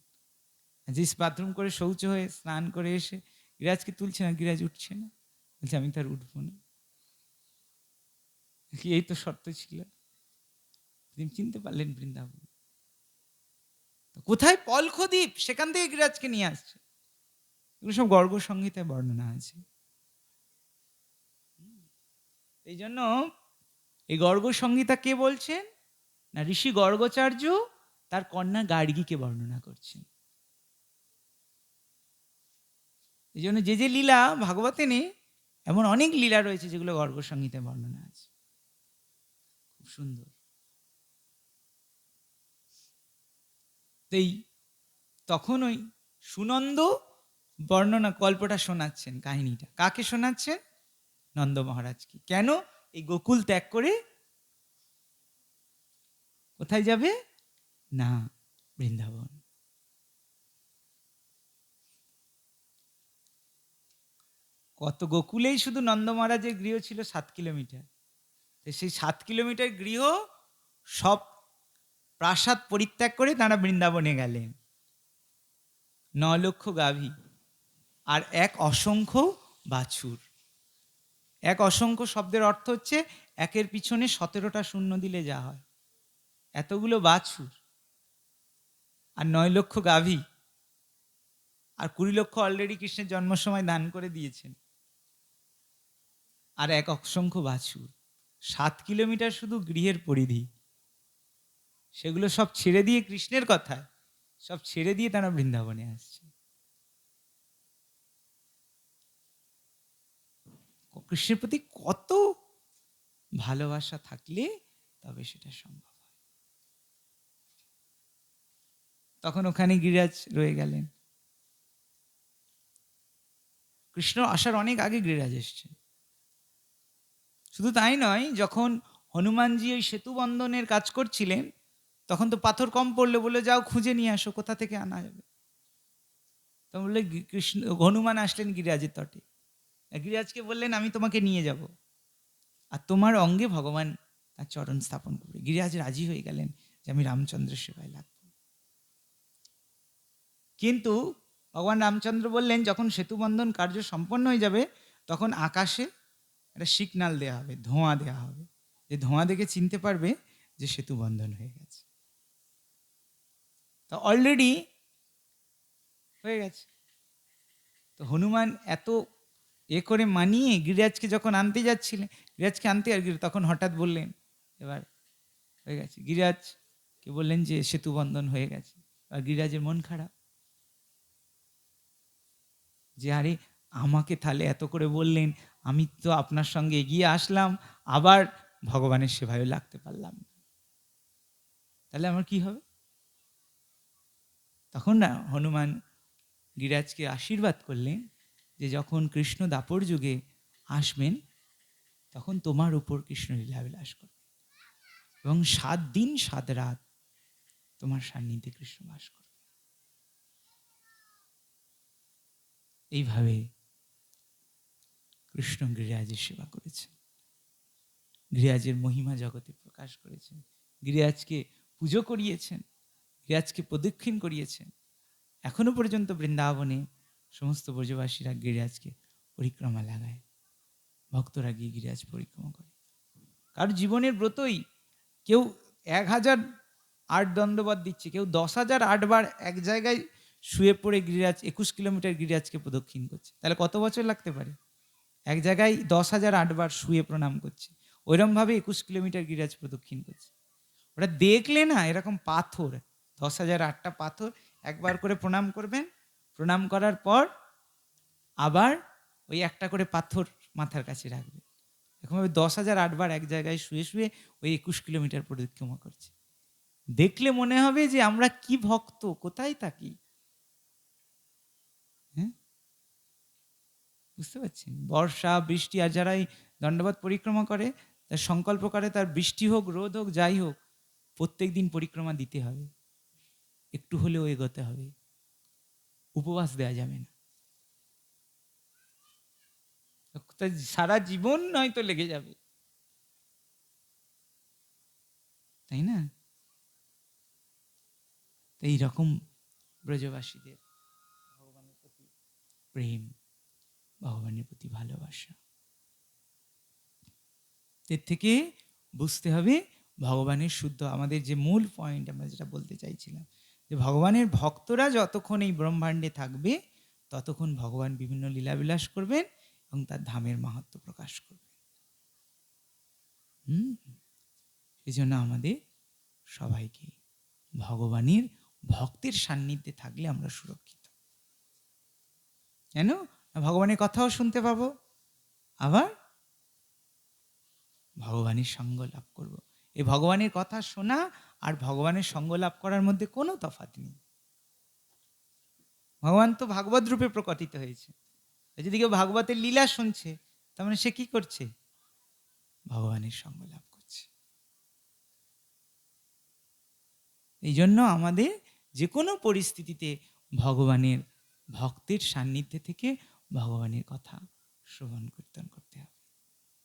যে বাথরুম করে শৌচ হয়ে স্নান করে এসে গিরিরাজকে তুলছে না, গিরিরাজ উঠছে না, বলছে আমি তার উঠবো না। এই তো শর্ত ছিল। তিনি চিনতে পারলেন বৃন্দাবন কোথায়, পলখদ্বীপ, সেখান থেকে গিরিরাজকে নিয়ে আসছে। এগুলো সব গর্গ সংহিতায় বর্ণনা আছে। এই জন্য এই গর্গ সংহিতা কে বলছেন না? ঋষি গর্গাচার্য তার কন্যা গার্গীকে বর্ণনা করছেন। এই জন্য যে যে লীলা ভাগবতে নেই, এমন অনেক লীলা রয়েছে যেগুলো গর্গ সংহিতায় বর্ণনা আছে, খুব সুন্দর। তখন ওই সুনন্দ বর্ণনা গল্পটা শোনাচ্ছেন, কাহিনীটা কাকে শোনাচ্ছেন? নন্দ মহারাজকে। কেন? এই গোকুল ত্যাগ করে কোথায় যাবে না? বৃন্দাবন। কত গোকুলেই শুধু নন্দ মহারাজের গৃহ ছিল 7 কিলোমিটার। সেই 7 কিলোমিটার গৃহ সব প্রাসাদ পরিত্যাগ করে তারা বৃন্দাবনে গেলেন। 9 লক্ষ গাভী আর এক অসংখ্য বাছুর। এক অসংখ্য শব্দের অর্থ হচ্ছে একের পিছনে 17টা শূন্য দিলে যা হয়, এতগুলো বাছুর, আর 9 লক্ষ গাভী, আর 20 লক্ষ অলরেডি কৃষ্ণের জন্ম সময় দান করে দিয়েছেন, আর এক অসংখ্য বাছুর। 7 কিলোমিটার শুধু গৃহের পরিধি, সেগুলো সব ছেড়ে দিয়ে, কৃষ্ণের কথায় সব ছেড়ে দিয়ে তারা বৃন্দাবনে আসছে। কৃষ্ণের প্রতি কত ভালোবাসা থাকলে তবে সেটা সম্ভব হয়। তখন ওখানে গিরিরাজ রয়ে গেলেন। কৃষ্ণ আসার অনেক আগে গিরিরাজ এসছে। শুধু তাই নয়, যখন হনুমানজি ওই সেতু বন্ধনের কাজ করছিলেন, তখন তো পাথর কম পড়লে, বলে যাও খুঁজে নিয়ে আসো, কোথা থেকে আনা যাবে। তো বললে কৃষ্ণ, হনুমান আসলেন গিরিরাজের তটে, গিরিরাজকে বললেন আমি তোমাকে নিয়ে যাব, আর তোমার অঙ্গে ভগবান তার চরণ স্থাপন করবে। গিরিরাজ রাজি হয়ে গেলেন যে আমি রামচন্দ্রের সেবায় লাগব। কিন্তু ভগবান রামচন্দ্র বললেন, যখন সেতু বন্ধন কার্য সম্পন্ন হয়ে যাবে, তখন আকাশে একটা সিগনাল দেওয়া হবে, ধোঁয়া দেওয়া হবে, যে ধোঁয়া দেখে চিনতে পারবে যে সেতু বন্ধন হয়ে গেছে। তো অলরেডি হয়ে গেছে। তো হনুমান এত করে মানিয়ে গিরিরাজকে যখন আনতে যাচ্ছিলেন, গিরিরাজকে আনতে, আর তখন হঠাৎ বললেন এবার হয়ে গেছে। গিরিরাজকে বললেন যে সেতু বন্ধন হয়ে গেছে। আর গিরিরাজের মন খারাপ, যে আরে আমাকে তাহলে এত করে বললেন, আমি তো আপনার সঙ্গে এগিয়ে আসলাম, আবার ভগবানের সেবায় লাগতে পারলাম না, তাহলে আমার কি হবে? তখন না হনুমান গিরিরাজকে আশীর্বাদ করলেন যে যখন কৃষ্ণ দাপর যুগে আসবেন, তখন তোমার উপর কৃষ্ণ লীলাবিলাস করবে, এবং 7 দিন 7 রাত তোমার সান্নিধ্যে কৃষ্ণ বাস করবে। এইভাবে কৃষ্ণ গিরিরাজের সেবা করেছেন, গিরিরাজের মহিমা জগতে প্রকাশ করেছেন, গিরিরাজকে পুজো করিয়েছেন, গিরিরাজকে প্রদক্ষিণ করিয়েছেন। এখনো পর্যন্ত বৃন্দাবনে সমস্ত ব্রজবাসীরা গিরিরাজকে পরিক্রমা লাগায়, ভক্তরা গিয়ে গিরিরাজ পরিক্রমা করে। কারণ জীবনের ব্রতই, কেউ 1008 দণ্ডবত দিচ্ছে, কেউ 10,008 বার এক জায়গায় শুয়ে পড়ে গিরিরাজ 21 কিলোমিটার গিরিরাজকে প্রদক্ষিণ করছে। তাহলে কত বছর লাগতে পারে? এক জায়গায় 10,008 বার শুয়ে প্রণাম করছে, ওইরকমভাবে 21 কিলোমিটার গিরিরাজ প্রদক্ষিণ করছে। ওটা দেখলে না, এরকম পাথর, 10,008টা পাথর একবার করে প্রণাম করবেন, প্রণাম করার পর আবার ওই একটা করে পাথর মাথার কাছে রাখবেন। এরকমভাবে 10,008 বার এক জায়গায় শুয়ে শুয়ে ওই 21 কিলোমিটার পরিক্রমা করছে। দেখলে মনে হবে যে আমরা কি ভক্ত, কোথায় থাকি। হ্যাঁ, বুঝতে পারছেন? বর্ষা বৃষ্টি, আর যারা এই দণ্ডবত পরিক্রমা করে, তার সংকল্প করে তার বৃষ্টি হোক, রোদ হোক, যাই হোক, প্রত্যেক দিন পরিক্রমা দিতে হবে, একটু হলেও এগোতে হবে, উপবাস দেওয়া যাবে না। সারা জীবন নয়তো লেগে যাবে, তাই না? তো এইরকম ব্রজবাসীদের ভগবানের প্রতি প্রেম, ভগবানের প্রতি ভালোবাসা, এর থেকে বুঝতে হবে ভগবানের শুদ্ধ, আমাদের যে মূল পয়েন্ট আমরা যেটা বলতে চাইছিলাম, যে ভগবানের ভক্তরা যতক্ষণ এই ব্রহ্মাণ্ডে থাকবে, ততক্ষণ ভগবান বিভিন্ন লীলাবিলাস করবেন এবং তার ধামের মাহাত্ম্য প্রকাশ করবেন। এই জন্য আমাদের সবাইকে ভগবানের ভক্তের সান্নিধ্যে থাকলে আমরা সুরক্ষিত। কেন? ভগবানের কথাও শুনতে পাবো, আবার ভগবানের সঙ্গ লাভ করব। এই ভগবানের কথা শোনা আর ভগবানের সঙ্গ লাভ করার মধ্যে কোনো তফাৎ নেই। ভগবান তো ভাগবত রূপে প্রকটিত হয়েছে। যদি কেউ ভাগবতের লীলা শুনছে, তার মানে সে কি করছে? ভগবানের সঙ্গ লাভ করছে। এই জন্য আমাদের যে কোনো পরিস্থিতিতে ভগবানের ভক্তের সান্নিধ্যে থেকে ভগবানের কথা শ্রবণ কীর্তন করতে হবে,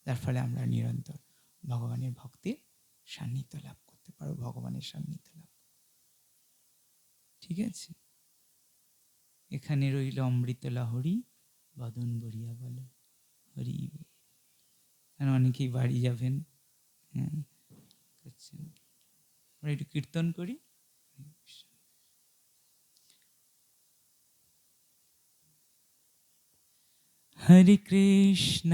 যার ফলে আমরা নিরন্তর ভগবানের ভক্তের সান্নিধ্য লাভ করতে পারো, ভগবানের সান্নিধ্য লাভ। ঠিক আছে, এখানে রইল অমৃত লহরী, বদন বরিয়া বলো হরি বল। আর অনেকেই বাড়ি যাবেন, হ্যাঁ করছেন। আমরা একটু কীর্তন করি। হরে কৃষ্ণ